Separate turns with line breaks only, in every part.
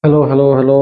Hello, hello, hello.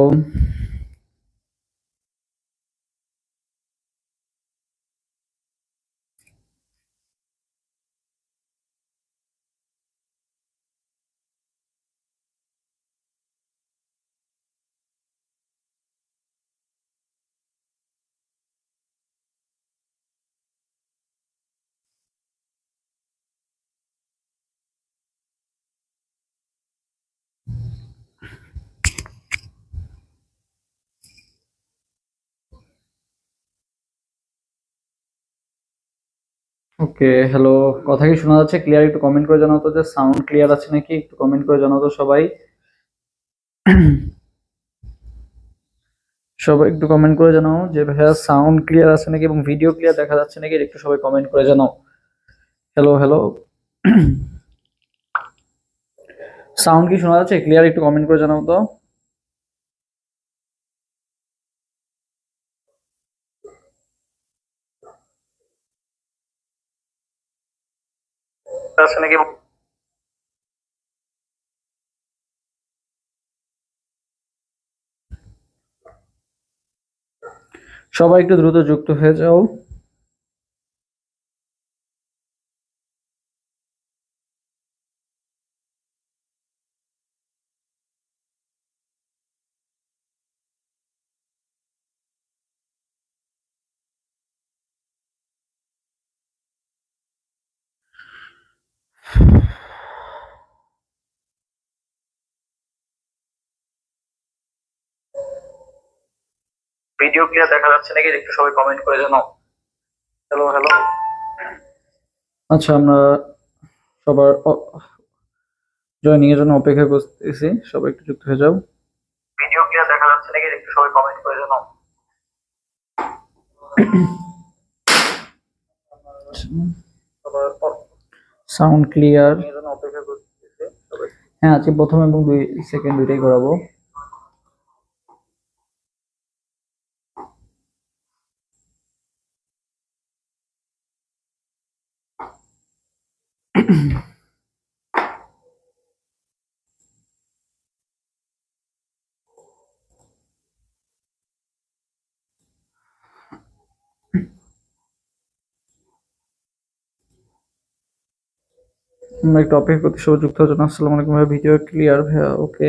Okay, hello. কথা কি শোনা যাচ্ছে ক্লিয়ার? একটু কমেন্ট করে জানাও তো যে সাউন্ড ক্লিয়ার আছে নাকি, একটু কমেন্ট করে জানাও তো সবাই। সবাই একটু কমেন্ট করে জানাও যে ভাইয়া সাউন্ড ক্লিয়ার আছে নাকি এবং ভিডিও ক্লিয়ার দেখা যাচ্ছে নাকি, একটু সবাই কমেন্ট করে জানাও। Hello, hello. সাউন্ড কি শোনা যাচ্ছে ক্লিয়ার? একটু কমেন্ট করে জানাও তো। আছে নাকি? সবাই একটু দ্রুত যুক্ত হয়ে যাও। ভিডিও ক্লিয়ার দেখা যাচ্ছে নাকি, একটু সবাই কমেন্ট করে জানাও। Hello, hello. আচ্ছা, আমরা সবার জয়েনিং এর জন্য অপেক্ষা করতেছি, সবাই একটু যুক্ত হয়ে যাও। ভিডিও ক্লিয়ার দেখা যাচ্ছে নাকি, একটু সবাই কমেন্ট করে জানাও। Sound clear? হ্যাঁ, আজকে প্রথম এবং 2 সেকেন্ড দুইটাই করাবো। আমরা একটু অপেক্ষা করতে, সবাই যুক্ত হওয়ার জন্য। আসসালামু আলাইকুম ভাই, ভিডিও ক্লিয়ার ভাইয়া? ওকে।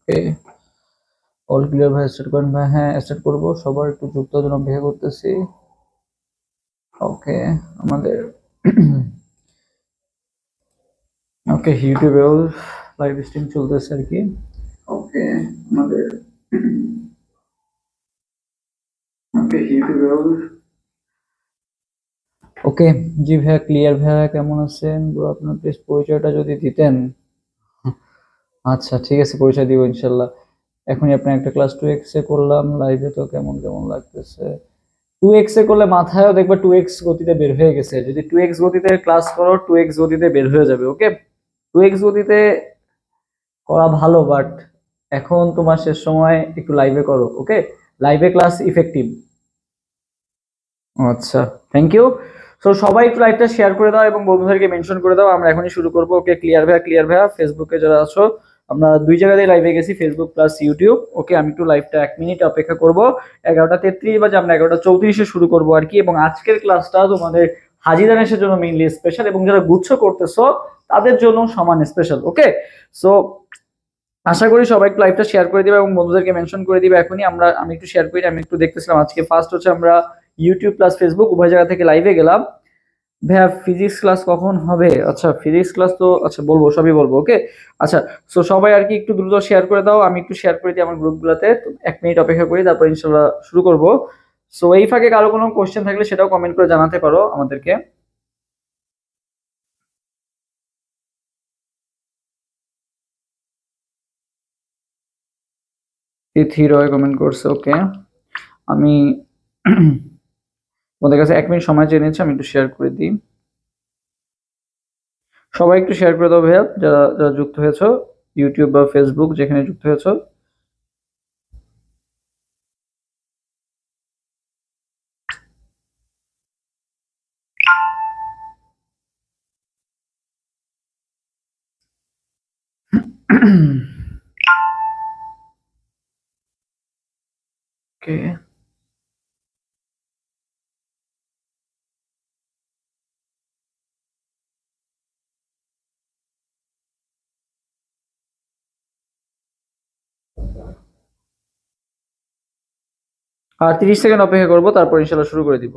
ওকে, অল ক্লিয়ার ভাই, স্টার্ট করেন ভাই। হ্যাঁ, স্টার্ট করবো, সবার একটু যুক্ত হওয়ার জন্য অপেক্ষা করতেছি। ওকে, আমাদের ওকে, ইউটিউবেও লাইভ স্ট্রিম চলতেছে আর কি। ওকে, আমাদের ওকে, ইউটিউবেও। ওকে, জি ভাইয়া, ক্লিয়ার ভাইয়া, কেমন আছেন ব্রো? আপনার প্লিজ পরিচয়টা যদি দিতেন। আচ্ছা, ঠিক আছে, পরিচয় দিব ইনশাল্লাহ। এখনই আপনার একটা ক্লাস 2x এ করলাম লাইভে, তো কেমন কেমন লাগতেছে? 2x এ করলে মাথায়ও দেখবে 2x গতিতে বের হয়ে গেছে। যদি 2x গতিতে ক্লাস করো, 2x গতিতে বের হয়ে যাবে। ওকে, 2x গতিতে করা ভালো, বাট এখন তোমার শেষ সময়, একটু লাইভে করো। ওকে, লাইভে ক্লাস ইফেক্টিভ। আচ্ছা, থ্যাংক ইউ। সো সবাই একটু লাইভটা শেয়ার করে দাও এবং বন্ধুদেরকে মেনশন করে দাও। আমরা এখনই শুরু করবো। ওকে, ক্লিয়ার ভাইয়া, ক্লিয়ার ভাইয়া। ফেসবুকে যারা আছো, আমরা দুই জায়গাতেই লাইভে গেছি, ফেসবুক প্লাস ইউটিউব। ওকে, আমি একটু লাইভটা 1 মিনিট অপেক্ষা করব। 11টা 33 বাজে, আমরা 11টা 34-এ শুরু করবো আর কি। এবং আজকের ক্লাসটা তোমাদের হাজিদানেশের জন্য মেইনলি স্পেশাল, এবং যারা গুচ্ছ করতেছো তাদের জন্য সমান স্পেশাল। ওকে, সো আশা করি সবাই একটু লাইভটা শেয়ার করে দিবে এবং বন্ধুদেরকে মেনশন করে দিবে। এখনই আমি একটু শেয়ার করি। আমি একটু দেখতেছিলাম, আজকে ফার্স্ট হচ্ছে আমরা ইউটিউব প্লাস ফেসবুক উভয় জায়গা থেকে লাইভে গেলাম। ভাইয়া, ফিজিক্স ক্লাস কখন হবে? আচ্ছা, ফিজিক্স ক্লাস তো আচ্ছা বলবো, সবই বলবো। ওকে, আচ্ছা। সো সবাই আর কি একটু দ্রুত শেয়ার করে দাও, আমি একটু শেয়ার করে দিই আমার গ্রুপগুলোতে। 1 মিনিট অপেক্ষা করি, তারপর ইনশাল্লাহ শুরু করব। সো এই ফাঁকে কারো কোনো কোশ্চেন থাকলে সেটাও কমেন্ট করে জানাতে পারো আমাদেরকে। তিথি রয় কমেন্ট করছে। ওকে, আমি তোমাদের কাছে 1 মিনিট সময় চেয়ে নিচ্ছি, আমি একটু শেয়ার করে দিই। সবাই একটু শেয়ার করে দাও ভাইয়া, যারা যারা যুক্ত হয়েছো ইউটিউব বা ফেসবুক যেখানে যুক্ত হয়েছো। ওকে, আর 30 সেকেন্ড অপেক্ষা করবো, তারপর ইনশাল্লাহ শুরু করে দিব।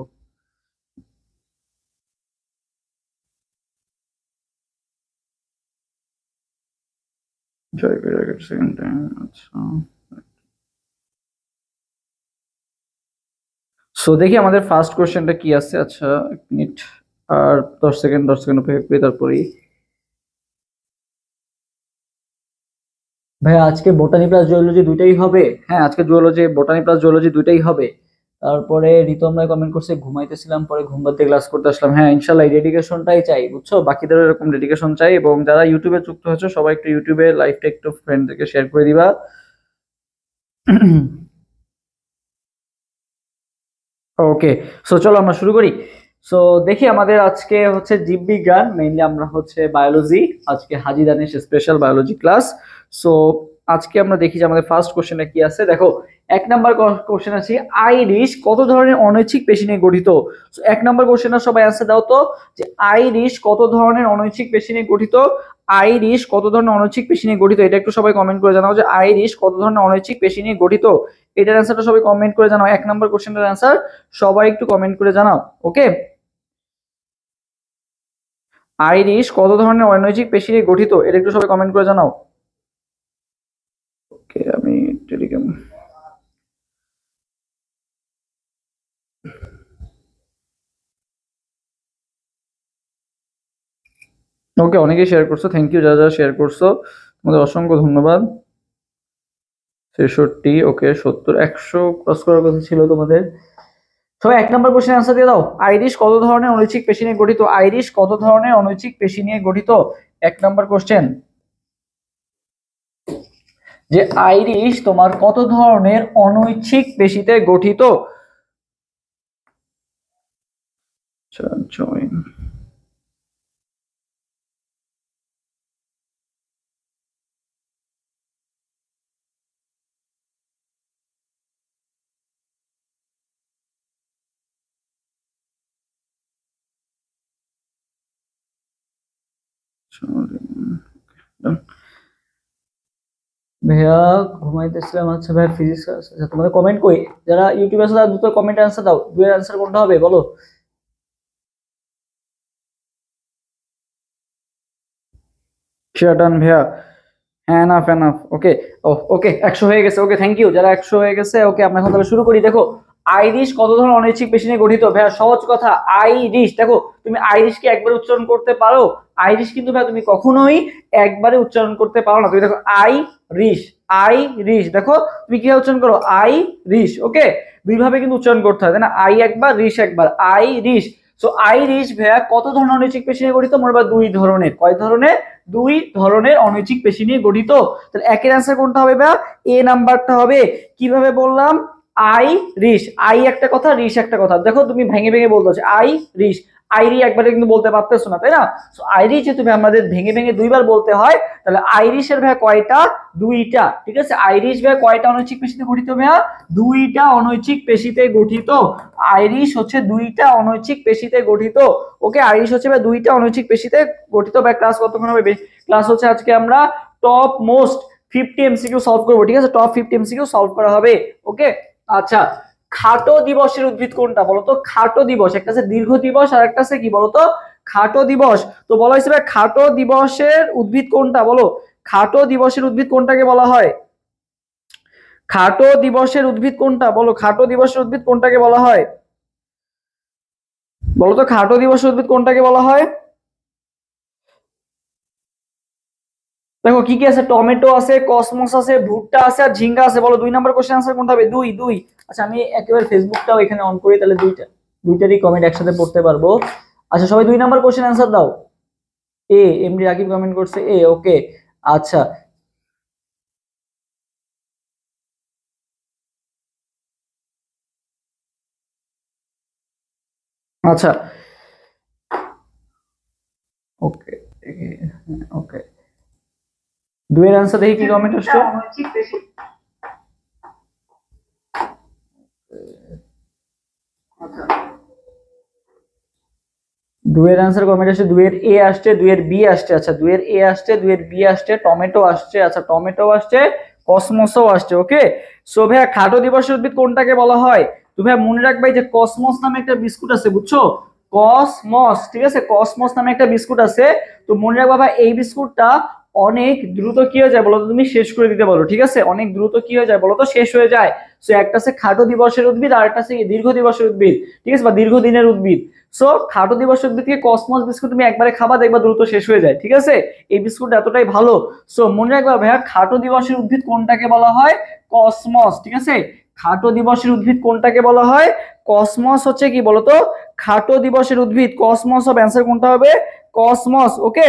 সেকেন্ড টাইম, আচ্ছা। সো দেখি আমাদের ফার্স্ট কোশ্চেনটা কি আছে। আচ্ছা 1 মিনিট আর 10 সেকেন্ড অপেক্ষা করি, তারপরেই। ভাই আজকে বোটানি প্লাস জুওলজি দুইটাই হবে? হ্যাঁ, আজকে বোটানি প্লাস জুওলজি দুইটাই হবে। তারপরে রিতম রায় কমেন্ট করছে ঘুমাইতেছিলাম, পরে ঘুম পাড়তে ক্লাস করতে আসলাম। হ্যাঁ ইনশাল্লাহ, এই ডেডিকেশনটাই চাই, বুঝছো, বাকিদেরও এরকম ডেডিকেশন চাই। এবং যারা ইউটিউবে যুক্ত হয়েছে সবাই একটু ইউটিউবে লাইভটা একটু ফ্রেন্ডদেরকে শেয়ার করে দিবা। ওকে, সো চলো আমরা শুরু করি। সো দেখি আমাদের আজকে হচ্ছে জীববিজ্ঞান, মেইনলি আমরা হচ্ছে বায়োলজি, আজকে Haji Danish special biology class. So আজকে আমরা দেখি যে আমাদের ফার্স্ট কোশ্চেনে কি আছে। দেখো 1 নাম্বার কোশ্চেন আছে, আইরিশ কত ধরনের অনৈচ্ছিক পেশি নিয়ে গঠিত? সো 1 নাম্বার কোশ্চেনের সবাই অ্যান্সার দাও তো, যে আইরিশ কত ধরনের অনৈচ্ছিক পেশি নিয়ে গঠিত। আইরিশ কত ধরনের অনৈচ্ছিক পেশি নিয়ে গঠিত, এটা একটু সবাই কমেন্ট করে জানাও যে আইরিশ কত ধরনের অনৈচ্ছিক পেশি নিয়ে গঠিত। এটার অ্যান্সারটা সবাই কমেন্ট করে জানাও। 1 নাম্বার কোশ্চেনের অ্যান্সার সবাই একটু কমেন্ট করে জানাও। ওকে, আইরিশ কত ধরনের অনৈচ্ছিক পেশি নিয়ে গঠিত, এটা একটু সবাই কমেন্ট করে জানাও। ওকে, আমি টেলিগ্রাম। ওকে, অনেকেই শেয়ার করছো, থ্যাংক ইউ যারা যারা শেয়ার করছো, তোমাদের অসংখ্য ধন্যবাদ। 63, ওকে 70, 100 ক্রস করার কথা ছিল তোমাদের। সবাই 1 নাম্বার কোশ্চেন আনসার দিয়ে দাও। আইরিশ কত ধরনের অনৈচ্ছিক পেশি নিয়ে গঠিত? আইরিশ কত ধরনের অনৈচ্ছিক পেশি নিয়ে গঠিত? 1 নাম্বার কোশ্চেন, যে আইরিশ তোমার কত ধরনের অনৈচ্ছিক পেশিতে গঠিত? জয়েন। ভাইয়া ঘুমাইতেছিলাম। আচ্ছা ভাইয়া ফিজিক্স, আচ্ছা তোমাদের কমেন্ট কই? যারা ইউটিউবে আছে তারা দ্রুত কমেন্ট অ্যান্সার দাও। দুয়ের অ্যান্সার কোনটা হবে বলো? শিয়াটান ভাইয়া, হ্যাঁ এনাফ এনাফ, ওকে। ও ওকে, 100 হয়ে গেছে। ওকে, থ্যাংক ইউ যারা 100 হয়ে গেছে। ওকে, আমরা এখন তাহলে শুরু করি। দেখো আইরিশ কত ধরনের অনৈচ্ছিক পেশি নিয়ে গঠিত? ভাইয়া সহজ কথা, আইরিশ, দেখো তুমি আইরিশ কি একবার উচ্চারণ করতে পারো? আইরিশ কিন্তু ভাইয়া তুমি কখনোই একবারে উচ্চারণ করতে পারো না। তুমি দেখো আই রিশ, আই রিশ, দেখো তুমি কি উচ্চারণ করো? আই রিশ। ওকে, দুইভাবে কিন্তু উচ্চারণ করতে হয়, তাই না? আই একবার, রিশ একবার, আই রিশ। সো আইরিশ ভাইয়া কত ধরনের অনৈচ্ছিক পেশি নিয়ে গঠিত? মোট 2 ধরনের। কয় ধরনের? 2 ধরনের অনৈচ্ছিক পেশি নিয়ে গঠিত। তাহলে একের অ্যান্সার কোনটা হবে ভাইয়া? এ নাম্বারটা হবে। কিভাবে বললাম? আই রিশ, আই একটা কথা, রিশ একটা কথা। দেখো তুমি ভেঙে ভেঙে বলতে হচ্ছে আই রিশ, আইরি একবারে কিন্তু বলতে পারতেছো না, তাই না? সো আইরি যে তুমি আমাদের ভেঙে ভেঙে দুইবার বলতে হয়, তাহলে আইরিশের ভাইয়া কয়টা? 2টা। ঠিক আছে, আইরিশ ভাইয়া কয়টা অনৈচ্ছিক পেশিতে গঠিত ভাইয়া? 2টা অনৈচ্ছিক পেশিতে গঠিত। আইরিশ হচ্ছে 2টা অনৈচ্ছিক পেশিতে গঠিত। ওকে, আইরিশ হচ্ছে ভাই 2টা অনৈচ্ছিক পেশিতে গঠিত। ভাই ক্লাস কতক্ষণ হবে? ক্লাস হচ্ছে আজকে আমরা টপ মোস্ট 50 এমসিকিউ সলভ করবো। ঠিক আছে, টপ 50 এমসিকিউ সলভ করা হবে। ওকে, আচ্ছা খাটো দিবসের উদ্ভিদ কোনটা বলতো? খাটো দিবস, একটা আছে দীর্ঘ দিবস আর একটা আছে কি বলতো? খাটো দিবস। তো বলা হয়েছে ভাই খাটো দিবসের উদ্ভিদ কোনটা বলো? খাটো দিবসের উদ্ভিদ কোনটাকে বলা হয়? খাটো দিবসের উদ্ভিদ কোনটা বলো? খাটো দিবসের উদ্ভিদ কোনটাকে বলা হয় বলো তো? খাটো দিবসের উদ্ভিদ কোনটাকে বলা হয়? দেখো কি কি আছে, টমেটো আছে, কসমস আছে, ভুট্টা আছে আর ঝিঙ্গা আছে। বলো 2 নাম্বার কোশ্চেন আনসার কোনটা হবে? 2 2। আচ্ছা আমি একেবারে ফেসবুকটাও এখানে অন করি, তাহলে 2টা। দুইটারই কমেন্ট একসাথে পড়তে পারবো। আচ্ছা সবাই 2 নাম্বার কোশ্চেন অ্যান্সার দাও। এমডি রাকিব কমেন্ট করছে ওকে। আচ্ছা আচ্ছা ওকে ওকে, 2 এর অ্যান্সার দেখি কি কমেন্ট আসছে। আচ্ছা 2 এর অ্যান্সার কমেন্ট আসছে, 2 এর এ আসছে, 2 এর বি আসছে। আচ্ছা 2 এর এ আসছে, 2 এর বি আসছে, টমেটো আসছে। আচ্ছা টমেটো আসছে, কসমসও আসছে। ওকে সো ভাইয়া খাটো দিবসের উদ্ভিদ কোনটাকে বলা হয়? তুমি ভাই মনে রাখবে যে কসমস নামে একটা বিস্কুট আছে, বুঝছো? কসমস, ঠিক আছে, কসমস নামে একটা বিস্কুট আছে। তো মনে রাখবা ভাই এই বিস্কুটটা অনেক দ্রুত কি হয়ে যায় বলো তো, তুমি শেষ করে দিতে পারো, ঠিক আছে? অনেক দ্রুত কি হয়ে যায় বলো তো, শেষ হয়ে যায়। সো একটা আছে খাটো দিবসের উদ্ভিদ আর একটা আছে দীর্ঘ দিবসের উদ্ভিদ, ঠিক আছে, বা দীর্ঘদিনের উদ্ভিদ। সো খাটো দিবসের উদ্ভিদ থেকে কসমস বিস্কুট তুমি একবারে খাবা, দেখবা দ্রুত শেষ হয়ে যায়, ঠিক আছে? এই বিস্কুট এতটাই ভালো। সো মনে রাখবা ভাইয়া খাটো দিবসের উদ্ভিদ কোনটাকে বলা হয়? কসমস, ঠিক আছে? খাটো দিবসের উদ্ভিদ কোনটাকে বলা হয়? কসমস হচ্ছে কি বলতো, খাটো দিবসের উদ্ভিদ। কসমস অফ অ্যান্সার কোনটা হবে? কসমস। ওকে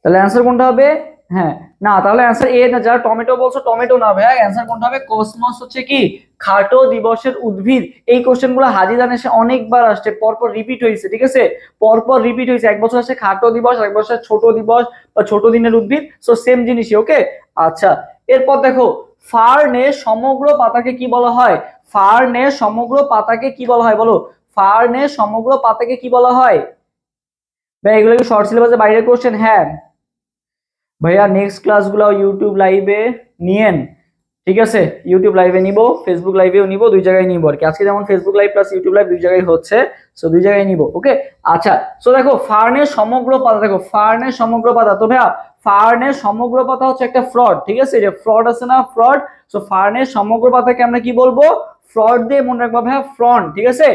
তাহলে অ্যান্সার কোনটা হবে? হ্যাঁ না, তাহলে অ্যান্সার এ না, যারা টমেটো বলছো টমেটো না ভাইয়া, অ্যান্সার কোনটা হবে? কসমস হচ্ছে কি খাটো দিবসের উদ্ভিদ। এই কোশ্চেন গুলো হাজিদান এসে অনেকবার আসছে, পরপর রিপিট হয়েছে, ঠিক আছে? পরপর রিপিট হয়েছে, এক বছর আসে খাটো দিবস, এক বছর ছোট দিবস বা ছোট দিনের উদ্ভিদ, সো সেম জিনিসই। ওকে আচ্ছা এরপর দেখো, ফার্নে সমগ্র পাতাকে কি বলা হয়? ফার্নে সমগ্র পাতাকে কি বলা হয় বলো? ফার্নে সমগ্র পাতাকে কি বলা হয়? ভাই এগুলো কি শর্ট সিলেবাসের বাইরের কোশ্চেন? হ্যাঁ ভাইয়া নেক্সট ক্লাসগুলো ইউটিউব লাইভে নিয়েন, ঠিক আছে? ইউটিউব লাইভে নিব, ফেসবুক লাইভেও নিব, দুই জায়গায় নিব আর কি। আজকে যেমন Facebook live plus YouTube live দুই জায়গায় হচ্ছে, সো দুই জায়গায় নিব। ওকে আচ্ছা সো দেখো ফার্নের সমগ্র পাতা, দেখো ফার্নের সমগ্র পাতা, তো ভাইয়া ফার্নের সমগ্র পাতা হচ্ছে একটা ফ্রড, ঠিক আছে? যে ফ্রড আছে না, ফ্রড। সো ফার্নের সমগ্র পাতাকে আমরা কি বলবো? ফ্রড দিয়ে মনে রাখবো ভাইয়া, ফ্রন্ট, ঠিক আছে?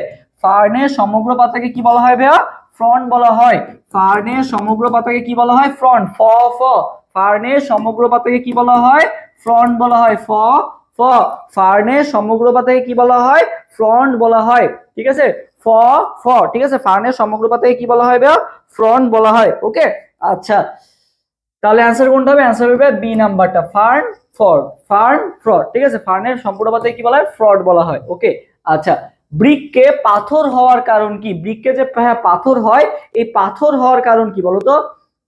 ফার্নের সমগ্র পাতাকে কি বলা হয় ভাইয়া? ফ্রন্ট বলা হয়। ফার্নের সমগ্র পাতাকে কি বলা হয়? ফ্রন্ট। ফ ফ ফার্নের সমগ্র পাতাকে কি বলা হয়? ফ্রন্ট বলা হয়। ফ ফ ফার্নের সমগ্র পাতাকে কি বলা হয়? ফ্রন্ট বলা হয়, ঠিক আছে? ফ ফ ঠিক আছে, ফার্নের সমগ্র পাতাকে কি বলা হয় ভাইয়া? ফ্রন্ট বলা হয়। ওকে আচ্ছা তাহলে অ্যান্সার কোনটা হবে? অ্যান্সার হবে বি নাম্বারটা, ফার্ন ফ্রড। ফার্ন ফ্রড, ঠিক আছে? ফার্নের সম্পূর্ণ পাতাকে কি বলা হয়? ফ্রড বলা হয়। ওকে আচ্ছা বৃক্ষে পাথর হওয়ার কারণ কি? বৃক্ষে যে পাথর হয়, এই পাথর হওয়ার কারণ কি বলতো?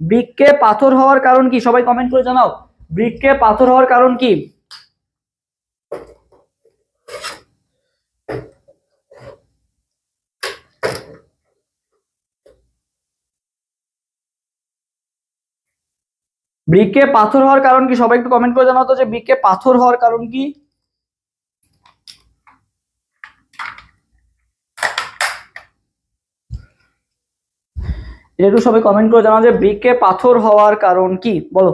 বৃক্ষে পাথর হওয়ার কারণ কি? সবাই কমেন্ট করে জানাও, বৃক্ষে পাথর হওয়ার কারণ কি? বৃক্ষে পাথর হওয়ার কারণ কি? সবাই একটু কমেন্ট করে জানাও তো, যে বৃক্ষে পাথর হওয়ার কারণ কি? এটা একটু সবাই কমেন্ট করে জানাও যে বৃক্ষে পাথর হওয়ার কারণ কি, বলো।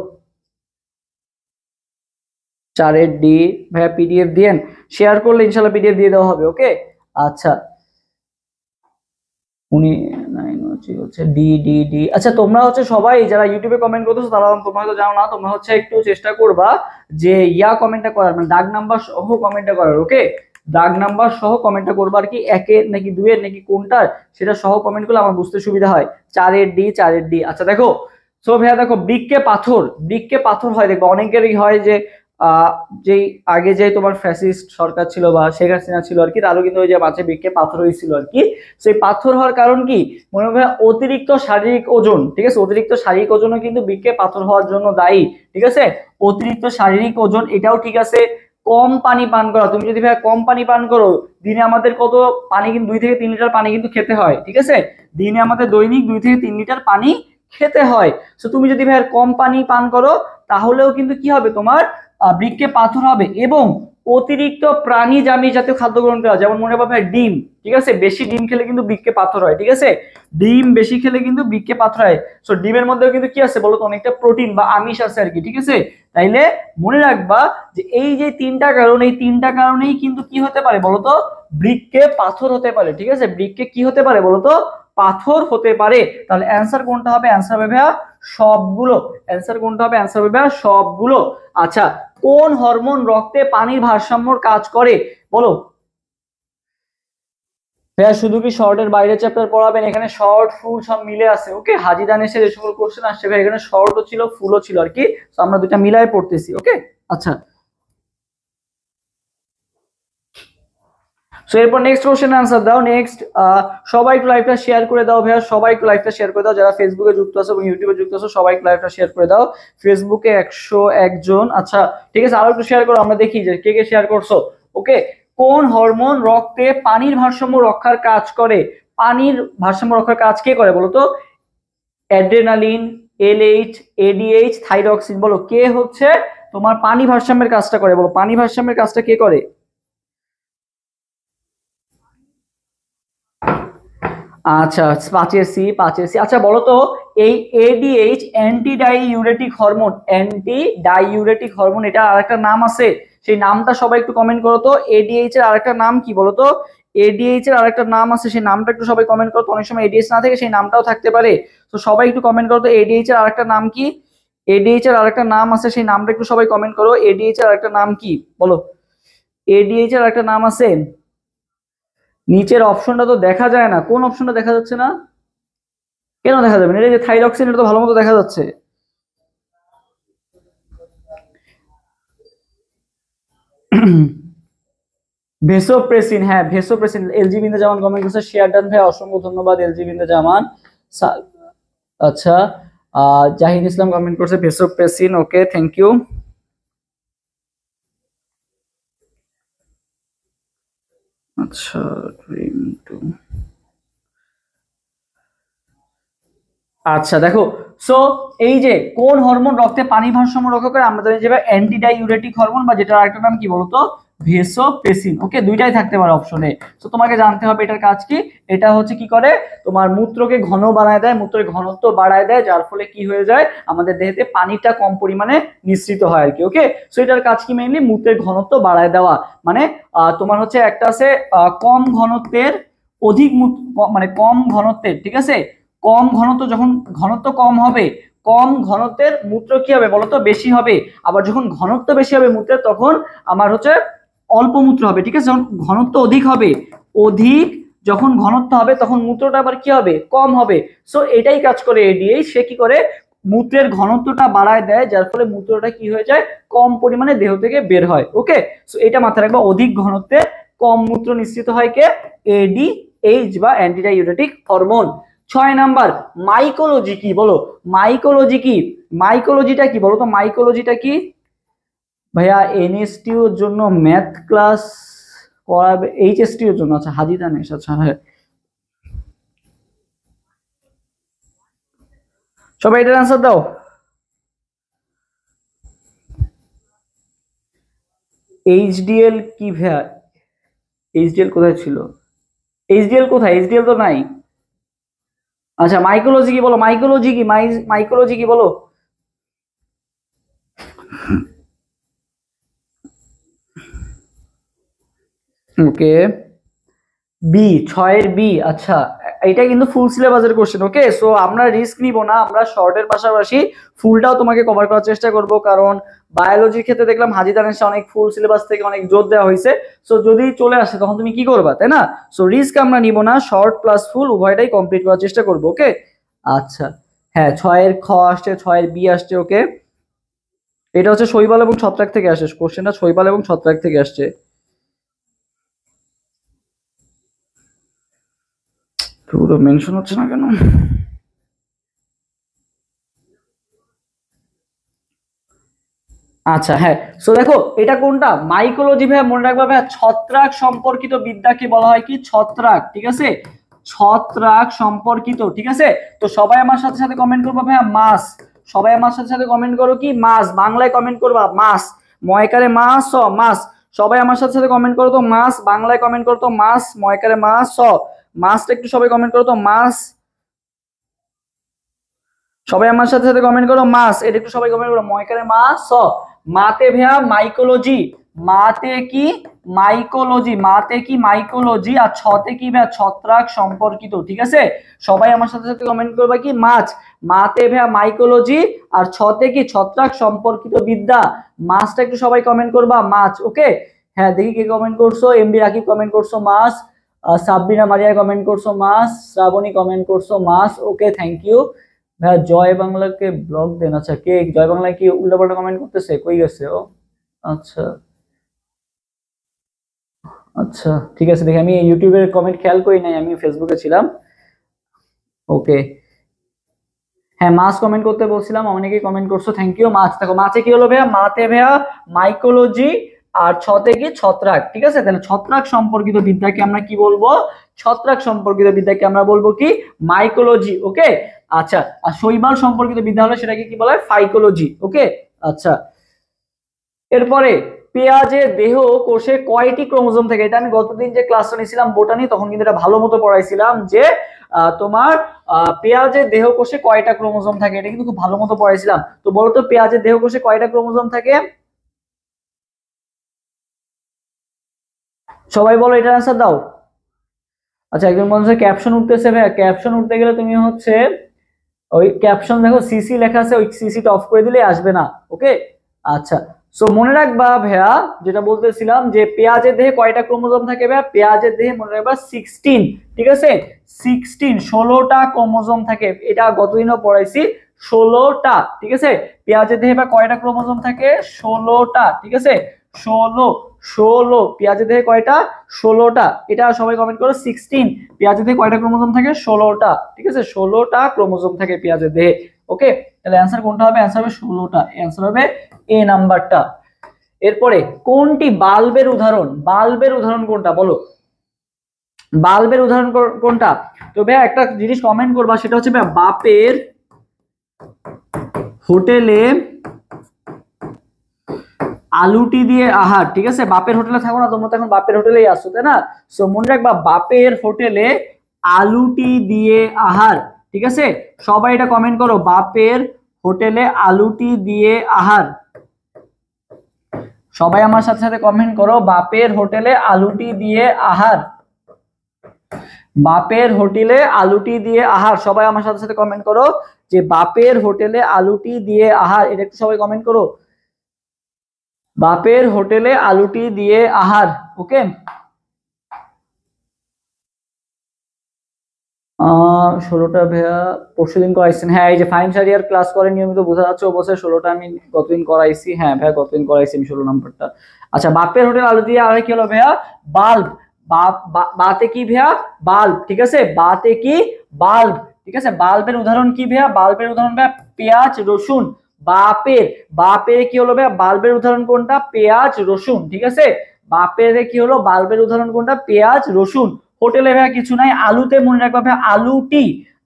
4 ডি ভাইয়া পিডিএফ দিয়েন, শেয়ার করলে ইনশাল্লাহ পিডিএফ দিয়ে দেওয়া হবে। ওকে আচ্ছা উনি হচ্ছে ডি ডি ডি। আচ্ছা তোমরা হচ্ছে সবাই যারা ইউটিউবে কমেন্ট করতেছো, তারা তোমরা হয়তো জানো না, তোমরা হচ্ছে একটু চেষ্টা করবা যে কমেন্টটা করার, মানে দাগ নাম্বার সহ কমেন্টটা করার। ওকে দাগ নাম্বার সহ কমেন্টটা করবা আর কি, 1 নাকি 2 নাকি কোনটার, সেটা সহ কমেন্ট করলে আমার বুঝতে সুবিধা হয়। 4 ডি 4 ডি। আচ্ছা দেখো সো ভাইয়া দেখো বৃক্ষে পাথর, বৃক্ষে পাথর হয়, দেখবো অনেকেরই হয় যে যেই আগে যে তোমার ফ্যাসিস্ট সরকার ছিল বা শেখ হাসিনা ছিল আর কি, তারও কিন্তু ওই যে মাঝে বৃক্ষে পাথর হয়েছিল আর কি। সেই পাথর হওয়ার কারণ কি? মনে হয় অতিরিক্ত শারীরিক ওজন, ঠিক আছে? অতিরিক্ত শারীরিক ওজনও কিন্তু বৃক্ষে পাথর হওয়ার জন্য দায়ী, ঠিক আছে? অতিরিক্ত শারীরিক ওজন এটাও ঠিক আছে। কম পানি পান করা, তুমি যদি ভাই কম পানি পান করো, দিনে আমাদের কত পানি, কিন্তু 2 থেকে 3 লিটার পানি কিন্তু খেতে হয়, ঠিক আছে? দিনে আমাদের দৈনিক 2 থেকে 3 লিটার পানি খেতে হয়। তো তুমি যদি ভাই কম পানি পান করো, তাহলেও কিন্তু কি হবে, তোমার বৃক্ষে পাথর হবে। এবং অতিরিক্ত প্রাণীজামি জাতীয় খাদ্য গ্রহণ করা, যেমন মনে রাখবে ডিম, ঠিক আছে? বেশি ডিম খেলে কিন্তু বৃক্ষে পাথর হয়, ঠিক আছে? ডিম বেশি খেলে কিন্তু বৃক্ষে পাথর হয়। সো ডিমের মধ্যেও কিন্তু কি আছে বলতো, অনেকটা প্রোটিন বা আমিষ আছে আর কি, ঠিক আছে? তাইলে মনে রাখবা যে এই যে 3টা কারণ, এই 3টা কারণেই কিন্তু কি হতে পারে বলতো, বৃক্ষে পাথর হতে পারে, ঠিক আছে? বৃক্ষে কি হতে পারে বলতো, পাথর হতে পারে। তাহলে অ্যান্সার কোনটা হবে? অ্যান্সার হবে ভাইয়া সবগুলো। অ্যান্সার কোনটা হবে? অ্যান্সার হবে ভাইয়া সবগুলো। আচ্ছা কোন হরমোন রক্তে পানির ভারসাম্যর কাজ করে বলো। ভাইয়া শুধু কি শর্টের বাইরে চ্যাপ্টার পড়াবেন? এখানে শর্ট ফুল সব মিলে আছে। ওকে, হাজিদান এসে যে সকল কোশ্চেন আসছে ভাই এখানে শর্টও ছিল ফুলও ছিল আর কি, তো আমরা দুইটা মিলাই পড়তেছি। ওকে আচ্ছা, সো এরপর নেক্সট কোশ্চেন আনসার দাও। নেক্সট সবাই একটু লাইভটা শেয়ার করে দাও ভাইয়া, সবাই একটু লাইভটা শেয়ার করে দাও, যারা ফেসবুকে যুক্ত আছো এবং ইউটিউবে যুক্ত আছো সবাই একটু লাইভটা শেয়ার করে দাও। ফেসবুকে 101 জন, আচ্ছা ঠিক আছে, আরো একটু শেয়ার করো, আমরা দেখি যে কে কে শেয়ার করছো। ওকে, কোন হরমোন রক্তে পানির ভারসাম্য রক্ষার কাজ করে? পানির ভারসাম্য রক্ষার কাজ কে করে বলো তো? অ্যাড্রেনালিন, এলএইচ, এডিএইচ, থাইরক্সিন, বলো কে হচ্ছে তোমার পানি ভারসাম্যের কাজটা করে? বলো পানি ভারসাম্যের কাজটা কে করে? আচ্ছা 5 সি। আচ্ছা বলো তো এই ADH anti ডাইইউরেটিক hormone, anti ডাইইউরেটিক hormone, এটা আরেকটা নাম আছে, সেই নামটা সবাই একটু কমেন্ট করো তো। এডিএইচ এর আরেকটা নাম কি বলো তো? এডিএইচ এর আরেকটা নাম আছে, সেই নামটা একটু সবাই কমেন্ট করো তো। অনেক সময় এডিএইচ না থেকে সেই নামটাও থাকতে পারে, তো সবাই একটু কমেন্ট করো তো এডিএইচ এর আরেকটা নাম কি? এডিএইচ এর আরেকটা নাম আছে, সেই নামটা একটু সবাই কমেন্ট করো। এডিএইচ এর আরেকটা নাম কি বলো? এডিএইচ এর আরেকটা নাম আছে। নিচের অপশনটা তো দেখা যায় না, কোন অপশনটা দেখা যাচ্ছে না? কেন দেখা যাবে না? এই যে থাইরক্সিন, এটা তো ভালো মতো দেখা যাচ্ছে। ভেসোপ্রেসিন, হ্যাঁ ভেসোপ্রেসিন। এলজি বিন্দু জামান কমেন্ট করছে, শেয়ার ডান ভাই, অসংখ্য ধন্যবাদ এলজি বিন্দু জামান। আচ্ছা জাহিদ ইসলাম কমেন্ট করছে ভেসোপ্রেসিন, ওকে থ্যাংক ইউ। আচ্ছা আচ্ছা দেখো, সো এই যে কোন হরমোন রক্তে পানি ভারসাম্য রক্ষা করে? আমরা জানি যে অ্যান্টি ডাইউরেটিক হরমোন, বা যেটার আরেকটা নাম কি বলতো? ভেসোপ্রেসিন। ওকে, দুইটাই থাকতে পারে অপশনে, তো তোমাকে জানতে হবে এটার কাজ কি। এটা হচ্ছে কি করে, তোমার মূত্রকে ঘন বানায় দেয়, মূত্রের ঘনত্ব বাড়ায় দেয়, যার ফলে কি হয়ে যায় আমাদের দেহেতে পানিটা কম পরিমাণে নিঃসৃত হয় আর কি। ওকে, সো এটার কাজ কি? মেইনলি মূত্রের ঘনত্ব বাড়ায় দেওয়া, মানে তোমার হচ্ছে একটা আছে কম ঘনত্বের অধিক মানে কম ঘনত্বের, ঠিক আছে, কম ঘনত্ব, যখন ঘনত্ব কম হবে, কম ঘনত্বের মূত্র কি হবে বলতো? বেশি হবে। আবার যখন ঘনত্ব বেশি হবে মূত্রের, তখন আমার হচ্ছে অল্প মূত্র হবে, ঠিক আছে। যখন ঘনত্ব অধিক হবে, অধিক যখন ঘনত্ব হবে তখন মূত্রটা আবার কি হবে? কম হবে। সো এটাই কাজ করে এডিএইচ, সে কি করে মূত্রের ঘনত্বটা বাড়ায় দেয়, যার ফলে মূত্রটা কি হয়ে যায়? কম পরিমাণে দেহ থেকে বের হয়। ওকে, সো এটা মাথায় রাখবা, অধিক ঘনত্বে কম মূত্র নিঃসৃত হয় কে? এডিএইচ বা অ্যান্টিডাইউরেটিক হরমোন। 6 নাম্বার, মাইকোলজি কি বলো? মাইকোলজি কি? মাইকোলজিটা কি বলো তো? মাইকোলজিটা কি ভাইয়া? এনএসটিওর জন্য ম্যাথ ক্লাস করাবে, এইচএসটিওর জন্য, আচ্ছা হাজিদানেশ, আচ্ছা হ্যাঁ, সবাই এটার আনসার দাও। এইচডিএল কি ভাইয়া? এইচডিএল কোথায় ছিল? এইচডিএল কোথায়? এইচডিএল তো নাই। আচ্ছা মাইকোলজি কি বলো? মাইকোলজি কি? মাইকোলজি কি বলো? ওকে, বি, 6 এর বি। আচ্ছা এটা কিন্তু ফুল সিলেবাসের কোশ্চেন। ওকে, সো আমরা রিস্ক নিব না, আমরা শর্টের পাশাপাশি ফুলটাও তোমাকে কভার করার চেষ্টা করব, কারণ বায়োলজির ক্ষেত্রে দেখলাম হাজিদানের অনেক ফুল সিলেবাস থেকে অনেক জোর দেওয়া হয়েছে। সো যদি চলে আসে তখন তুমি কি করবা, তাই না? সো রিস্ক আমরা নিব না, শর্ট প্লাস ফুল উভয়টাই কমপ্লিট করার চেষ্টা করব। ওকে আচ্ছা, হ্যাঁ 6 এর খ আসছে, 6 এর বি আসছে। ওকে, এটা হচ্ছে শৈবাল এবং ছত্রাক থেকে আসে কোশ্চেনটা, শৈবাল এবং ছত্রাক থেকে আসছে। পুরো মেনশন হচ্ছে না কেন? আচ্ছা হ্যাঁ, সো দেখো এটা কোনটা? মাইকোলজি ভাইয়া, মনে রাখবা ভাইয়া, ছত্রাক সম্পর্কিত বিদ্যাকে বলা হয় কি? ছত্রাক, ঠিক আছে, ছত্রাক সম্পর্কিত, ঠিক আছে। তো সবাই আমার সাথে সাথে কমেন্ট করবো ভাইয়া মাস, সবাই আমার সাথে সাথে কমেন্ট করো কি? মাস, বাংলায় কমেন্ট করবা মাস, ময়কারে মাস স মাস। সবাই আমার সাথে সাথে কমেন্ট করো তো মাস, বাংলায় কমেন্ট করো তো মাস, ময়কারে মাস স। মাসটা একটু সবাই কমেন্ট করো তো মাস, সবাই আমার সাথে সাথে কমেন্ট করো মাস, এটা একটু সবাই কমেন্ট করো, ময়কারে মাস স। মাতে ভেয়া মাইকোলজি, মাতে কি মাইকোলজি, মাতে কি মাইকোলজি, আর ছতে কি ভাইয়া ছত্রাক সম্পর্কিত। ঠিক আছে, সবাই আমার সাথে সাথে কমেন্ট করবা কি মাছ, মাতে ভাইয়া মাইকোলজি, আর ছতে কি ছত্রাক সম্পর্কিত বিদ্যা। মাছটা একটু সবাই কমেন্ট করবা মাছ। ওকে, হ্যাঁ দেখি কে কমেন্ট করছো। এমডি রাকিব কমেন্ট করছো মাছ, সাবরিনা মারিয়া কমেন্ট করছো মাছ, শ্রাবণী কমেন্ট করছো মাছ। ওকে, থ্যাংক ইউ ভাইয়া। জয় বাংলাকে ব্লক দেন। আচ্ছা, কে জয় বাংলা কি উল্টাপাল্টা কমেন্ট করতেছে, কই গেছে ও? আচ্ছা আচ্ছা, ঠিক আছে, দেখি আমি ইউটিউবের কমেন্ট খেয়াল করি নাই, আমি ফেসবুকে ছিলাম। ওকে, হ্যাঁ মাছ কমেন্ট করতে বলছিলাম, অনেকেই কমেন্ট করছো, থ্যাংক ইউ। মাছ দেখো, মাছে কি হলো ভাইয়া, মাতে ভাইয়া মাইকোলজি, আর ছতে কি ছত্রাক। ঠিক আছে, তাহলে ছত্রাক সম্পর্কিত বিদ্যাকে আমরা কি বলবো, ছত্রাক সম্পর্কিত বিদ্যাকে আমরা বলবো কি মাইকোলজি। ওকে, আচ্ছা, আর শৈবাল সম্পর্কিত বিদ্যা হলে সেটাকে কি বলা হয়, ফাইকোলজি। ওকে, আচ্ছা, এরপরে পেঁয়াজের দেহ কোষে কয়টি ক্রোমোজোম থাকে, এটা আমি গতদিন যে ক্লাসটা নিয়েছিলাম বোটানি তখন কিন্তু এটা ভালো মতো পড়াইছিলাম যে তোমার পেঁয়াজের দেহ কোষে কয়টা ক্রোমোজোম থাকে, এটা কিন্তু খুব ভালো মতো পড়াইছিলাম। তো বলো তো পেঁয়াজের দেহ কোষে কয়টা ক্রোমোজোম থাকে, সবাই বলো, এটার অ্যান্সার দাও। আচ্ছা, একজন বলছে ক্যাপশন উঠতেছে ভাইয়া, ক্যাপশন উঠতে গেলে তুমি হচ্ছে ওই ক্যাপশন দেখো সিসি লেখা আছে, ওই সিসিটা অফ করে দিলে আসবে না। ওকে, আচ্ছা, সো মনে রাখবা ভাইয়া, যেটা বলতেছিলাম যে পেঁয়াজের দেহে কয়টা ক্রোমোজোম থাকে ভাইয়া, পেঁয়াজের দেহে মনে রাখবা 16। ঠিক আছে, 16, 16টা ক্রোমোজোম থাকে, এটা গতদিনও পড়াইছি, 16টা। ঠিক আছে, পেঁয়াজের দেহে বা কয়টা ক্রোমোজোম থাকে, 16টা। ঠিক আছে, 16, 16 পেঁয়াজের দেহে কয়টা, 16টা। এটা সবাই কমেন্ট করো, 16 পেঁয়াজের দেহে কয়টা ক্রোমোজোম থাকে, 16টা। ঠিক আছে, 16টা ক্রোমোজোম থাকে পেঁয়াজের দেহে। ওকে, তাহলে অ্যান্সার কোনটা হবে, অ্যান্সার হবে 16টা, অ্যান্সার হবে এ নাম্বারটা। এরপরে কোনটি বাল্বের উদাহরণ, বাল্বের উদাহরণ কোনটা বলো, বাল্বের উদাহরণ কোনটা। তো ভাইয়া একটা জিনিস কমেন্ট করবা, সেটা হচ্ছে ভাইয়া বাপের হোটেলে আলুটি দিয়ে আহার। ঠিক আছে, বাপের হোটেলে থাকো না তোমরা, তো এখন বাপের হোটেলেই আসছো তাই না, সো মনে রাখবা বাপের হোটেলে আলুটি দিয়ে আহার। ঠিক আছে, সবাই এটা কমেন্ট করো, বাপের হোটেলে আলুটি দিয়ে আহার। সবাই আমার সাথে সাথে কমেন্ট করো, বাপের হোটেলে আলুটি দিয়ে আহার, বাপের হোটেলে আলুটি দিয়ে আহার। সবাই আমার সাথে সাথে কমেন্ট করো যে বাপের হোটেলে আলুটি দিয়ে আহার, এটা একটু সবাই কমেন্ট করো, বাপের হোটেলে আলুটি দিয়ে আহার। ওকে, 16টা ভাইয়া পরশুদিন করাইছেন, হ্যাঁ এই যে ফাইন সারিয়ার ক্লাস করে নিয়মিত, বোঝা যাচ্ছে অবশ্যই 16টা আমি গতদিন করাইছি। হ্যাঁ ভাইয়া গতদিন করাইছি আমি 16 নাম্বারটা। আচ্ছা, বাপের হোটেল আলু দিয়ে আহার কি হলো ভাইয়া, বাল্ব। বাতে কি ভাইয়া, বাল্ব। ঠিক আছে, বাতে কি বাল্ব। ঠিক আছে, বাল্বের উদাহরণ কি ভাইয়া, বাল্বের উদাহরণ ভাইয়া পেঁয়াজ রসুন। বাপের, বাপের কি হলো ভাইয়া, বাল্বের উদাহরণ কোনটা, পেঁয়াজ রসুন। ঠিক আছে, বাপের কি হলো, বাল্বের উদাহরণ কোনটা, পেঁয়াজ রসুন। হোটেলে ভাইয়া কিছু নাই, আলুতে মনে রাখবা ভাইয়া আলুটি,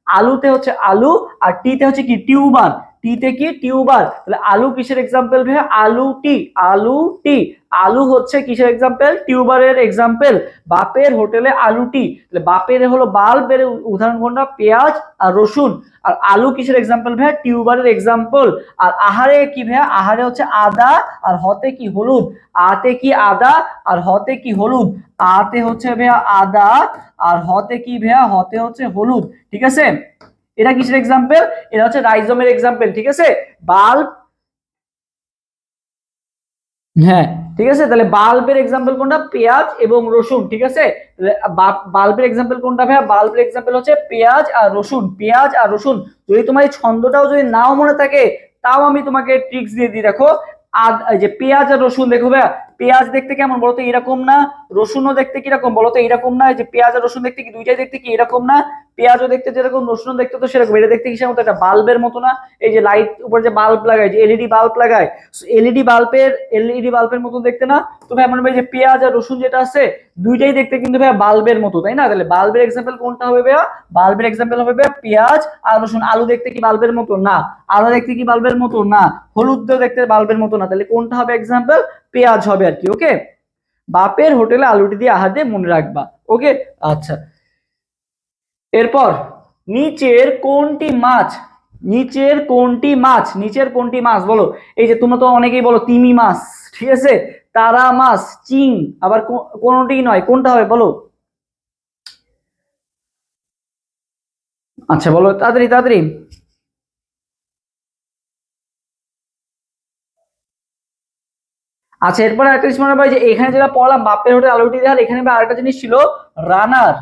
আলুতে হচ্ছে আলু, আর টিতে হচ্ছে কি টিউবার, টিতে কি টিউবার। তাহলে আলু কিসের এক্সাম্পল ভাইয়া, আলুটি, আলুটি। আলু হচ্ছে কিসের এক্সাম্পল, টিউবারের এক্সাম্পল। বাপের হোটেলে আলুটি, তাহলে বাপের হলো বাল্বের উদাহরণ কোনটা, পেঁয়াজ আর রসুন। আর আলু কিসের এক্সাম্পল ভাইয়া, টিউবারের এক্সাম্পল। আর আহারে কি ভাইয়া, আহারে হচ্ছে আদা, আর হতে কি হলুদ। আতে কি আদা, আর হতে কি হলুদ। আতে হচ্ছে ভাইয়া আদা, আর হতে কি ভাইয়া, হতে হচ্ছে হলুদ। ঠিক আছে, এটা কিসের এক্সাম্পল, এটা হচ্ছে রাইজোমের এক্সাম্পল। ঠিক আছে, বাল্ব, হ্যাঁ ঠিক আছে, তাহলে বাল্বের এক্সাম্পল কোনটা, পেঁয়াজ এবং রসুন। ঠিক আছে, বাল্বের এক্সাম্পল কোনটা ভাইয়া, বাল্বের এক্সাম্পল হচ্ছে পেঁয়াজ আর রসুন, পেঁয়াজ আর রসুন। যদি তোমার এই ছন্দটাও যদি নাও মনে থাকে, তাও আমি তোমাকে ট্রিক্স দিয়ে দিই, দেখো যে পেঁয়াজ আর রসুন, দেখো ভাইয়া পেঁয়াজ দেখতে কেমন বলতো, এরকম না, রসুনও দেখতে কিরকম বলতো, এরকম না। যে পেঁয়াজ আর রসুন দেখতে কি দুইটাই দেখতে কি এরকম না, পেঁয়াজও দেখতে যেরকম রসুনও দেখতে তো সেরকম। এটা দেখতে কিসের মতো, একটা বাল্বের মতো না, এই যে লাইট উপরে যে বাল্ব লাগায়, যে এলইডি বাল্ব লাগায়, এলইডি বাল্বের মতো দেখতে না। তো ভাই মনে হয় যে পেঁয়াজ আর রসুন যেটা আছে দুইটাই দেখতে কিন্তু ভাইয়া বাল্বের মতো, তাই না। তাহলে বাল্বের এক্সাম্পল কোনটা হবে ভাইয়া, বাল্বের এক্সাম্পল হবে ভাইয়া পেঁয়াজ আর রসুন। আলু দেখতে কি বাল্বের মতো না, আদা দেখতে কি বাল্বের মতো না, হলুদ দেখতে বাল্বের মতো না, তাহলে কোনটা হবে এক্সাম্পল, পেঁয়াজ হবে আর কি। ওকে, বাপের হোটেলে আলুটি দিয়ে আহার দিয়ে মনে রাখবা। ওকে, আচ্ছা, এরপর নিচের কোনটি মাছ, নিচের কোনটি মাছ, নিচের কোনটি মাছ বলো। এই যে তোমরা তো অনেকেই বলো তিমি মাছ, ঠিক আছে, তারা মাছ, চিং, আবার কোনটি নয়, কোনটা হবে বলো? আচ্ছা বলো তাড়াতাড়ি তাড়াতাড়ি। আচ্ছা এরপরে একটা জিনিস মনে পাই যে এখানে যেটা পড়লাম বাপের হোটেল আলুটি দেওয়ার, এখানে আরেকটা জিনিস ছিল রানার।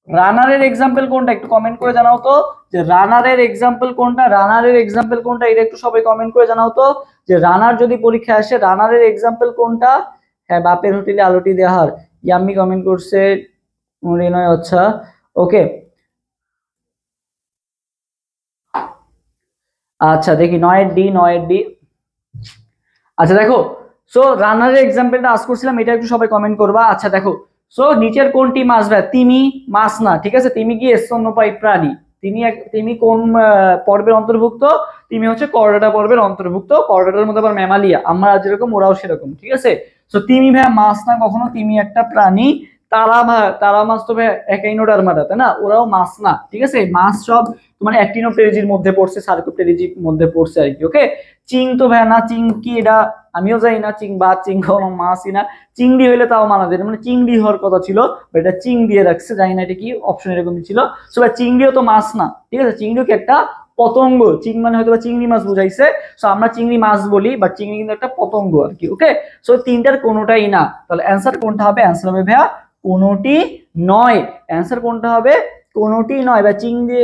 রানারের এক্সাম্পল কোনটা একটু কমেন্ট করে জানাও তো, যে রানারের এক্সাম্পল কোনটা, রানারের এক্সাম্পল কোনটা, এটা একটু সবাই কমেন্ট করে জানাও তো, যে রানার যদি পরীক্ষায় আসে রানারের এক্সাম্পল কোনটা? হ্যাঁ বাপের হোটেলে আলুটি দেওয়ার, ইয়াম্মি কমেন্ট করছে, নয়। আচ্ছা ওকে, আচ্ছা দেখি নয়ের ডি, নয়ের ডি। আচ্ছা দেখো, সো রানারের এক্সাম্পলটা আজ করছিলাম, এটা একটু সবাই কমেন্ট করবা। আচ্ছা দেখো, সো নিচের কোনটি মাছ ভাই? তিমি মাছ না, ঠিক আছে, তিমি কি স্তন্যপায়ী প্রাণী? তিমি কোন পর্বের অন্তর্ভুক্ত? তিমি হচ্ছে করডাটা পর্বের অন্তর্ভুক্ত, করডাটার মধ্যে আবার ম্যামালিয়া, আমরা যেরকম ওরাও সেরকম, ঠিক আছে। সো তিমি ভাই মাছ না কখনো, তিমি একটা প্রাণী। তারা মাছ তো ভাই একাইনোডার্মাটা, তাই না, ওরাও মাছ না, ঠিক আছে। মাছ সব তোমার অ্যাক্টিনোপ্টেরিজির মধ্যে পড়ছে, সার্কোপ্টেরিজির মধ্যে পড়ছে আর কি, ওকে। চিং তো ভাই না, চিং কি এটা আমিও জানি না, চিং বা চিং কোনো মাছই না। চিংড়ি হইলে তাও মানা যায়, মানে চিংড়ি হওয়ার কথা ছিল, এটা চিং দিয়ে রাখছে, জানি না এটা কি অপশন এরকমই ছিল। সো ভাই চিংড়িও তো মাছ না, ঠিক আছে, চিংড়িও কি একটা পতঙ্গ, চিং মানে হয়তো চিংড়ি মাছ বুঝাইছে, সো আমরা চিংড়ি মাছ বলি, বাট চিংড়ি কিন্তু একটা পতঙ্গ আর কি, ওকে। সো তিনটার কোনোটাই না, তাহলে অ্যান্সার কোনটা হবে? অ্যান্সার হবে ভাইয়া কোনোটি নয়। অ্যান্সার কোনটা হবে? কোনোটি নয়। বা চিংড়ি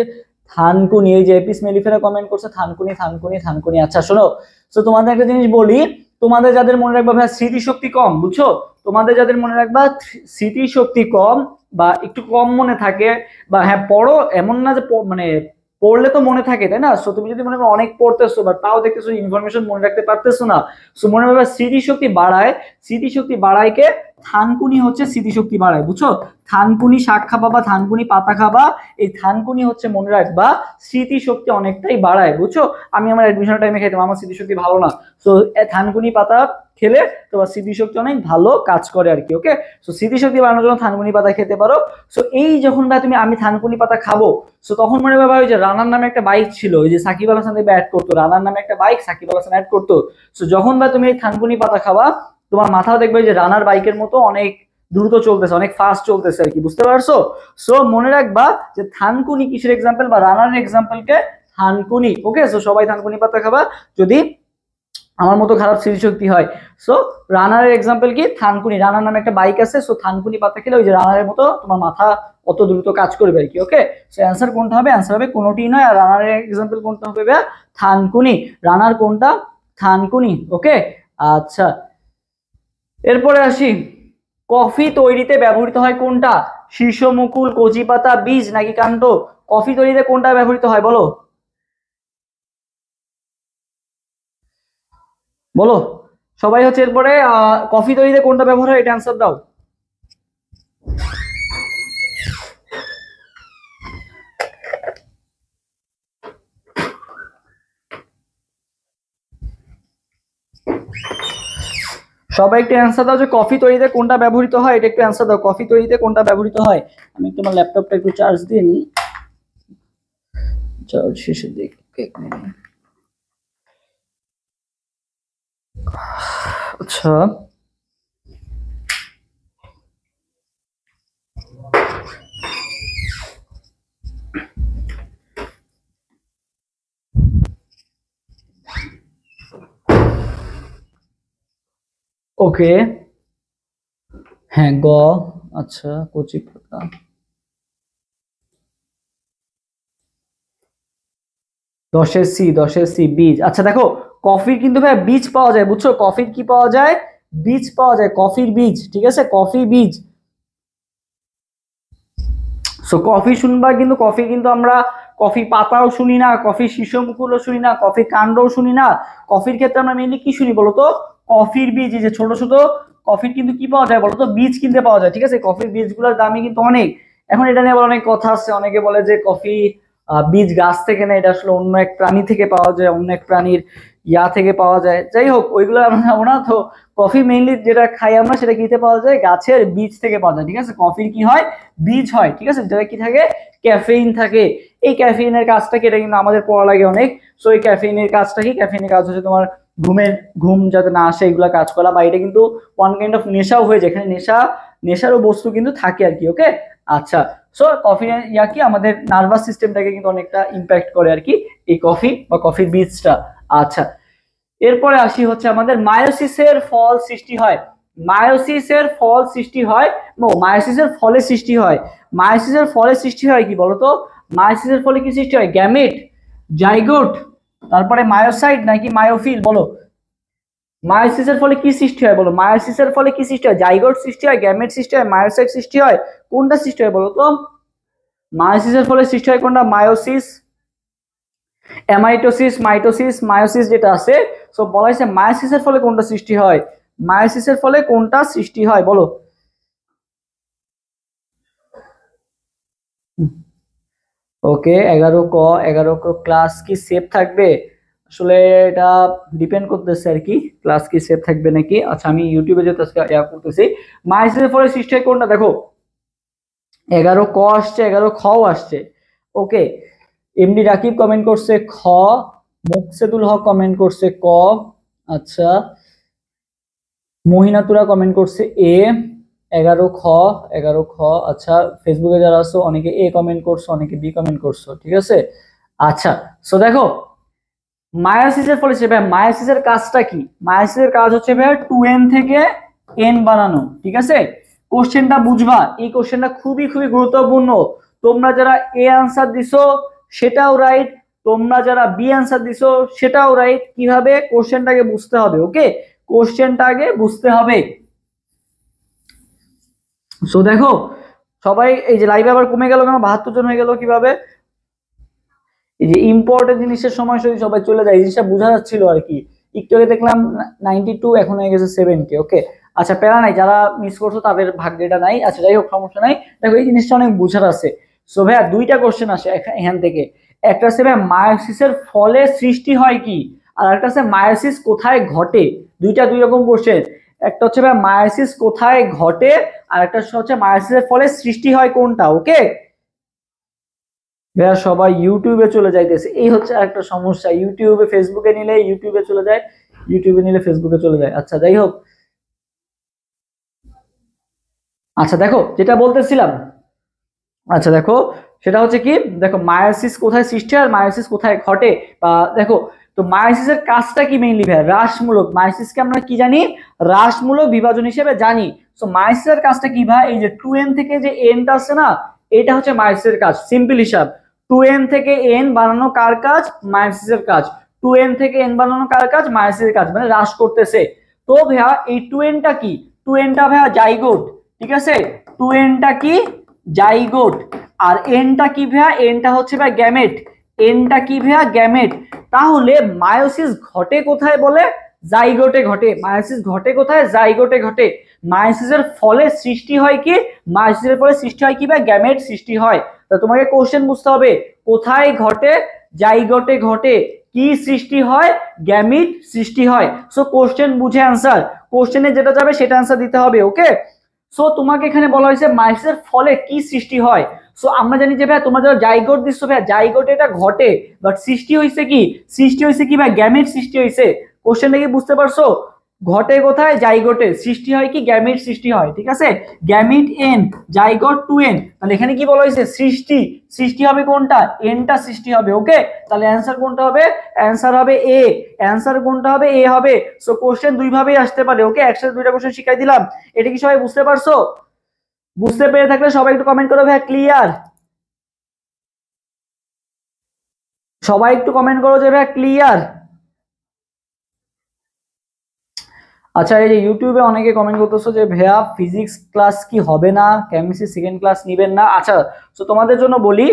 থানকুনি, এই যে এপিস মেলিফেরা কমেন্ট করছে থানকুনি থানকুনি থানকুনি। আচ্ছা শোনো, তো তোমাদের একটা জিনিস বলি, তোমাদের যাদের মনে রাখবা ভাই স্মৃতিশক্তি কম, বুঝছো, তোমাদের যাদের মনে রাখবা স্মৃতিশক্তি কম বা একটু কম মনে থাকে, বা হ্যাঁ পড়ো এমন না যে মানে পড়লে তো মনে থাকে, তাই না, সো তুমি যদি মনে করো অনেক পড়তেছো বা তাও দেখতেছো ইনফরমেশন মনে রাখতে পারতেছো না, সো মনে রাখবা স্মৃতিশক্তি বাড়ায়, স্মৃতিশক্তি বাড়ায় কে? থানকুনি হচ্ছে স্মৃতিশক্তি বাড়ায়, বুঝছো, থানকুনি শাক খাবা বা থানকুনি পাতা খাবা, এই থানকুনি হচ্ছে মনে রাখবা স্মৃতিশক্তি অনেকটাই বাড়ায়, বুঝছো। আমি আমার অ্যাডমিশন টাইমে খাইতাম, আমার স্মৃতিশক্তি ভালো না, তো থানকুনি পাতা খেলে তোমার স্মৃতিশক্তি অনেক ভালো কাজ করে আর কি, ওকে। সো স্মৃতিশক্তি বাড়ানোর জন্য থানকুনি পাতা খেতে পারো। সো এই যখন ভাই তুমি আমি থানকুনি পাতা খাবো, সো তখন মনে হবে ওই যে রানার নামে একটা বাইক ছিল, ওই যে সাকিব আল হাসান অ্যাড করতো, রানার নামে একটা বাইক সাকিব আল হাসান অ্যাড করতো। সো যখন ভাই তুমি এই থানকুনি পাতা খাবা, তোমার মাথাও দেখবে যে রানার বাইকের মতো অনেক দ্রুত চলতেছে, অনেক ফাস্ট চলতেছে আর কি, বুঝতে পারছো। সো মনে রাখবা যে থানকুনি কিসের এক্সাম্পল বা রানারের এক্সাম্পলকে থানকুনি, ওকে। সো সবাই থানকুনি পাতা খাবা যদি আমার মতো খারাপ স্মৃতিশক্তি হয়। সো রানারের এক্সাম্পল কি? থানকুনি, রানার নামে একটা বাইক আছে, সো থানকুনি পাতা খেলে ওই যে রানারের মতো তোমার মাথা অত দ্রুত কাজ করবে আর কি, ওকে। সো অ্যান্সার কোনটা হবে? অ্যান্সার হবে কোনোটি নয়। আর রানারের এক্সাম্পল কোনটা হবে? থানকুনি। রানার কোনটা? থানকুনি, ওকে। আচ্ছা এরপরে আসি, কফি তৈরিতে ব্যবহৃত হয় কোনটা? শীর্ষ, মুকুল, কচি পাতা, বীজ নাকি কাণ্ড? কফি তৈরিতে কোনটা ব্যবহৃত হয় বলো, বলো সবাই হচ্ছে এরপরে কফি তৈরিতে কোনটা ব্যবহার হয়, এটা অ্যান্সার দাও। সবাই একটু অ্যান্সার দাও যে কফি তৈরিতে কোনটা ব্যবহৃত হয়, এটা একটু অ্যান্সার দাও, কফি তৈরিতে কোনটা ব্যবহৃত হয়। আমি তোমার ল্যাপটপটা একটু চার্জ দিয়ে নিই, চার্জ শেষের দিকে। আচ্ছা ওকে, হ্যাঁ গ, আচ্ছা কচি পাতা, দশের সি, দশের সি বীজ। আচ্ছা দেখো, কফির কিন্তু ভাই বীজ পাওয়া যায়, বুঝছো, কফির কি পাওয়া যায়? বীজ পাওয়া যায়, কফির বীজ, ঠিক আছে, কফি বীজ। সো কফি শুনবা, কিন্তু কফি কিন্তু আমরা কফি পাতাও শুনি না, কফি শীর্ষ মুকুলও শুনি না, কফি কাণ্ডও শুনি না। কফির ক্ষেত্রে আমরা মেইনলি কি শুনি বলতো? কফির বীজ, এই যে ছোট ছোট কফির কিন্তু কি পাওয়া যায় বলতো? বীজ কিনতে পাওয়া যায়, ঠিক আছে। কফির বীজগুলোর দামই কিন্তু অনেক। এখন এটা নিয়ে আবার অনেক কথা আছে, অনেকে বলে যে কফি বীজ গাছ থেকে না, এটা আসলে অন্য এক প্রাণী থেকে পাওয়া যায়, অন্য এক প্রাণীর থেকে পাওয়া যায়, যাই হোক ওইগুলো আমরা যাবো না। তো কফি মেইনলি যেটা খাই আমরা সেটা কিতে পাওয়া যায়? গাছের বীজ থেকে পাওয়া যায়, ঠিক আছে। কফির কি হয়? বীজ হয়, ঠিক আছে, যেটা কি থাকে? ক্যাফেইন থাকে। এই ক্যাফেইনের কাজটা কি, এটা কিন্তু আমাদের পড়া লাগে অনেক। সো এই ক্যাফেইনের কাজটা কি? ক্যাফেইনের কাজ হচ্ছে তোমার ঘুমের ঘুম যাতে না আসে এগুলা কাজ করা, বা এটা কিন্তু ওয়ান কাইন্ড অফ নেশাও হয়ে যায়, এখানে নেশারও বস্তু কিন্তু থাকে আর কি। ওকে, আচ্ছা। সো কফি কি আমাদের নার্ভাস সিস্টেমটাকে কিন্তু অনেকটা ইম্প্যাক্ট করে আর কি এই কফি বা কফির বীজটা। আচ্ছা, এরপরে আসি হচ্ছে আমাদের মায়োসিসের ফল সৃষ্টি হয়। মায়োসিসের ফল সৃষ্টি হয়, মায়োসিসের ফলে সৃষ্টি হয়। মায়োসিসের ফলে সৃষ্টি হয় কি বলতো? মায়োসিসের ফলে কি সৃষ্টি হয়? গ্যামেট, জাইগোট, তারপরে মায়োসাইট নাকি মায়োফিল? বলো, মায়োসিসের ফলে কি সৃষ্টি হয়? বলো, মায়োসিসের ফলে কি সৃষ্টি হয়? জাইগোট সৃষ্টি হয়, গ্যামেট সৃষ্টি হয়, মায়োসাইট সৃষ্টি হয়, কোনটা সৃষ্টি হয় বলো তো? মায়োসিসের ফলে সৃষ্টি হয় কোনটা? মায়োসিস, অ্যামাইটোসিস, মাইটোসিস, মায়োসিস যেটা আছে। সো বলা হয়েছে মায়োসিসের ফলে কোনটা সৃষ্টি হয়? মায়োসিসের ফলে কোনটা সৃষ্টি হয় বলো? ওকে, 11 ক, 11 ক ক্লাস কি সেফ থাকবে? আসলে এটা ডিপেন্ড করতেছে আর কি, ক্লাস কি সেফ থাকবে নাকি। আচ্ছা, আমি ইউটিউবে যেতে আজকে করতেছি। মায়োসিসের ফলে সৃষ্টি হয় কোনটা? দেখো, 11 ক আসছে, 11 খও আসছে। ওকে, এমডি রাকিব কমেন্ট করছে খ, মুকসেদুল হক কমেন্ট করছে ক, আচ্ছা, মহিনাতুরা কমেন্ট করছে এ, 11 খ, 11 খ। আচ্ছা, ফেসবুকে যারা আছো অনেকে এ কমেন্ট করছো, অনেকে বি কমেন্ট করছো, ঠিক আছে। আচ্ছা, সো দেখো, মায়োসিসের ফলে সে ভাই, মায়োসিসের কাজটা কি? মায়োসিসের কাজ হচ্ছে ভাই 2n থেকে n বানানো, ঠিক আছে। কোশ্চেনটা বুঝবা, এই কোশ্চেনটা খুবই খুবই গুরুত্বপূর্ণ। তোমরা যারা এ আনসার দিছো সেটাও রাইট, তোমরা যারা বি আনসার দিছো সেটাও রাইট। কিভাবে? কোশ্চেনটাকে বুঝতে হবে। ওকে, কোশ্চেনটা আগে বুঝতে হবে। সো দেখো সবাই, এই যে লাইভে আবার কমে গেল কেন? 72 জন হয়ে গেল কিভাবে? এই যে ইম্পর্টেন্ট জিনিসের সময় যদি সবাই চলে যায়, এই জিনিসটা বোঝা যাচ্ছিল আর কি। একটু আগে দেখলাম 92, এখন হয়ে গেছে 70। ওকে, আচ্ছা, প্যারা নাই, যারা মিস করছো তাদের ভাগ্যটা নাই। আচ্ছা, যাই হোক, সমস্যা নাই। দেখো, এই জিনিসটা অনেক বোঝার আছে। সো ভাইয়া, দুইটা কোশ্চেন আসে এখান থেকে। একটা আছে ভাই মায়োসিসের ফলে সৃষ্টি হয় কি, আর একটা আছে মায়োসিস কোথায় ঘটে। দুইটা দুই রকম কোশ্চেন। একটা হচ্ছে ভাই মায়োসিস কোথায় ঘটে, আর একটা হচ্ছে মায়োসিসের ফলে সৃষ্টি হয় কোনটা। ওকে ভাইয়া, সবাই ইউটিউবে চলে যাইতেছে, এই হচ্ছে একটা সমস্যা। ইউটিউবে, ফেসবুকে নিলে ইউটিউবে চলে যায়, ইউটিউবে নিলে ফেসবুকে চলে যায়। আচ্ছা, যাই হোক। আচ্ছা দেখো, যেটা বলতেছিলাম, আচ্ছা দেখো, সেটা হচ্ছে কি, দেখো মায়োসিস কোথায় সৃষ্টি হয় আর মায়োসিস কোথায় ঘটে। বা দেখো, তো মায়োসিসের কাজটা কি মেইনলি ভাই? হ্রাসমূলক। মায়োসিসকে আমরা কি জানি? হ্রাসমূলক বিভাজন হিসেবে জানি। তো মায়োসিসের কাজটা কি ভাই? এই যে 2n থেকে যে nটা আছে না, এটা হচ্ছে মায়োসিসের কাজ। সিম্পল হিসাব, 2n থেকে n বানানো কার কাজ? মায়োসিসের কাজ। 2n থেকে n বানানো কার কাজ? মায়োসিসের কাজ, মানে হ্রাস করতেছে। তো ভাইয়া, এই 2nটা কি? 2nটা ভাইয়া জাইগোট, ঠিক আছে। 2nটা কি? জাইগোট। আর এনটা কি ভাইয়া? এনটা হচ্ছে ভাই গ্যামেট। এনটা কি ভাইয়া? গ্যামেট। তাহলে মায়োসিস ঘটে কোথায় বলে? জাইগোটে ঘটে। মায়োসিস ঘটে কোথায়? জাইগোটে ঘটে। মায়োসিসের ফলে সৃষ্টি হয় কি? মায়োসিসের ফলে সৃষ্টি হয় কি ভাই? গ্যামেট সৃষ্টি হয়। তো তোমাকে কোশ্চেন বুঝতে হবে, কোথায় ঘটে? জাইগোটে ঘটে। কি সৃষ্টি হয়? গ্যামিট সৃষ্টি হয়। সো কোশ্চেন বুঝে অ্যান্সার, কোশ্চেনে যেটা যাবে সেটা অ্যান্সার দিতে হবে। ওকে, সো তোমাকে এখানে বলা হয়েছে মায়োসিসের ফলে কি সৃষ্টি হয়। সো আমরা জানি যে ভাই, তোমরা যারা জাইগোট দিচ্ছ ভাই, জাইগোট এটা ঘটে, বাট সৃষ্টি হয়েছে কি? সৃষ্টি হয়েছে কি ভাই? গ্যামেট সৃষ্টি হয়েছে। কোশ্চেনটা কি বুঝতে পারছো? ঘটে কোথায়? জাইগোটে। সৃষ্টি হয় কি? গ্যামেট সৃষ্টি হয়, ঠিক আছে। গ্যামিট এন, জাইগোট 2n। তাহলে এখানে কি বলা হয়েছে? সৃষ্টি। সৃষ্টি হবে কোনটা? এনটা সৃষ্টি হবে। ওকে, তাহলে অ্যান্সার কোনটা হবে? অ্যান্সার হবে এ। অ্যান্সার কোনটা হবে? এ হবে। সো কোশ্চেন দুই ভাবেই আসতে পারে। ওকে, একসাথে দুইটা কোশ্চেন শিখাই দিলাম। এটা কি সবাই বুঝতে পারছো? বুঝতে পেরে থাকলে সবাই একটু কমেন্ট করো ভাই, ক্লিয়ার। সবাই একটু কমেন্ট করো যে ভাই ক্লিয়ার। আচ্ছা, এই যে ইউটিউবে অনেকে কমেন্ট করতেছো যে ভাইয়া ফিজিক্স ক্লাস কি হবে না, কেমিস্ট্রি সেকেন্ড ক্লাস নিবেন না? আচ্ছা, তো তোমাদের জন্য বলি,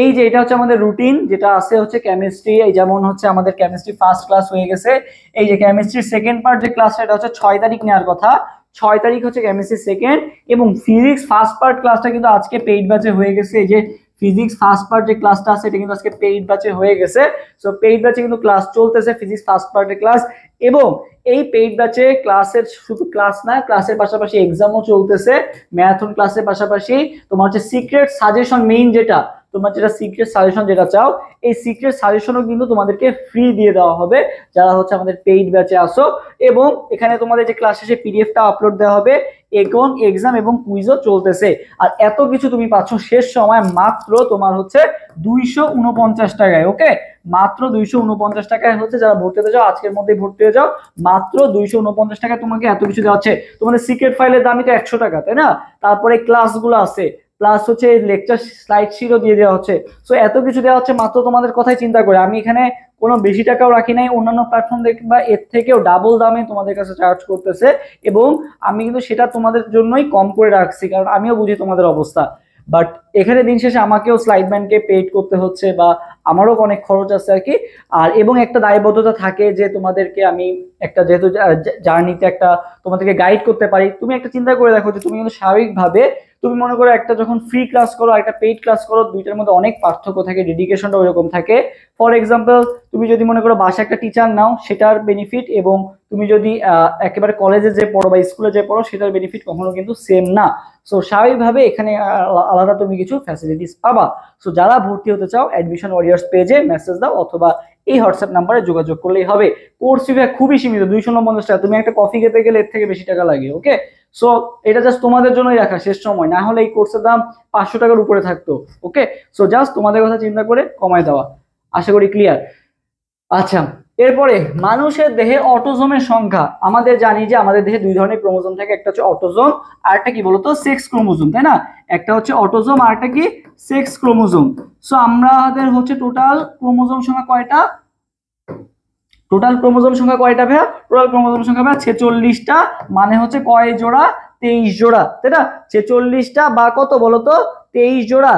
এই যে এটা হচ্ছে আমাদের রুটিন, যেটা আছে হচ্ছে কেমিস্ট্রি। এই যেমন হচ্ছে আমাদের কেমিস্ট্রি ফার্স্ট ক্লাস হয়ে গেছে, এই যে কেমিস্ট্রি সেকেন্ড পার্ট যে ক্লাসটা, এটা হচ্ছে 6 তারিখ নেওয়ার কথা। 6 তারিখ হচ্ছে কেমিস্ট্রি সেকেন্ড, এবং ফিজিক্স ফার্স্ট পার্ট ক্লাসটা কিন্তু আজকে পেইড ব্যাচে হয়ে গেছে। এই যে ফিজিক্স ফার্স্ট পার্ট যে ক্লাসটা আছে, এটা কিন্তু আজকে পেইড ব্যাচে হয়ে গেছে। সো পেইড ব্যাচে কিন্তু ক্লাস চলতেছে, ফিজিক্স ফার্স্ট পার্টের ক্লাস। এবং এই পেইড ব্যাচে ক্লাসের শুধু ক্লাস না, ক্লাসের পাশাপাশি এক্সামও চলতেছে। ম্যারাথন ক্লাসের পাশাপাশি তোমার হচ্ছে সিক্রেট সাজেশন, মেইন যেটা তোমরা যেটা সিক্রেট সাজেশন যেটা চাও, এই সিক্রেট সাজেশনও কিন্তু তোমাদেরকে ফ্রি দিয়ে দেওয়া হবে যারা হচ্ছে আমাদের পেইড ব্যাচে আসো। এবং এখানে তোমাদের যে ক্লাস শেষে পিডিএফটা আপলোড দেওয়া হবে, এখন এক্সাম এবং কুইজও চলতেছে। আর এত কিছু তুমি পাচ্ছ শেষ সময় মাত্র তোমার হচ্ছে 249 টাকায়। ওকে, মাত্র 249 টাকায় হচ্ছে যারা ভর্তি হতে যাও আজকের মধ্যেই ভর্তি হয়ে যাও, মাত্র 249 টাকায় তোমাকে এত কিছু দেওয়া হচ্ছে। তোমাদের সিক্রেট ফাইলের দামই তো 100 টাকা, তাই না? তারপরে ক্লাসগুলো আছে, প্লাস হচ্ছে লেকচার স্লাইড শিটও দিয়ে দেওয়া হচ্ছে। সো এত কিছু দেওয়া হচ্ছে মাত্র তোমাদের কথাই চিন্তা করে। আমি এখানে কোনো বেশি টাকাও রাখি নাই, অন্যান্য প্ল্যাটফর্ম দেখবা এর থেকেও ডাবল দামে তোমাদের কাছে চার্জ করতেছে, এবং আমি কিন্তু সেটা তোমাদের জন্যই কম করে রাখছি, কারণ আমিও বুঝি তোমাদের অবস্থা। বাট এখানে দিন শেষে আমাকেও স্লাইড ম্যানকে পেইড করতে হচ্ছে, বা আমারও অনেক খরচ আছে আর কি। আর এবং একটা দায়বদ্ধতা থাকে যে তোমাদেরকে আমি একটা যেহেতু জার্নিতে একটা তোমাদেরকে গাইড করতে পারি। তুমি একটা চিন্তা করে দেখো যে তুমি কিন্তু স্বাভাবিকভাবে তুমি মনে করো একটা যখন ফ্রি ক্লাস করো আর একটা পেইড ক্লাস করো, দুইটার মধ্যে অনেক পার্থক্য থাকে, ডেডিকেশনটা ওইরকম থাকে। ফর এক্সাম্পল, তুমি যদি মনে করো বাসায় একটা টিচার নাও সেটার বেনিফিট, এবং তুমি যদি একেবারে কলেজে যে পড়ো বা স্কুলে যে পড়ো সেটার বেনিফিট কখনো কিন্তু সেম না। সো স্বাভাবিকভাবে এখানে আলাদা তুমি কিছু ফ্যাসিলিটিস পাবা। সো যারা ভর্তি হতে চাও অ্যাডমিশন ওয়ারিয়ার্স পেজে মেসেজ দাও, অথবা এই হোয়াটসঅ্যাপ নাম্বারে যোগাযোগ করলেই হবে। কোর্স ফি খুবই সীমিত, 249 টাকা। তুমি একটা কফি খেতে গেলে এর থেকে বেশি টাকা লাগে। ওকে, সো এটা জাস্ট তোমাদের জন্যই রাখা শেষ সময়, না হলে এই কোর্সের দাম 500 টাকার উপরে থাকতো। ওকে, সো জাস্ট তোমাদের কথা চিন্তা করে কমায় দেওয়া। আশা করি ক্লিয়ার। আচ্ছা, এরপরে মানুষের দেহে অটোজোমের সংখ্যা। আমাদের জানি যে আমাদের দেহে দুই ধরনের ক্রোমোজোম থাকে, একটা হচ্ছে অটোজোম আর একটা কি বলতো সেক্স ক্রোমোজোম, তাই না? একটা হচ্ছে অটোজোম আর একটা কি সেক্স ক্রোমোজোম। সো আমাদের হচ্ছে টোটাল ক্রোমোজোম সংখ্যা কয়টা? টোটাল ক্রোমোজোম সংখ্যা কয়টা ভাইয়া? টোটাল ক্রোমোজোম সংখ্যা ভাইয়া 46টা। মানে হচ্ছে কয় জোড়া? 23 জোড়া, তাই না? 46টা বা কত বলতো? 23 জোড়া।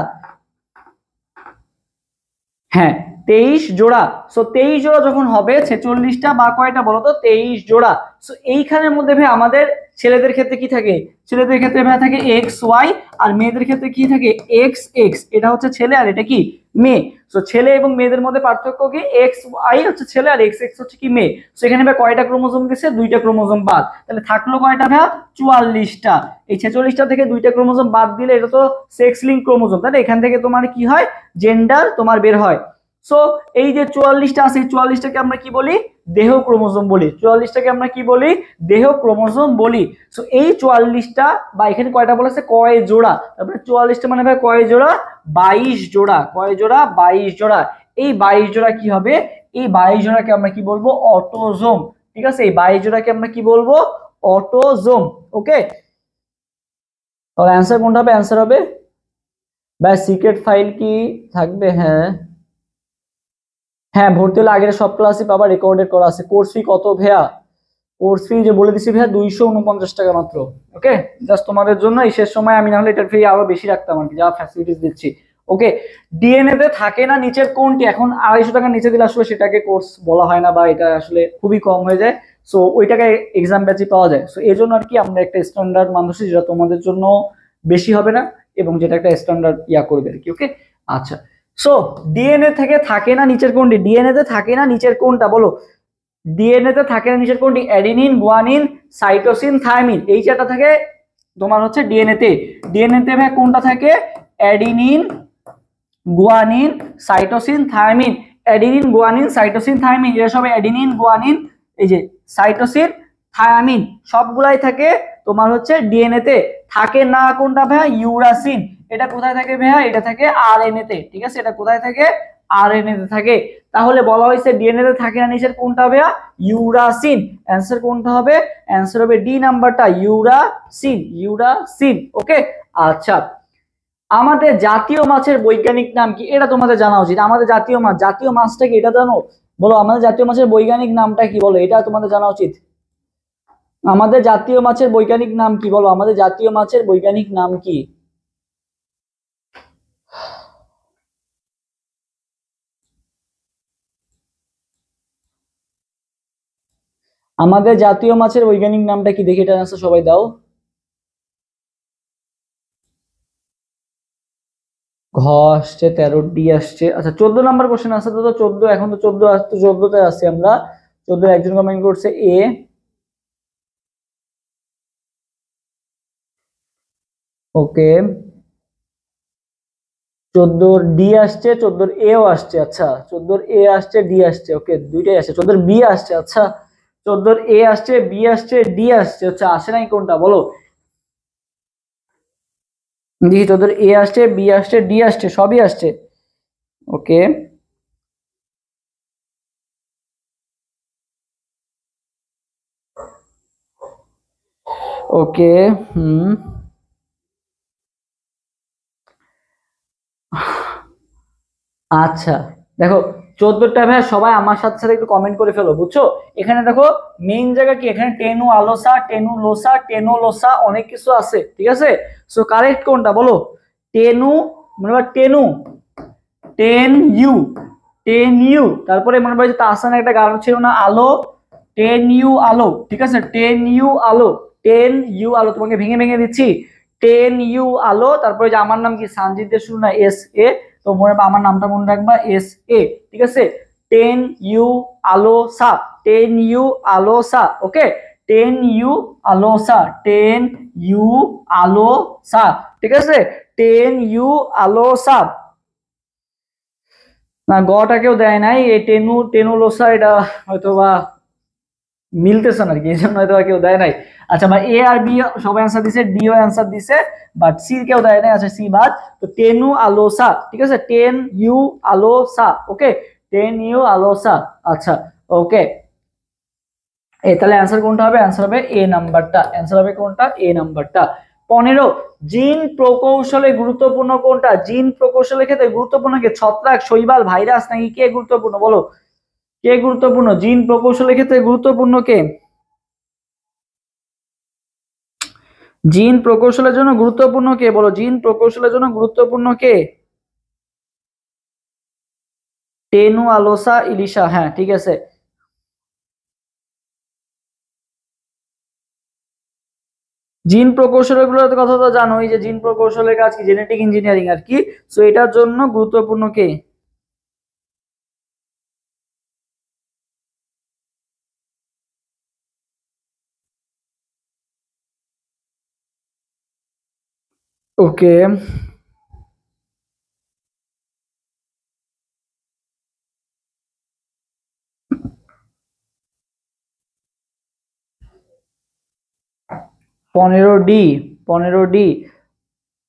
হ্যাঁ, 23 জোড়া। সো 23 জোড়া যখন হবে, 46টা বা কয়টা বলতো? 23 জোড়া। সো এইখানের মধ্যে ভাই আমাদের ছেলেদের ক্ষেত্রে কি থাকে? ছেলেদের ক্ষেত্রে ভাই থাকে এক্স ওয়াই, আর মেয়েদের ক্ষেত্রে কি থাকে? X x. এটা হচ্ছে ছেলে আর এটা কি মেয়ে। সো ছেলে এবং মেয়েদের মধ্যে পার্থক্য কি? এক্স ওয়াই হচ্ছে ছেলে আর এক্স এক্স হচ্ছে কি মেয়ে। সো এখানে ভাই কয়টা ক্রোমোজোম দিছে? দুইটা ক্রোমোজোম বাদ। তাহলে থাকলো কয়টা ভাই? 44টা। এই 46টা থেকে দুইটা ক্রোমোজোম বাদ দিলে এটা তো সেক্স লিঙ্ক ক্রোমোজোম, তাই না? এখান থেকে তোমার কি হয়? জেন্ডার তোমার বের হয়। সো এই যে 44টা আছে, 44টাকে আমরা কি বলি? দেহ ক্রোমোজোম বলি। 44টাকে আমরা কি বলি? দেহ ক্রোমোজোম বলি। সো এই 44টা, বা এখানে কয়টা বলেছে? কয় জোড়া। তারপরে 44টা মানে ভাই কয় জোড়া? 22 জোড়া। কয় জোড়া? 22 জোড়া। এই 22 জোড়া কি হবে? এই 22 জোড়াকে আমরা কি বলবো? অটোজোম। ঠিক আছে, এই 22 জোড়াকে আমরা কি বলবো? অটোজোম। ওকে, তাহলে অ্যান্সার কোনটা হবে? অ্যান্সার হবে ভাই সিক্রেট ফাইল কি থাকবে? হ্যাঁ হ্যাঁ, ভর্তি হলে আগের সব ক্লাসই পাবা, রেকর্ডেড করা আছে। কোর্স ফি কত ভাইয়া? কোর্স ফি যে বলে দিছি ভাইয়া 249 টাকা মাত্র। ওকে, জাস্ট তোমাদের জন্য এই শেষ সময়। আমি না হলে এটার ফি আরো বেশি রাখতাম আর কি, যা ফ্যাসিলিটিস দিচ্ছি। ওকে, ডিএনএ তে থাকে না নিচের কোনটি? এখন 250 টাকার নিচে দিলে আসলে সেটাকে কোর্স বলা হয় না, বা এটা আসলে খুবই কম হয়ে যায়। সো ওই টাকায় এক্সাম ব্যাচই পাওয়া যায়। সো এই জন্য আর কি আমরা একটা স্ট্যান্ডার্ড মানুষ যেটা তোমাদের জন্য বেশি হবে না, এবং যেটা একটা স্ট্যান্ডার্ড ইয়া করবে আর কি। ওকে, আচ্ছা। সো ডিএনএ থেকে থাকে না নিচের কোনটি? ডিএনএ তে থাকে না নিচের কোনটা বলো? ডিএনএ তে থাকে না নিচের কোনটি? Adenine, guanine, cytosine, thymine. এই চারটা থাকে তোমার হচ্ছে ডিএনএ তে। ডিএনএ তে ভাই কোনটা থাকে? Adenine, guanine, cytosine, thymine. Adenine, guanine, cytosine, thymine, এরা সব অ্যাডিনিন, গুয়ানিন, এই যে সাইটোসিন, থায়ামিন সবগুলাই থাকে তোমার হচ্ছে ডিএনএ তে। থাকে না কোনটা ভাইয়া? ইউরাসিন। এটা কোথায় থাকে ভাইয়া? এটা থাকে আরএনএ তে। ঠিক আছে, এটা কোথায় থাকে? আরএনএ তে থাকে। তাহলে বলা হয়েছে ডিএনএ তে থাকে না নিচের কোনটা ভাইয়া? ইউরাসিন। অ্যান্সার কোনটা হবে? অ্যান্সার হবে ডি নাম্বারটা, ইউরাসিন। ইউরাসিন। ওকে, আচ্ছা। আমাদের জাতীয় মাছের বৈজ্ঞানিক নাম কি? এটা তোমাদের জানা উচিত। আমাদের জাতীয় মাছ, জাতীয় মাছটা কি এটা জানো? বলো, আমাদের জাতীয় মাছের বৈজ্ঞানিক নামটা কি? বলো, এটা তোমাদের জানা উচিত। আমাদের জাতীয় মাছের বৈজ্ঞানিক নাম কি? বলো, আমাদের জাতীয় মাছের বৈজ্ঞানিক নাম কি? আমাদের জাতীয় মাছের বৈজ্ঞানিক নামটা কি? দেখি, এটা আনসার সবাই দাও। ঘ আসছে, 13 ডি আসছে। আচ্ছা, 14 নাম্বার কোশ্চেন আছে তো? 14, এখন তো 14 আসছে, 14তে আছি আমরা। 14 একজন কমেন্ট করছে এ। ওকে, 14 ডি আসছে, 14 এও আসছে। আচ্ছা 14 এ আসছে, ডি আসছে, ওকে দুইটাই আসছে। 14 বি আসছে, আচ্ছা 14 এ আসছে, বি আসছে, ডি আসছে, আচ্ছা আসে নাই কোনটা বলো দেখি। 14 এ আসছে, বি আসছে, ডি আসছে, সবই আসছে। ওকে ওকে হুম আচ্ছা দেখো 14টা ভাই সবাই আমার সাথে সাথে একটু কমেন্ট করে ফেলো, বুঝছো? এখানে দেখো মেইন জায়গা কি, এখানে টেনু আলোসা, টেনু লোসা, টেনো লোসা অনেক কিছু আছে, ঠিক আছে? সো কারেক্ট কোনটা বলো? টেনু মনে হয় টেনু, টেন ইউ, টেন ইউ, তারপরে মনে হয় যে তাহসান একটা গান ছিল না আলো, টেন ইউ আলো, ঠিক আছে? টেন ইউ আলো, টেন ইউ আলো, তোমাকে ভেঙে ভেঙে দিচ্ছি। টেন ইউ আলো, তারপরে যে আমার নাম কি সানজিৎ দিয়ে শুরু না, এস এ, তো মনে রাখবা আমার নামটা মনে রাখবা এস এ, ঠিক আছে? টেন ইউ আলো সা, টেন ইউ আলো সা, ওকে টেন ইউ আলো সা, টেন ইউ আলো সা, ঠিক আছে? টেন ইউ আলো সা। না গটা কেউ দেয় নাই, এই টেনু টেনু লোসা এটা হয়তো বা মিলতেছে না আর কি, এই জন্য হয়তো বা কেউ দেয় নাই। আচ্ছা ভাই এ আর বি সবাই অ্যান্সার দিছে, ডিও অ্যান্সার দিছে, বাট সি কেউ দেয় নাই। আচ্ছা সি বাদ, তো টেনু আলোসা, ঠিক আছে? Tenualosa, okay Tenualosa. আচ্ছা ওকে তাহলে অ্যান্সার কোনটা হবে? অ্যান্সার হবে এ নাম্বারটা, অ্যান্সার হবে কোনটা? এ নাম্বারটা। 15 জিন প্রকৌশলে গুরুত্বপূর্ণ কোনটা? জিন প্রকৌশলের ক্ষেত্রে গুরুত্বপূর্ণ কে? ছত্রাক, শৈবাল, ভাইরাস নাকি কে গুরুত্বপূর্ণ বলো? কে গুরুত্বপূর্ণ জিন প্রকৌশলের ক্ষেত্রে? গুরুত্বপূর্ণ কে? জিন প্রকৌশলের জন্য গুরুত্বপূর্ণ কে বলো? জিন প্রকৌশলের জন্য গুরুত্বপূর্ণ কে? টেনু আলোসা ইলিশা, হ্যাঁ ঠিক আছে। জিন প্রকৌশলের গুলোর কথা তো জানোই, যে জিন প্রকৌশলের কাজ কি? জেনেটিক ইঞ্জিনিয়ারিং আর কি। সো এটার জন্য গুরুত্বপূর্ণ কে? ওকে 15 ডি, 15 ডি।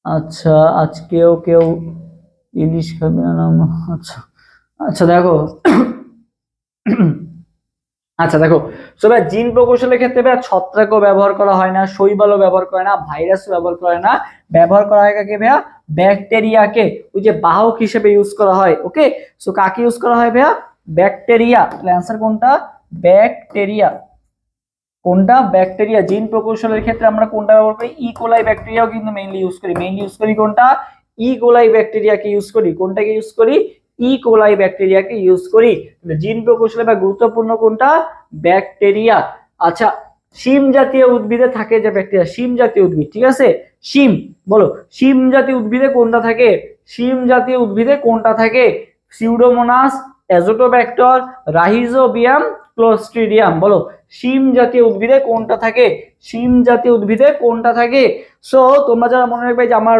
আচ্ছা আজকেও কেউ ইলিশ খাবে না নাম? আচ্ছা আচ্ছা দেখো আচ্ছা দেখো সবাই জিন প্রকৌশলের ক্ষেত্রে ভাই ছত্রাকও ব্যবহার করা হয় না, শৈবালও ব্যবহার করে না, ভাইরাসও ব্যবহার করে না, ব্যবহার করা হয় কাকে ভাইয়া? ব্যাকটেরিয়াকে, ওই যে বাহক হিসেবে ইউজ করা হয়। ওকে সো কাকে ইউজ করা হয় ভাইয়া? ব্যাকটেরিয়া। তাহলে অ্যান্সার কোনটা? ব্যাকটেরিয়া। কোনটা? ব্যাকটেরিয়া। জিন প্রকৌশলের ক্ষেত্রে আমরা কোনটা ব্যবহার করি? ইকোলাই ব্যাকটেরিয়াও কিন্তু মেইনলি ইউজ করি, মেইনলি ইউজ করি কোনটা? ইকোলাই ব্যাকটেরিয়াকে ইউজ করি। কোনটাকে ইউজ করি? ইকোলাই ব্যাকটেরিয়াকে ইউজ করি। জিন প্রকৌশলে বা গুরুত্বপূর্ণ কোনটা? ব্যাকটেরিয়া। আচ্ছা শিম জাতীয় উদ্ভিদে থাকে যে ব্যাকটেরিয়া, শিম জাতীয় উদ্ভিদ, ঠিক আছে? শিম বলো, শিম জাতীয় উদ্ভিদে কোনটা থাকে? শিম জাতীয় উদ্ভিদে কোনটা থাকে? সিউডোমোনাস, অ্যাজোটোব্যাক্টর, রাহিজোবিয়াম, ক্লোস্ট্রিডিয়াম, বলো শিম জাতীয় উদ্ভিদে কোনটা থাকে? শিম জাতীয় উদ্ভিদে কোনটা থাকে? সো তোমরা যারা মনে রাখবে যে আমার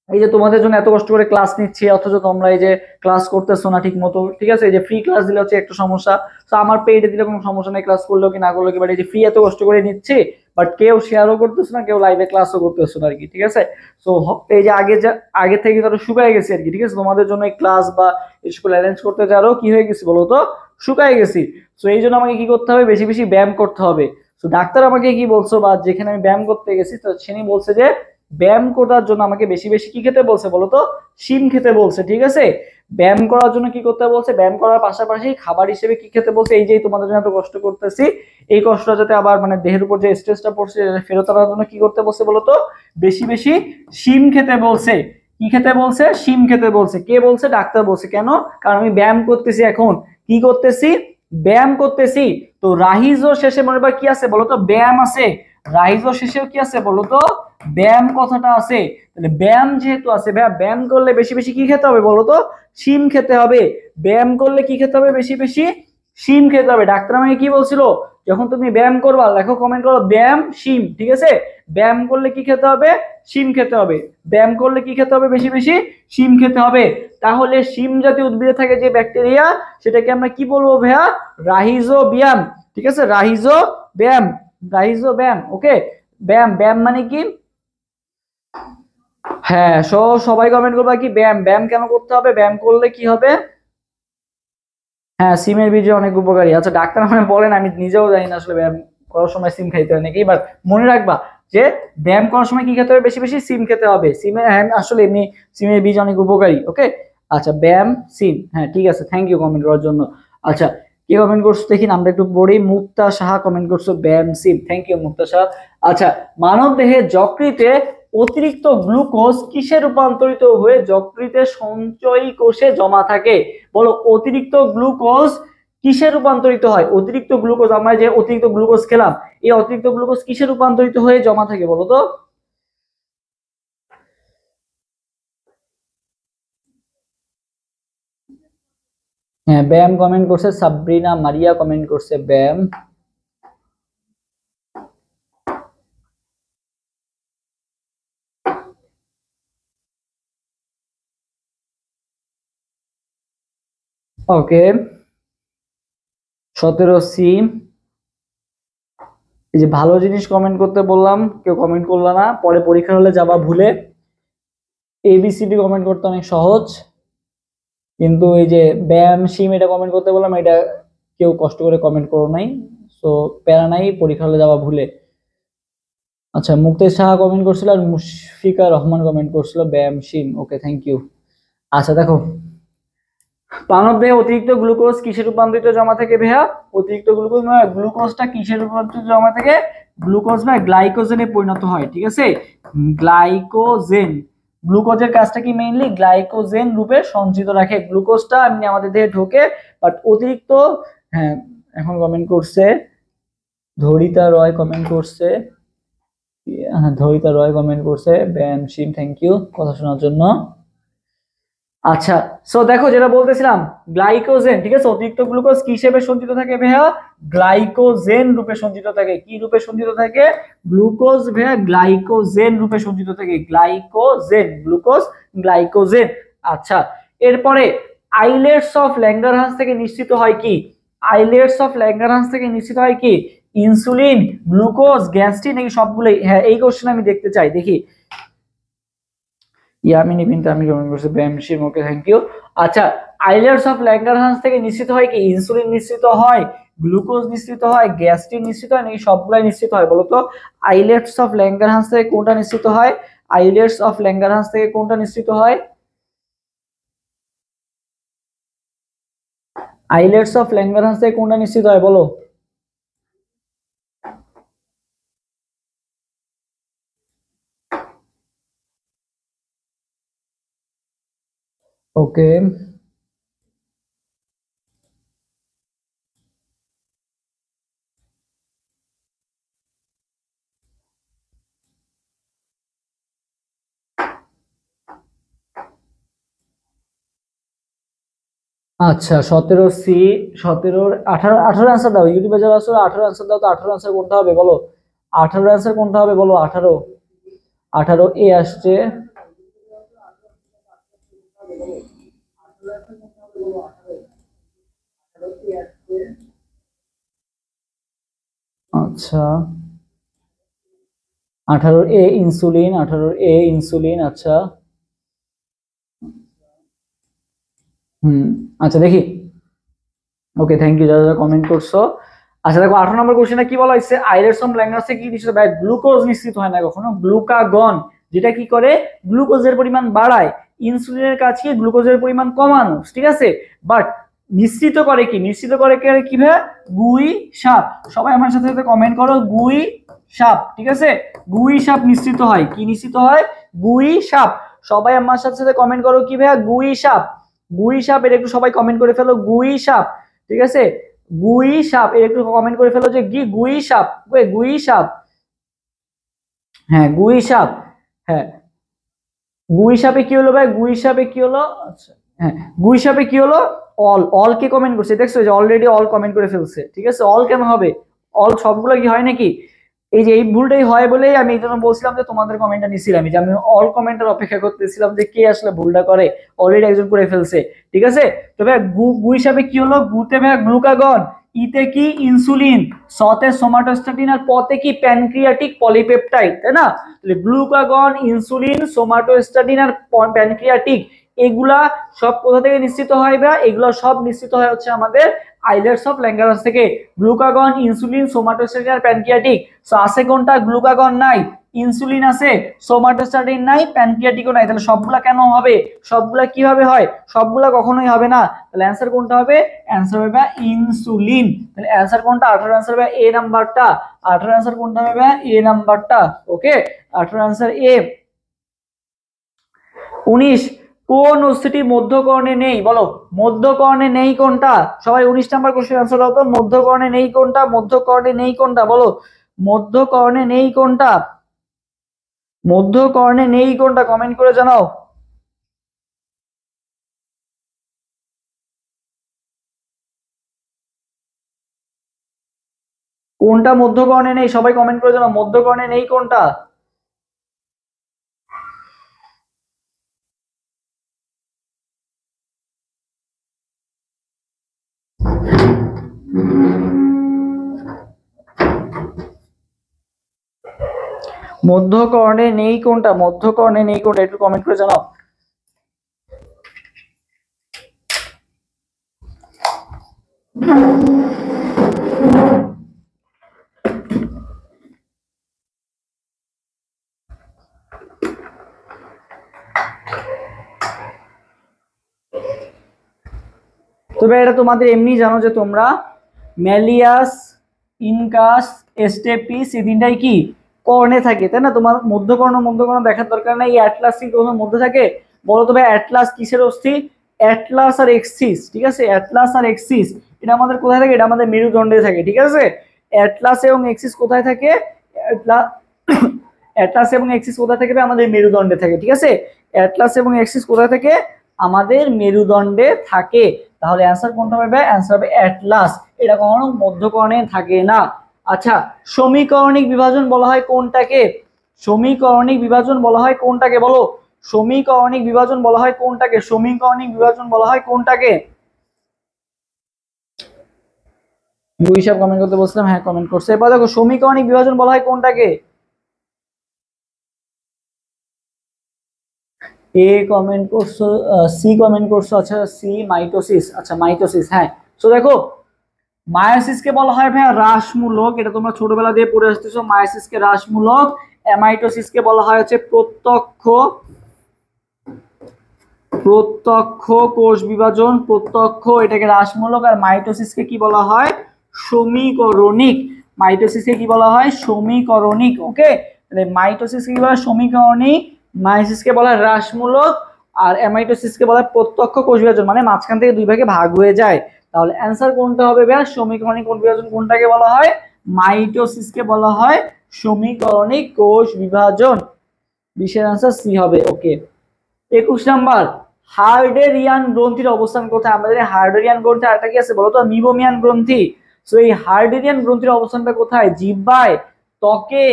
এই যে তোমাদের জন্য এত কষ্ট করে ক্লাস নিচ্ছি, অথচ তোমরা এই যে ক্লাস করতেছো না ঠিক মতো, ঠিক আছে? এই যে ফ্রি ক্লাস দিলে হচ্ছে একটা সমস্যা, তো আমার পেইডে দিলে কোনো সমস্যা নেই, ক্লাস করলেও কি না করলেও কি, বাট এই যে ফ্রি এত কষ্ট করে নিচ্ছি, বাট কেউ শেয়ারও করতেছো না, কেউ লাইভে ক্লাসও করতেছো না আর কি, ঠিক আছে? সো এই যে আগে থেকে ধরো শুকায় গেছি আর কি, ঠিক আছে? তোমাদের জন্য এই ক্লাস বা স্কুল অ্যারেঞ্জ করতে যারও কি হয়ে গেছি বলো তো? শুকায় গেছি। সো এই জন্য আমাকে কি করতে হবে? বেশি বেশি ব্যায়াম করতে হবে। তো ডাক্তার আমাকে কি বলছো, বা যেখানে আমি ব্যায়াম করতে গেছি তো তিনি বলছে যে ব্যায়াম করার জন্য আমাকে বেশি বেশি কি খেতে বলছে বলতো? শিম খেতে বলছে, ঠিক আছে? ব্যায়াম করার জন্য কি করতে বলছে? ব্যায়াম করার পাশাপাশি খাবার হিসেবে কি খেতে বলছে? এই যে তোমাদের জন্য এত কষ্ট করতেছি, এই কষ্টটা যাতে আবার মানে দেহের উপর যে স্ট্রেসটা পড়ছে ফেরত আনার জন্য কি করতে বলছে বলতো? বেশি বেশি শিম খেতে বলছে। কি খেতে বলছে? শিম খেতে বলছে। কে বলছে? ডাক্তার বলছে। কেন? কারণ আমি ব্যায়াম করতেছি এখন। কি করতেছি? ব্যায়াম করতেছি। তো রাহিজ শেষে মনে হয় কি আছে বলতো? ব্যায়াম আছে। রাইজ শেষেও কি আছে বলতো? ব্যায়াম কথাটা আছে। তাহলে ব্যায়াম যেহেতু আছে, ব্যায়াম করলে বেশি বেশি কি খেতে হবে বলতো? শিম খেতে হবে। ব্যায়াম করলে কি খেতে হবে? বেশি বেশি শিম খেতে হবে। ডাক্তার আমাকে কি বলছিল? যখন তুমি ব্যায়াম করবা লেখো, কমেন্ট করো ব্যায়াম শিম, ঠিক আছে? ব্যায়াম করলে কি খেতে হবে? শিম খেতে হবে। ব্যায়াম করলে কি খেতে হবে? বেশি বেশি শিম খেতে হবে। তাহলে শিম জাতীয় উদ্ভিদে থাকে যে ব্যাকটেরিয়া, সেটাকে আমরা কি বলবো ভাইয়া? রাইজোবিয়াম, ঠিক আছে? Rhizobium, rhizobium. ওকে, ব্যায়াম, ব্যায়াম মানে কি? হ্যাঁ, সবাই কমেন্ট করবা কি ব্যায়াম, ব্যায়াম কেন করতে হবে, ব্যায়াম করলে কি হবে? হ্যাঁ, সিমের বীজ অনেক উপকারী। আচ্ছা, ডাক্তার মানে বলেন, আমি নিজেও জানি না আসলে ব্যায়াম করার সময় সিম খাইতে হয় নাকি। এবার মনে রাখবা যে ব্যায়াম করার সময় কি খেতে হবে? বেশি বেশি সিম খেতে হবে। সিমের, হ্যাঁ আসলে এমনি সিমের বীজ অনেক উপকারী। ওকে, আচ্ছা ব্যায়াম সিম, হ্যাঁ ঠিক আছে, থ্যাংক ইউ কমেন্ট করার জন্য। আচ্ছা, কি কমেন্ট করছো দেখি, নামটা একটু পড়ি। মুক্তা সাহা কমেন্ট করছো ব্যায়াম সিম, থ্যাংক ইউ মুক্তা সাহা। আচ্ছা, মানব দেহে যকৃতে অতিরিক্ত গ্লুকোজ কিসে রূপান্তরিত হয়ে যকৃতে সঞ্চয়ী কোষে জমা থাকে? বলো, অতিরিক্ত গ্লুকোজ কিসে রূপান্তরিত হয়? অতিরিক্ত গ্লুকোজ, আমরা যে অতিরিক্ত গ্লুকোজ খেলাম, এই অতিরিক্ত গ্লুকোজ কিসে রূপান্তরিত হয়ে জমা থাকে বলো তো? হ্যাঁ, ব্যায়াম কমেন্ট করছে, সাবরিনা মারিয়া কমেন্ট করছে ব্যায়াম। ওকে, 17C। এই যে ভালো জিনিস কমেন্ট করতে বললাম, কেউ কমেন্ট করলো না, পরে পরীক্ষা হলে যাবা ভুলে। ABCD কমেন্ট করতে অনেক সহজ, কিন্তু এই যে ব্যায়াম সিম এটা কমেন্ট করতে বললাম, এটা কেউ কষ্ট করে কমেন্ট করো নাই, তো প্যারা নাই, পরীক্ষা হলে যাওয়া ভুলে। আচ্ছা, মুক্তেশ সাহা কমেন্ট করছিল আর মুশফিকা রহমান কমেন্ট করছিল ব্যায়াম সিম। ওকে, থ্যাংক ইউ। আচ্ছা দেখো, মানব দেহে অতিরিক্ত গ্লুকোজ কিসে রূপান্তরিত জমা থেকে ভাইয়া? অতিরিক্ত গ্লুকোজ নয়, গ্লুকোজটা কিসে রূপান্তরিত জমা থেকে? গ্লুকোজ বা গ্লাইকোজেনে পরিণত হয়, ঠিক আছে? গ্লাইকোজেন, গ্লুকোজের কাজটা কি? মেইনলি গ্লাইকোজেন রূপে সঞ্চিত রাখে। গ্লুকোজটা এমনি আমাদের দেহে ঢোকে, বাট অতিরিক্ত, হ্যাঁ এখন কমেন্ট করছে ধরিতা রয় কমেন্ট করছে, হ্যাঁ ধরিতা রয় কমেন্ট করছে ব্যায়াম সিম, থ্যাংক ইউ কথা শোনার জন্য। আচ্ছা, সো দেখো যেটা বলতেছিলাম, গ্লাইকোজেন, ঠিক আছে? অতিরিক্ত গ্লুকোজ কি হিসেবে সঞ্চিত থাকে ভাইয়া? গ্লাইকোজেন রূপে সঞ্চিত থাকে। কি রূপে সঞ্চিত থাকে? গ্লুকোজ ভাইয়া গ্লাইকোজেন রূপে সঞ্চিত থাকে। Glycogen, glucose, glycogen. আচ্ছা, এরপরে আইলেটস অফ ল্যাঙ্গারহান্স থেকে নিশ্চিত হয় কি? আইলেটস অফ ল্যাঙ্গারহান্স থেকে নিশ্চিত হয় কি? ইনসুলিন, গ্লুকোজ, গ্যাস্ট্রিন, নাকি সবগুলোই? হ্যাঁ, এই কোশ্চেন আমি দেখতে চাই, দেখি। ইয়ামিনী বিনতে আমি কমেন্ট করছি ব্যায়াম সিম, ওকে থ্যাংক ইউ। আচ্ছা, আইলেটস অফ ল্যাঙ্গারহান্স থেকে নিশ্চিত হয় কি? ইনসুলিন নিশ্চিত হয়, গ্লুকোজ নিশ্চিত হয়, গ্যাস্ট্রিন নিশ্চিত হয়, নাকি সবগুলাই নিশ্চিত হয় বলো তো? আইলেটস অফ ল্যাঙ্গারহান্স থেকে কোনটা নিশ্চিত হয়? আইলেটস অফ ল্যাঙ্গারহান্স থেকে কোনটা নিশ্চিত হয়? আইলেটস অফ ল্যাঙ্গারহান্স থেকে কোনটা নিশ্চিত হয় বলো? ওকে, আচ্ছা 17C, 17, 18, 18 অ্যান্সার দাও। ইউটিউবে যারা আসলে 18 অ্যান্সার দাও, তো 18 অ্যান্সার কোনটা হবে বলো? 18 অ্যান্সার কোনটা হবে বলো? 18, 18A আসছে। আচ্ছা, 18A ইনসুলিন, 18A ইনসুলিন। আচ্ছা, হুম, আচ্ছা দেখি। ওকে, থ্যাংক ইউ যারা যারা কমেন্ট করছো। আচ্ছা দেখো, 18 নম্বর কোশ্চেনে কি বলা হয়েছে? আইলেটস অফ ল্যাঙ্গারহান্সে কি নিশ্চিত হয়? গ্লুকোজ নিশ্চিত হয় না কখনো, গ্লুকাগন, যেটা কি করে? গ্লুকোজের পরিমাণ বাড়ায়। ইনসুলিনের কাজ কি? গ্লুকোজের পরিমাণ কমানো, ঠিক আছে? বাট নিশ্চিত করে কি? নিশ্চিত করে কিভাবে? গুই সাপ। সবাই আমার সাথে সাথে কমেন্ট করো গুই সাপ, ঠিক আছে? গুই সাপ নিশ্চিত হয়। কি নিশ্চিত হয়? গুই সাপ। সবাই আমার সাথে সাথে কমেন্ট করো কি ভাইয়া? গুই সাপ। গুই সাপ, এটা একটু সবাই কমেন্ট করে ফেলো, গুই সাপ, ঠিক আছে? গুই সাপ, এটা একটু কমেন্ট করে ফেলো যে গুই সাপ, গুই সাপ। হ্যাঁ, গুই সাপ। হ্যাঁ, গুই সাপে কি হলো ভাই? গুই সাপে কি হলো? আচ্ছা, হ্যাঁ, গুই সাপে কি হলো? অল, অল কে কমেন্ট করছে দেখছো? যে অলরেডি অল কমেন্ট করে ফেলছে, ঠিক আছে? অল কেন হবে? অল সবগুলো কি হয় নাকি? এই যে এই ভুলটাই হয় বলেই আমি এই জন্য বলছিলাম যে তোমাদের কমেন্টটা নিছিলাম, যে আমি অল কমেন্টের অপেক্ষা করতেছিলাম যে কে আসলে ভুলটা করে। অলরেডি একজন করে ফেলছে, ঠিক আছে। তবে গু গু হিসাবে কি হলো? গুতে ভাই গ্লুকাগন, ইতে কি ইনসুলিন, সতে সোমাটোস্ট্যাটিন, আর পতে কি প্যানক্রিয়াটিক পলিপেপটাইড, তাই না? তাহলে গ্লুকাগন, ইনসুলিন, সোমাটোস্ট্যাটিন আর প্যানক্রিয়াটিক, এগুলা সব কোথা থেকে নিশ্চিত হয়? বা এগুলো সব নিশ্চিত হয় হচ্ছে আমাদের আইলেটস অফ ল্যাঙ্গারাস থেকে। গ্লুকাগন, ইনসুলিন, সোমাটোস্ট্যাটিন আর প্যানক্রিয়াটিক। সো আছে কোনটা? গ্লুকাগন নাই, ইনসুলিন আছে, সোমাটোস্ট্যাটিন নাই, প্যানক্রিয়াটিকও নাই। তাহলে সবগুলা কেন হবে? সবগুলা কিভাবে হয়? সবগুলা কখনোই হবে না। তাহলে অ্যান্সার কোনটা হবে? অ্যান্সার হবে ইনসুলিন। তাহলে অ্যান্সার কোনটা? 18 অ্যান্সার হবে এ নাম্বারটা। 18 অ্যান্সার কোনটা হবে? এ নাম্বারটা। ওকে, 18 অ্যান্সার এ। 19, কোন অস্থিটি মধ্যকর্ণে নেই? বলো, মধ্যকর্ণে নেই কোনটা? সবাই 19 নাম্বার কোশ্চেন আনসার দাও তো। মধ্যকর্ণে নেই কোনটা? মধ্যকর্ণে নেই কোনটা? বলো, মধ্যকর্ণে নেই কোনটা? মধ্যকর্ণে নেই কোনটা? কমেন্ট করে জানাও। কোনটা মধ্যকর্ণে নেই? সবাই কমেন্ট করে জানাও, মধ্যকর্ণে নেই কোনটা? মধ্যকর্ণে নেই কোনটা? মধ্যকর্ণে নেই কোনটা? একটু কমেন্ট করে জানাও। তবে এটা তোমাদের এমনি জানো যে তোমরা ম্যালিয়াস, ইনকাস, এস্টেপিস এই তিনটাই কি কর্ণে থাকে, তাই না? তোমার মধ্যকর্ণ মধ্যকর্ণ দেখার দরকার নাই। অ্যাটলাস কি কোনো মধ্যে থাকে? বলো তবে অ্যাটলাস কিসের অস্থি? অ্যাটলাস আর এক্সিস, ঠিক আছে। অ্যাটলাস আর এক্সিস এটা আমাদের কোথায় থাকে? এটা আমাদের মেরুদণ্ডে থাকে, ঠিক আছে। অ্যাটলাস এবং এক্সিস কোথায় থাকে? অ্যাটলাস এবং এক্সিস কোথায় থাকে? আমাদের মেরুদণ্ডে থাকে, ঠিক আছে। অ্যাটলাস এবং এক্সিস কোথায় থাকে? আমাদের মেরুদণ্ডে থাকে। তাহলে অ্যান্সার কোনটা হবে? অ্যান্সার হবে অ্যাটলাস। এটা কখনো মধ্যকর্ণে থাকে না। আচ্ছা, সমীকরণিক বিভাজন বলা হয় কোনটাকে? সমীকরণিক বিভাজন বলা হয় কোনটাকে? বলো, সমীকরণিক বিভাজন বলা হয় কোনটাকে? সমীকরণিক বিভাজন বলা হয় কোনটাকে? দুই হিসাব কমেন্ট করতে বলছিলাম, হ্যাঁ কমেন্ট করছে। এবার দেখো, সমীকরণিক বিভাজন বলা হয় কোনটাকে? এ কমেন্ট করছো, সি কমেন্ট করছো, আচ্ছা সি মাইটোসিস, আচ্ছা মাইটোসিস, হ্যাঁ। তো দেখো, মায়োসিসকে বলা হয় ভাইয়া হ্রাসমূলক, এটা তোমরা ছোটবেলা দিয়ে পড়ে আসতেছো। মায়োসিসকে হ্রাসমূলক। মাইটোসিসকে বলা হয় হচ্ছে প্রত্যক্ষ প্রত্যক্ষ কোষ বিভাজন। প্রত্যক্ষ এটাকে হ্রাসমূলক। আর মাইটোসিসকে কি বলা হয়? সমীকরণিক। মাইটোসিসকে কি বলা হয়? সমীকরণিক। ওকে, তাহলে মাইটোসিসকে কি বলা হয়? সমীকরণিক। মায়োসিসকে বলা হয় হ্রাসমূলক। আর অ্যামাইটোসিসকে বলা হয় প্রত্যক্ষ কোষ বিভাজন, মানে মাঝখান থেকে দুই ভাগে ভাগ হয়ে যায়। তাহলে অ্যান্সার কোনটা হবে ভাইয়া? সমীকরণিক কোষ বিভাজন কোনটাকে বলা হয়? মাইটোসিসকে বলা হয় সমীকরণিক কোষ বিভাজন। বিশের অ্যান্সার সি হবে। ওকে, 21 নাম্বার, হার্ডেরিয়ান গ্রন্থির অবস্থান কোথায়? আমাদের হার্ডেরিয়ান গ্রন্থি আরেকটা কি আছে বলো তো? মিবোমিয়ান গ্রন্থি। সো এই হার্ডেরিয়ান গ্রন্থির অবস্থানটা কোথায়? জিহ্বায়, ত্বকে,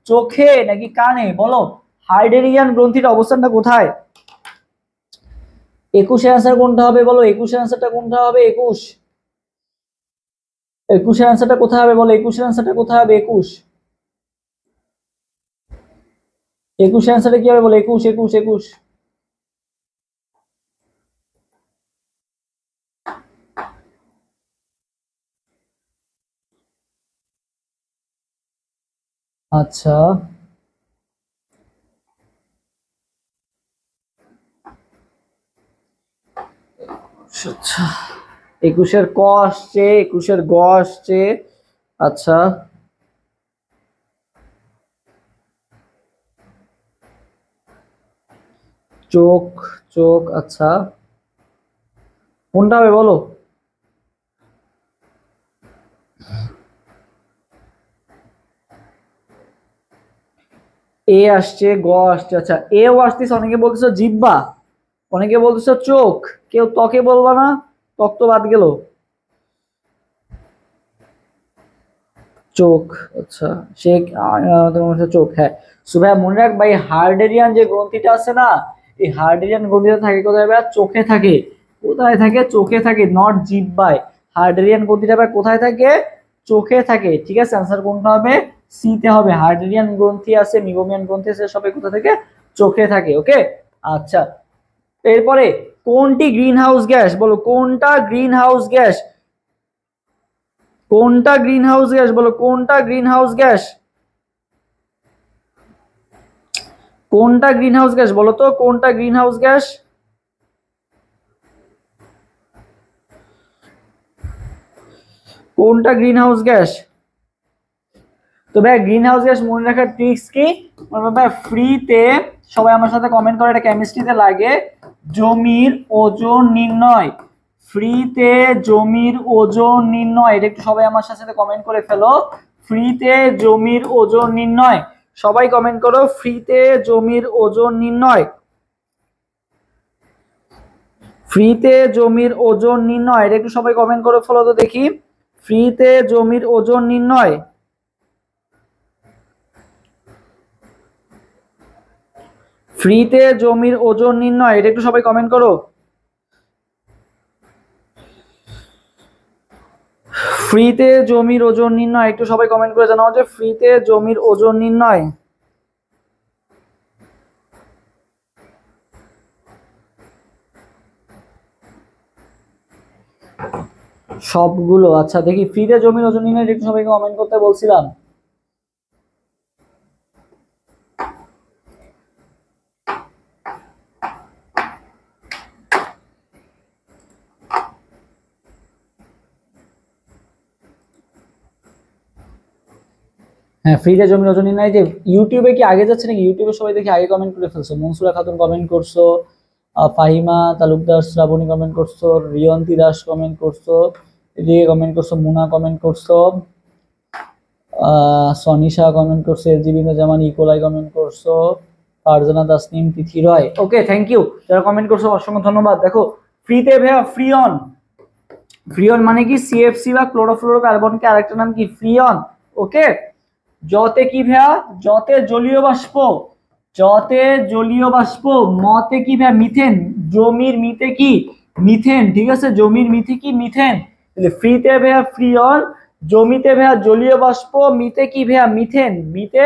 চোখে নাকি কানে? বলো, হার্ডেরিয়ান গ্রন্থির অবস্থানটা কোথায়? 21 অ্যান্সার কোনটা হবে? বলো, 21 অ্যান্সারটা কোনটা হবে? 21, 21 অ্যান্সারটা কোথায় হবে? বলো, 21 অ্যান্সারটা কোথায় হবে? 21, 21 অ্যান্সারটা কি হবে? বলো, 21, 21, 21। আচ্ছা, আচ্ছা, 21-এর ক আসছে, 21-এর গ আসছে। আচ্ছা, চোখ, চোখ, আচ্ছা কোনটা হবে বলো? এ আসছে, গ আসছে, আচ্ছা এও আসতেছে। অনেকে বলতেছো জিহ্বা, অনেকে বলতেছো চোখ, কেউ ত্বকে বলবা না? ত্বক তো বাদ গেল। চোখ, আচ্ছা সে তোমার হচ্ছে চোখ, হ্যাঁ। সো ভাইয়া মনে রাখ ভাই, হার্ডেরিয়ান যে গ্রন্থিটা আছে না, এই হার্ডেরিয়ান গ্রন্থিটা থাকে কোথায় ভাইয়া? চোখে থাকে। কোথায় থাকে? চোখে থাকে, নট জিহ্বায়। হার্ডেরিয়ান গ্রন্থিটা ভাই কোথায় থাকে? চোখে থাকে, ঠিক আছে। আনসার কোনটা হবে? সি তে হবে। হার্ডেরিয়ান গ্রন্থি আছে, মিগোমিয়ান গ্রন্থি আছে, সবাই কোথা থেকে? চোখে থাকে, ওকে। আচ্ছা, এরপরে কোনটি গ্রিন হাউস গ্যাস? বলো কোনটা গ্রিন হাউস গ্যাস? কোনটা গ্রিন হাউস গ্যাস? বলো কোনটা গ্রিন হাউস গ্যাস? কোনটা গ্রিন হাউস গ্যাস বলো তো? কোনটা গ্রিন হাউস গ্যাস? কোনটা গ্রিন হাউস গ্যাস? তো ভাই গ্রিন হাউস গ্যাস মনে রাখার ট্রিক্স কি? ভাই ফ্রিতে সবাই আমার সাথে কমেন্ট করে, এটা কেমিস্ট্রিতে লাগে। জমির ওজন নির্ণয়, ফ্রিতে জমির ওজন নির্ণয়, এটা একটু সবাই আমার সাথে কমেন্ট করে ফেলো। ফ্রিতে জমির ওজন নির্ণয়, সবাই কমেন্ট করো, ফ্রিতে জমির ওজন নির্ণয়। ফ্রিতে জমির ওজন নির্ণয়, এটা একটু সবাই কমেন্ট করে ফেলো তো দেখি। ফ্রিতে জমির ওজন নির্ণয়, ফ্রিতে জমির ওজন নির্ণয়, এটা একটু সবাই কমেন্ট করো। ফ্রিতে জমির ওজন নির্ণয়, একটু সবাই কমেন্ট করে জানাও যে ফ্রিতে জমির ওজন নির্ণয়। সবগুলো, আচ্ছা দেখি ফ্রিতে জমির ওজন নির্ণয়, একটু সবাইকে কমেন্ট করতে বলছিলাম। হ্যাঁ, ফ্রিতে জমির ওজন নির্ণয়। যে ইউটিউবে কি আগে যাচ্ছে নাকি? ইউটিউবে সবাই দেখি আগে কমেন্ট করে ফেলছো। মনসুরা খাতুন কমেন্ট করছো, ফাহিমা তালুকদার শ্রাবণী কমেন্ট করছো, রিয়ন্তি দাস কমেন্ট করছো, এদিকে কমেন্ট করছো, মুনা কমেন্ট করছো, সনিশা কমেন্ট করছো, এলজিবিন্দু জামান, ইকোলাই কমেন্ট করছো, ফারজানা তাসনিম, তিথি রয়, ওকে থ্যাংক ইউ যারা কমেন্ট করছো, অসংখ্য ধন্যবাদ। দেখো ফ্রিতে ভাইয়া ফ্রিয়ন, ফ্রিয়ন মানে কি? সিএফসি বা ক্লোরোফ্লোরোকার্বনকে আরেকটা নাম কি? ফ্রিয়ন, ওকে। জতে কি ভাইয়া? জতে জলীয় বাষ্প, জতে জলীয় বাষ্প। মতে কি ভাইয়া? মিথেন। জমির মিতে কি? মিথেন, ঠিক আছে। জমির মিথে কি? মিথেন। তাহলে ফ্রিতে ভাইয়া ফ্রিয়ন, জমিতে ভাইয়া জলীয় বাষ্প, মিতে কি ভাইয়া? মিথেন, মিতে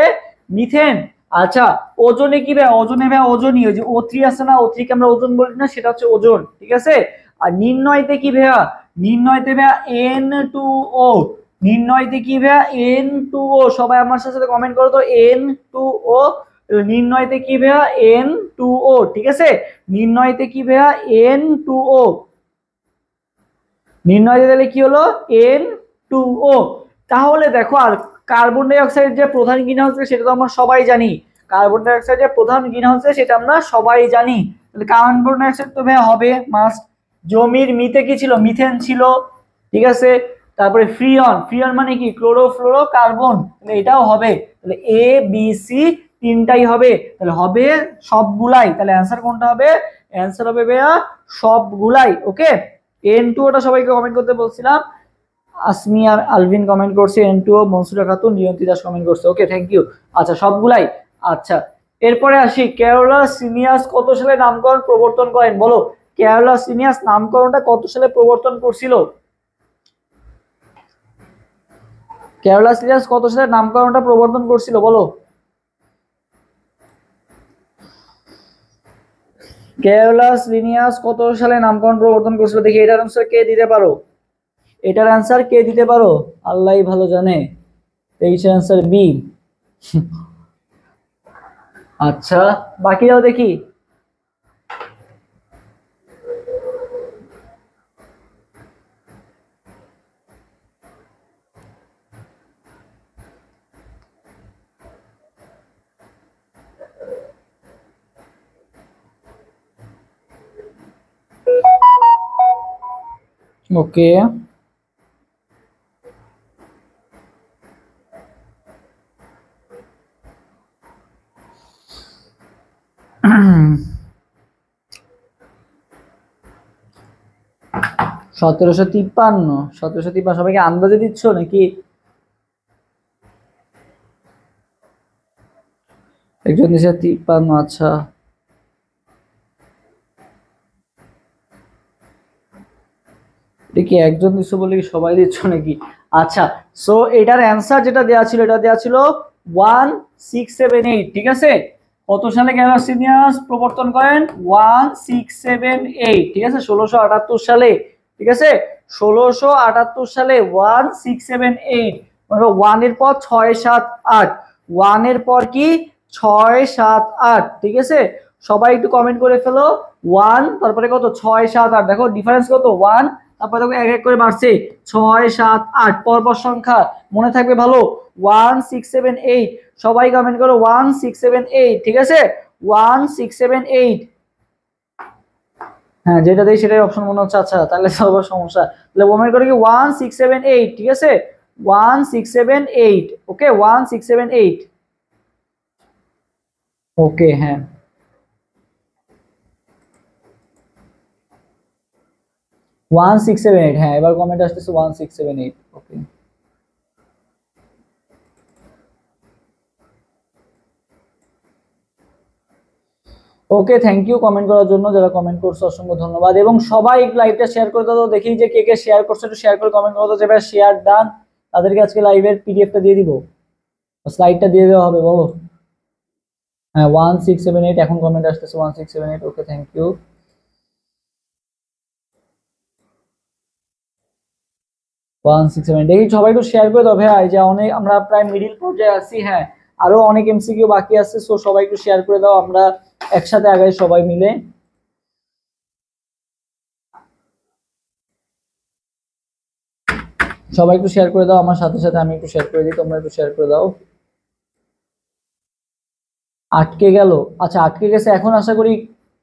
মিথেন। আচ্ছা, ওজনে কি ভাইয়া? ওজনে ভাইয়া ওজনই, ওই যে O3 আছে না, O3 কে আমরা ওজন বলি না, সেটা হচ্ছে ওজন, ঠিক আছে। আর নির্ণয়তে কি ভাইয়া? নির্ণয়তে ভাইয়া N2O, নির্ণয়তে কি ভাইয়া? N2O, সবাই আমার সাথে কমেন্ট করো তো, N2O। নির্ণয়তে কি ভাইয়া? N2O, ঠিক আছে। নির্ণয়তে কি ভাইয়া? N2O। নির্ণয়তে তাহলে কি হলো? N2O। তাহলে দেখো, আর কার্বন ডাই অক্সাইড যে প্রধান গ্রিন হাউস গ্যাস, সেটা তো আমরা সবাই জানি। কার্বন ডাই অক্সাইড যে প্রধান গ্রিন হাউস গ্যাস, সেটা আমরা সবাই জানি। তাহলে কার্বন ডাই অক্সাইড তো ভাইয়া হবে মাস্ট। জমির মিতে কি ছিল? মিথেন ছিল, ঠিক আছে। তারপরে ফ্রিয়ন, ফ্রিয়ন মানে কি? ক্লোরোফ্লোরোকার্বন, তাহলে এটাও হবে। তাহলে এ বি সি তিনটাই হবে, তাহলে হবে সবগুলাই। তাহলে অ্যান্সার কোনটা হবে? অ্যান্সার হবে ভাইয়া সবগুলাই, ওকে। N2 ওটা সবাইকে কমেন্ট করতে বলছিলাম। আসমি আর আলভিন কমেন্ট করছে N2O, মনসুরা খাতুন, রিয়ন্তি দাস কমেন্ট করছে, ওকে থ্যাংক ইউ। আচ্ছা সবগুলাই। আচ্ছা, এরপরে আসি, কেরলা সিনিয়াস কত সালে নামকরণ প্রবর্তন করেন? বলো কেরলা সিনিয়াস নামকরণটা কত সালে প্রবর্তন করছিল? কেরলা সিনিয়াস কত সালে নামকরণটা প্রবর্তন করছিল বলো? কেরলা সিনিয়াস কত সালে নামকরণ প্রবর্তন করছিল? দেখি এটার আনসার কে দিতে পারো? এটার অ্যান্সার কে দিতে পারো? আল্লাহই ভালো জানে। তেইশের অ্যান্সার বি। আচ্ছা, বাকিরাও দেখি। ওকে, সতেরোশো তিপ্পান্ন। সবাইকে আন্দাজে দিচ্ছ নাকি? একজন দিছে 53। আচ্ছা, এটা কি একজন দিছো বলে কি সবাই দিচ্ছ নাকি? আচ্ছা, সো এটার অ্যান্সার যেটা দেওয়া ছিল, এটা দেওয়া ছিল 1678। ঠিক আছে, কত সালে গ্যালাসিনিয়াস প্রবর্তন করেন? 1678। ঠিক আছে, 1678 সালে। ঠিক আছে, 1678 সালে 1678। মানে 1 এর পর 6 7 8, 1 এর পর কি 6 7 8। ঠিক আছে, সবাই একটু কমেন্ট করে ফেলো। 1 তারপরে কত 6 7 8, দেখো ডিফারেন্স কত 1, তারপরে দেখো এক এক করে বাড়ছে 6 7 8 পরপর সংখ্যা মনে থাকবে ভালো। 1678, সবাই কমেন্ট করো 1678। ঠিক আছে, 1678। হ্যাঁ, যেটা দেই সেটাই অপশন মনে হচ্ছে। আচ্ছা, তাহলে তো আবার সমস্যা, তাহলে কমেন্ট করে কি 1678। ঠিক আছে, 1678। ওকে, 1678। ওকে, হ্যাঁ 1678। হ্যাঁ, এবার কমেন্ট আসতেছে 1678। ওকে, ওকে, থ্যাংক ইউ কমেন্ট করার জন্য। যারা কমেন্ট করছো অসংখ্য ধন্যবাদ, এবং সবাই লাইভটা শেয়ার করে দাও। দেখি যে কে কে শেয়ার করছো, একটু শেয়ার করে কমেন্ট করো যে ভাই শেয়ার ডান, তাদেরকে আজকে লাইভের পিডিএফটা দিয়ে দিব, স্লাইডটা দিয়ে দেওয়া হবে, বলো। হ্যাঁ 1678 এখন কমেন্ট আসতেছে 1678। ওকে, থ্যাংক ইউ। 1678 দেখি সবাই একটু শেয়ার করে দাও ভাইয়া। এই যে অনেক, আমরা প্রায় মিডিল পর্যায়ে আছি। হ্যাঁ, আরো অনেক এমসিকিউ বাকি আছে, সো সবাই একটু শেয়ার করে দাও, আমরা একসাথে আগাই সবাই মিলে। সবাই একটু শেয়ার করে দাও আমার সাথে সাথে, আমি একটু শেয়ার করে দিই, তোমরা একটু শেয়ার করে দাও। আটকে গেল? আচ্ছা, আটকে গেছে এখন, আশা করি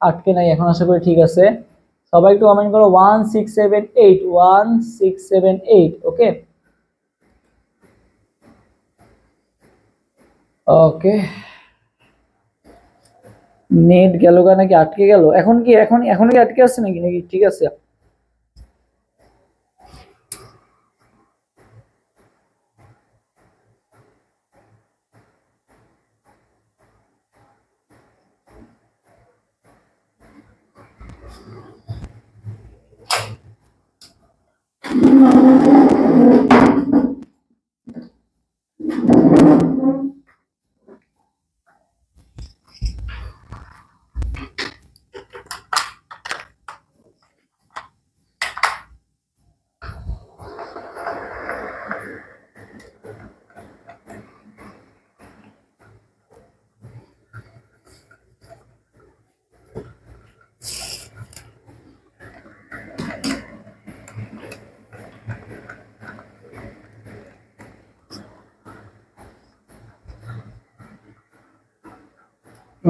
আটকে নাই এখন, আশা করি ঠিক আছে। সবাই একটু কমেন্ট করো 1678, 1678। ওকে, ওকে। নেট গেল গা নাকি আটকে গেল? এখন কি, এখন কি আটকে আছে নাকি নাকি ঠিক আছে?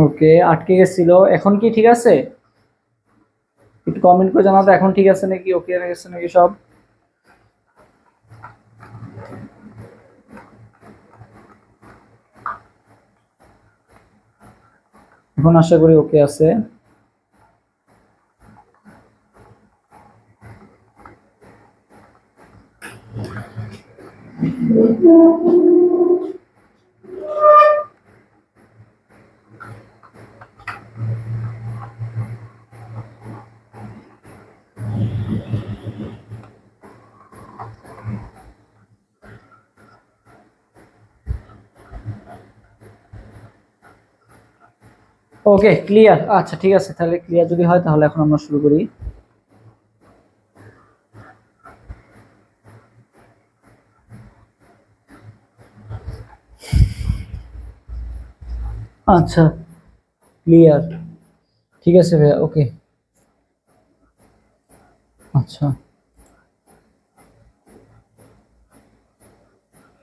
ওকে, আটকে গেছিল, এখন কি ঠিক আছে? একটু কমেন্ট করে জানাও তো এখন ঠিক আছে নাকি, ওকে গেছে নাকি সব। এখন আশা করি ওকে আছে। ওকে, ক্লিয়ার। আচ্ছা, ঠিক আছে, তাহলে ক্লিয়ার যদি হয় তাহলে এখন আমরা শুরু করি। আচ্ছা, ক্লিয়ার, ঠিক আছে ভাইয়া। ওকে, আচ্ছা,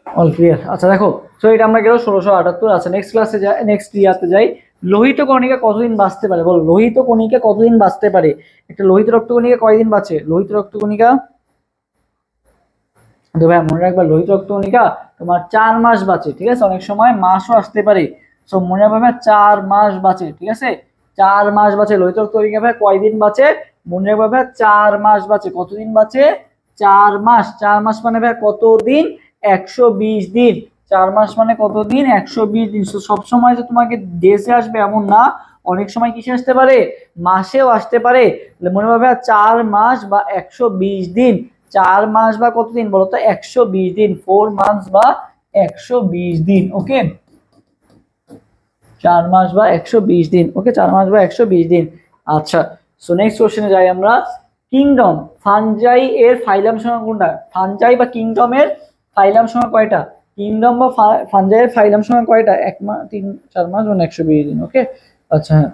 অল ক্লিয়ার। আচ্ছা দেখো, তো এটা আমরা গেল 1678। আচ্ছা, নেক্সট ক্লাসে যাই, নেক্সট ইয়াতে যাই। লোহিত কণিকা কতদিন বাঁচতে পারে বলো? লোহিত কণিকা কতদিন বাঁচতে পারে? একটা লোহিত রক্ত কণিকা কয়দিন বাঁচে? লোহিত রক্ত কণিকা, তো ভাই মনে রাখবা লোহিত রক্ত কণিকা তোমার 4 মাস বাঁচে। ঠিক আছে, অনেক সময় মাসও আসতে পারে, সো মনে রাখবা 4 মাস বাঁচে। ঠিক আছে, 4 মাস বাঁচে লোহিত রক্ত কণিকা। ভাই কয়দিন বাঁচে? মনে রাখবা 4 মাস বাঁচে। কতদিন বাঁচে? 4 মাস। 4 মাস মানে ভাই কতদিন? 120 দিন। 4 মাস মানে কতদিন? 120 দিন। সবসময় যে তোমাকে ডেসে আসবে এমন না, অনেক সময় কিসে আসতে পারে? মাসেও আসতে পারে। মনে রাখবে 4 মাস বা 120 দিন। 4 মাস বা কতদিন বলো তো? 120 দিন। 4 মান্থস বা 120 দিন। ওকে, 4 মাস বা 120 দিন। ওকে, 4 মাস বা 120 দিন। আচ্ছা, সো নেক্সট কোশ্চেনে যাই আমরা। কিংডম, ফানজাই এর ফাইলাম সংখ্যা কোনটা? ফানজাই বা কিংডম এর ফাইলাম সংখ্যা কয়টা? কিংডম বা ফানজাই এর ফাইলাম সংখ্যা কয়টা? 1 মাস, 3, 4 মাস মানে 120 দিন। ওকে, আচ্ছা হ্যাঁ।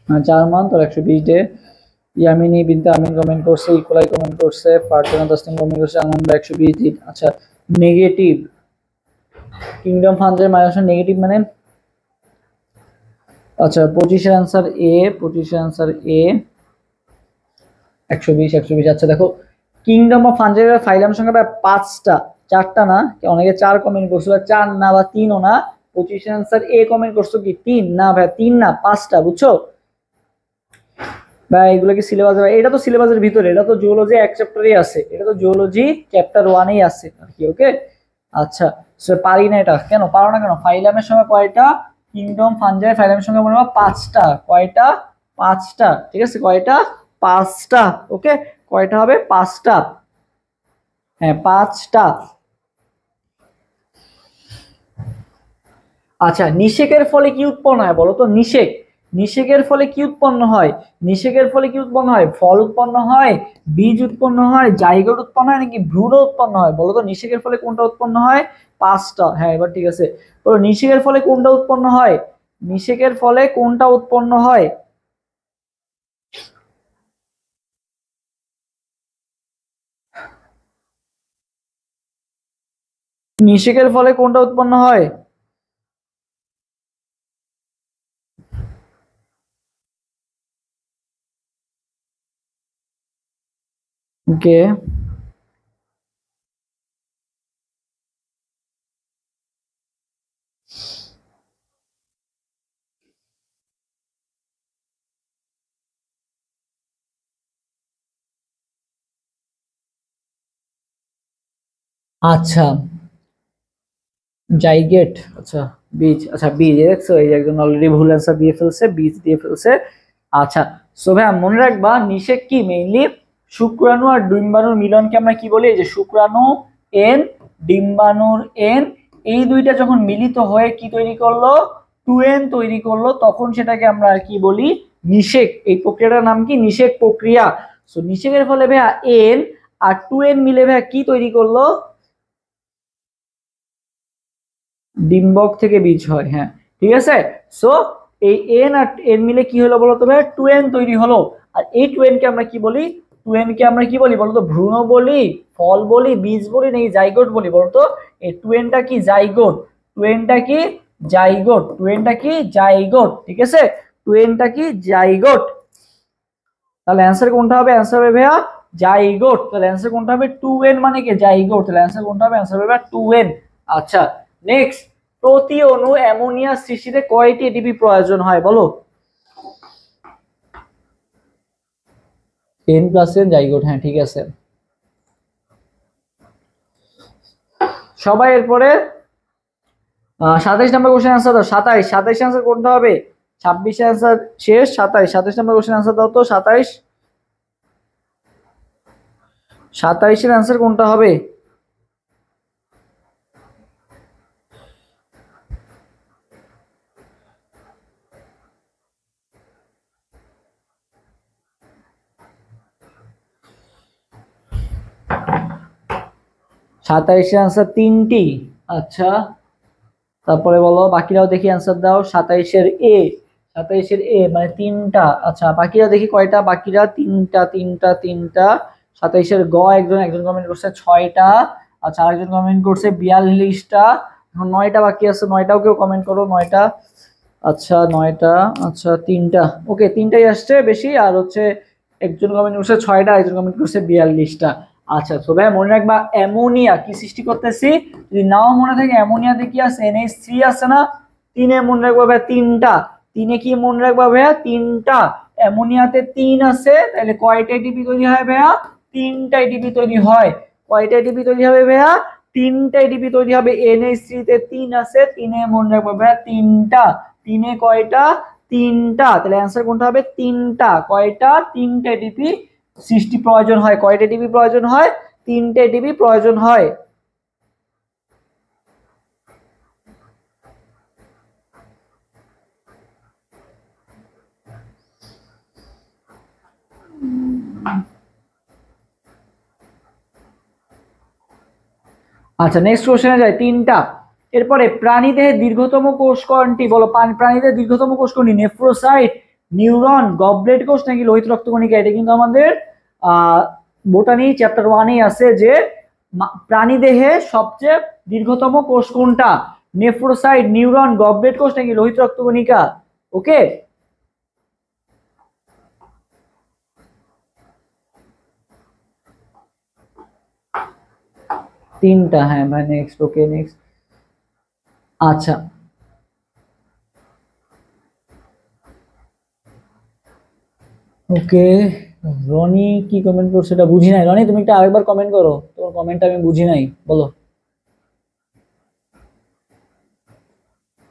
হ্যাঁ, 4 মান্থ আর 120 ডে। ইয়ামিনী বিনতে আমিন কমেন্ট করছে, ইকোলাই কমেন্ট করছে, ফারজানা তাসনিম কমেন্ট করছে, আনন্দ 120 দিন। আচ্ছা, negative kingdom fungi minus negative মানে? আচ্ছা, 25-এর অ্যান্সার এ, 25-এর অ্যান্সার এ, 120, 120। আচ্ছা দেখো, কিংডম অফ ফানজাইয়ের ফাইলাম সংখ্যা 5টা, 4টা না, অনেকে 4 কমেন্ট করছো, 4 না বা 3ও না। 25-এর অ্যান্সার এ কমেন্ট করছো কি 3 না ভাই? 3 না, 5টা, বুঝছো ভাই? এগুলো কি সিলেবাসে? এটা তো সিলেবাসের ভিতরে, এটা তো জুওলজি এক চ্যাপ্টারেই আছে, এটা তো জুওলজি চ্যাপ্টার 1-এই আছে আর কি। ওকে, আচ্ছা, সো পারি না এটা। কেন পারো না? কেন? ফাইলামের সংখ্যা কয়টা? কিংডম ফানজাই ফাইলামের সংখ্যা মনে হয় 5টা। কয়টা? 5টা। ঠিক আছে, কয়টা? 5টা। ওকে, কয়টা হবে? 5টা। হ্যাঁ, 5টা। আচ্ছা, নিষেকের ফলে কি উৎপন্ন হয় বলো তো? নিষেক, নিষেকের ফলে কি উৎপন্ন হয়? নিষেকের ফলে কি উৎপন্ন হয়? ফল উৎপন্ন হয়, বীজ উৎপন্ন হয়, জাইগোট উৎপন্ন হয়, নাকি ভ্রূণ উৎপন্ন হয়? বলো তো নিষেকের ফলে কোনটা উৎপন্ন হয়? 5টা। হ্যাঁ, এবার ঠিক আছে। বলো নিষেকের ফলে কোনটা উৎপন্ন হয়? নিষেকের ফলে কোনটা উৎপন্ন হয়? নিষেকের ফলে কোনটা উৎপন্ন হয়? ওকে, আচ্ছা, জাইগেট। আচ্ছা, বীজ। আচ্ছা, বীজ দেখছো, এই যে একজন অলরেডি ভুল অ্যান্সার দিয়ে ফেলছে, বীজ দিয়ে ফেলছে। আচ্ছা, সো ভাইয়া মনে রাখবা, নিষেক কি মেইনলি শুক্রাণু আর ডিম্বাণুর মিলনকে আমরা কি বলি? এই যে শুক্রাণু এন, ডিম্বাণুর এন, এই দুইটা যখন মিলিত হয়ে কি তৈরি করলো? 2N তৈরি করলো, তখন সেটাকে আমরা কি বলি? নিষেক। এই প্রক্রিয়াটার নাম কি? নিষেক প্রক্রিয়া। সো নিষেকের ফলে ভাইয়া এন আর 2N মিলে ভাইয়া কি তৈরি করলো? ডিম্বক থেকে বীজ হয়। হ্যাঁ, ঠিক আছে। সো এই এন আর এন মিলে কি হলো বলো তো ভাই? 2N তৈরি হলো। আর এই 2N কে আমরা কি বলি? 2N কে আমরা কি বলি বলো তো? ভ্রূণ বলি, ফল বলি, বীজ বলি, নাকি জাইগোট বলি বলো তো? এই 2N টা কি? জাইগোট। 2N টা কি? জাইগোট। 2N টা কি? জাইগোট। ঠিক আছে, 2N টা কি? জাইগোট। তাহলে অ্যান্সার কোনটা হবে? অ্যান্সার হবে ভাইয়া জাইগোট। তাহলে অ্যান্সার কোনটা হবে? 2N মানে কি? জাইগোট। তাহলে অ্যান্সার কোনটা হবে? অ্যান্সার হবে 2N। আচ্ছা, নেক্সট, প্রতি অণু অ্যামোনিয়া সৃষ্টিতে কয়টি এটিপি প্রয়োজন হয় বলো? 10+N zygote. হ্যাঁ, ঠিক আছে। সবাই এরপরে 27 নম্বর কোশ্চেন আনসার দাও। 27, 27 আনসার কোনটা হবে? 26 আনসার শেষ, 27, 27 নম্বর কোশ্চেন আনসার দাও তো। 27, 27 এর আনসার কোনটা হবে? 27 এর আনসার 3টি। আচ্ছা, তারপরে বলো বাকিরাও দেখি অ্যান্সার দাও। 27-এর এ, 27-এর এ মানে 3টা। আচ্ছা, বাকিরা দেখি কয়টা? বাকিরা 3টা, 3টা, 3টা। 27-এর গ, একজন একজন কমেন্ট করছে 6টা। আচ্ছা, আরেকজন কমেন্ট করছে 42টা। এখন 9টা বাকি আছে, 9টাও কেউ কমেন্ট করো, 9টা। আচ্ছা, 9টা। আচ্ছা, 3টা। ওকে, 3টাই আসছে বেশি। আর হচ্ছে একজন কমেন্ট করছে 6টা, একজন কমেন্ট করছে 42টা। আচ্ছা, তো ভাই মনে রাখবা, অ্যামোনিয়া কি সৃষ্টি করতেছি? যদি নাও মনে থাকে, অ্যামোনিয়াতে কি আছে? NH3 আছে না? 3-এ মনে রাখবা ভাইয়া 3টা। 3-এ কি মনে রাখবা ভাইয়া? 3টা। অ্যামোনিয়াতে 3 আছে, তাহলে কয়টা এটিপি তৈরি হয় ভাইয়া? 3টা এটিপি তৈরি হয়। কয়টা এটিপি তৈরি হবে ভাইয়া? 3টা এটিপি তৈরি হবে। NH3 তে 3 আছে, 3 এ মনে রাখবো ভাইয়া 3টা। 3 এ কয়টা? 3টা। তাহলে অ্যান্সার কোনটা হবে? 3টা। কয়টা? 3টা এটিপি সৃষ্টি প্রয়োজন হয়। কয়টা এটিপি প্রয়োজন হয়? 3টা এটিপি প্রয়োজন হয়। আচ্ছা, নেক্সট কোশ্চেনে যাই। 3টা। এরপরে প্রাণীদেহের দীর্ঘতম কোষ কোনটি? বলো, প্রাণীদের দীর্ঘতম কোষ কোনটি? নেফ্রোসাইট, নিউরন, গবলেট কোষ নাকি লোহিত রক্তকণিকা? এটা কিন্তু আমাদের বোটানি চ্যাপ্টার 1-এই আছে যে প্রাণীদেহে সবচেয়ে দীর্ঘতম কোষ কোনটা? নেফ্রোসাইট, নিউরন, গবলেট কোষ নাকি লোহিত রক্তকণিকা? ওকে, 3টা। হ্যাঁ ভাই, নেক্সট। ওকে, নেক্সট। আচ্ছা, ওকে। রনি কি কমেন্ট করছে এটা বুঝি নাই। রনি, তুমি একটা আরেকবার কমেন্ট করো, তোমার কমেন্টটা আমি বুঝি নাই, বলো।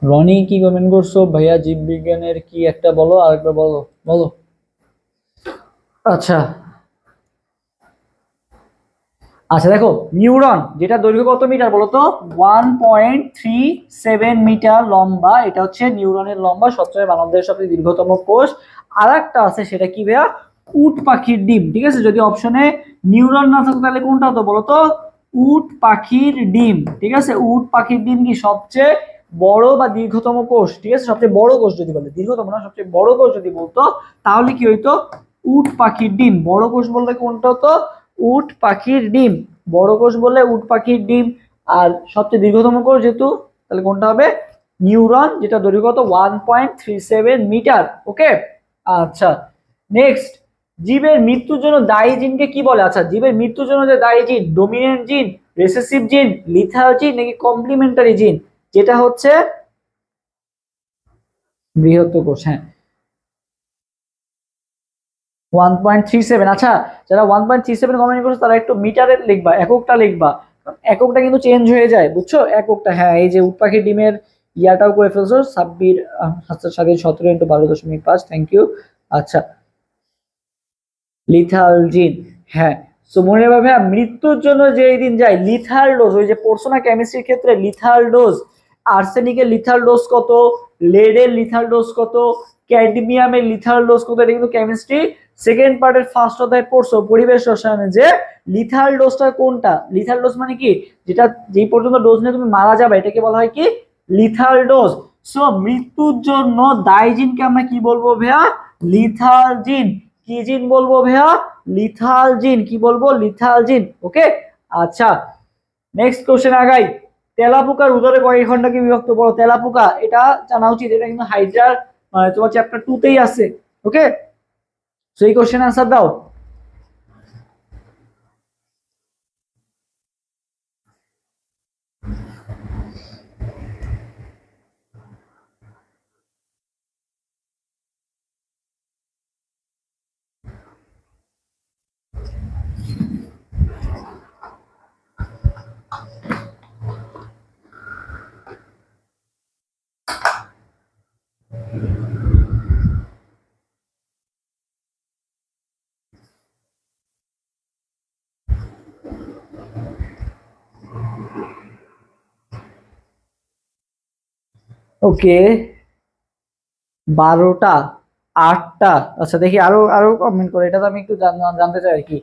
রনি কি কমেন্ট করছো ভাইয়া? জীববিজ্ঞানের কি একটা বলো, আরেকবার বলো, বলো। আচ্ছা, আচ্ছা দেখো, নিউরন যেটা দৈর্ঘ্য কত মিটার বলো তো? 1.37 মিটার লম্বা। এটা হচ্ছে নিউরনের লম্বা, সবচেয়ে মানবদেহের সবচেয়ে দীর্ঘতম কোষ। আর একটা আছে, সেটা কি ভাইয়া? উট পাখির ডিম। ঠিক আছে, যদি অপশনে নিউরন না থাকতো তাহলে কোনটা হতো বলো তো? উট পাখির ডিম। ঠিক আছে, উট পাখির ডিম কি সবচেয়ে বড় বা দীর্ঘতম কোষ? ঠিক আছে, সবচেয়ে বড় কোষ যদি বলে, দীর্ঘতম না, সবচেয়ে বড় কোষ যদি বলতো, তাহলে কি হইতো? উট পাখির ডিম। বড় কোষ বললে কোনটা হতো? উট পাখির ডিম। বড় কোষ বললে উট পাখির ডিম। আর সবচেয়ে দীর্ঘতম কোষ যেহেতু, তাহলে কোনটা হবে? নিউরন, যেটা দৈর্ঘ্য কত? 1.37 মিটার। ওকে, আচ্ছা। নেক্সট, জীবের মৃত্যুর জন্য দায়ী জিনকে কি বলে? আচ্ছা, জীবের মৃত্যুর জন্য যে দায়ী জিন, ডোমিনেন্ট জিন, রিসেসিভ জিন, লিথাল জিন নাকি কমপ্লিমেন্টারি জিন? যেটা হচ্ছে বৃহত্তর কোষ। হ্যাঁ, 1.37। আচ্ছা, যারা 1.37 কমেন্ট করছে তারা একটু মিটারে লিখবা, এককটা লিখবা। এককটা কিন্তু চেঞ্জ হয়ে যায়, বুঝছো? এককটা, হ্যাঁ, এই যে উট পাখির ডিমের ইয়াটাও করে ফেলছো। সাব্বির সাথে 17 × 12.5। Thank you. আচ্ছা, লিথাল জিন। হ্যাঁ, সো মনে রাখবে মৃত্যুর জন্য যে এই দিন যায় লিথাল ডোজ, ওই যে পড়ছো না কেমিস্ট্রির ক্ষেত্রে লিথাল ডোজ। আর্সেনিকের লিথাল ডোজ কত, লেডের লিথাল ডোজ কত, ক্যাডমিয়ামের লিথাল ডোজ কত, এটা কিন্তু কেমিস্ট্রি সেকেন্ড পার্টের ফার্স্ট অধ্যায় পড়ছো পরিবেশ রসায়নে, যে লিথাল ডোজটা কোনটা। লিথাল ডোজ মানে কি? যেটা যেই পর্যন্ত ডোজ নিয়ে তুমি মারা যাবে, এটাকে বলা হয় কি? Lethal dose. সো মৃত্যুর জন্য দায়ী জিনকে আমরা কি বলবো ভাইয়া? লিথাল জিন। কি জিন বলবো ভাইয়া? লিথাল জিন। কি বলবো? লিথাল জিন। ওকে, আচ্ছা। নেক্সট কোশ্চেন আগাই। তেলাপোকার উদরে কয় খণ্ডকে বিভক্ত? বলো, তেলাপোকা, এটা জানা উচিত, এটা কিন্তু হাইড্রার তোমার চ্যাপ্টার 2-তেই আছে। ওকে, সো এই কোশ্চেন আনসার দাও। ওকে, 12টা, 8টা। আচ্ছা দেখি, আরো আরো কমেন্ট করে, এটা তো আমি একটু জানতে চাই আর কি।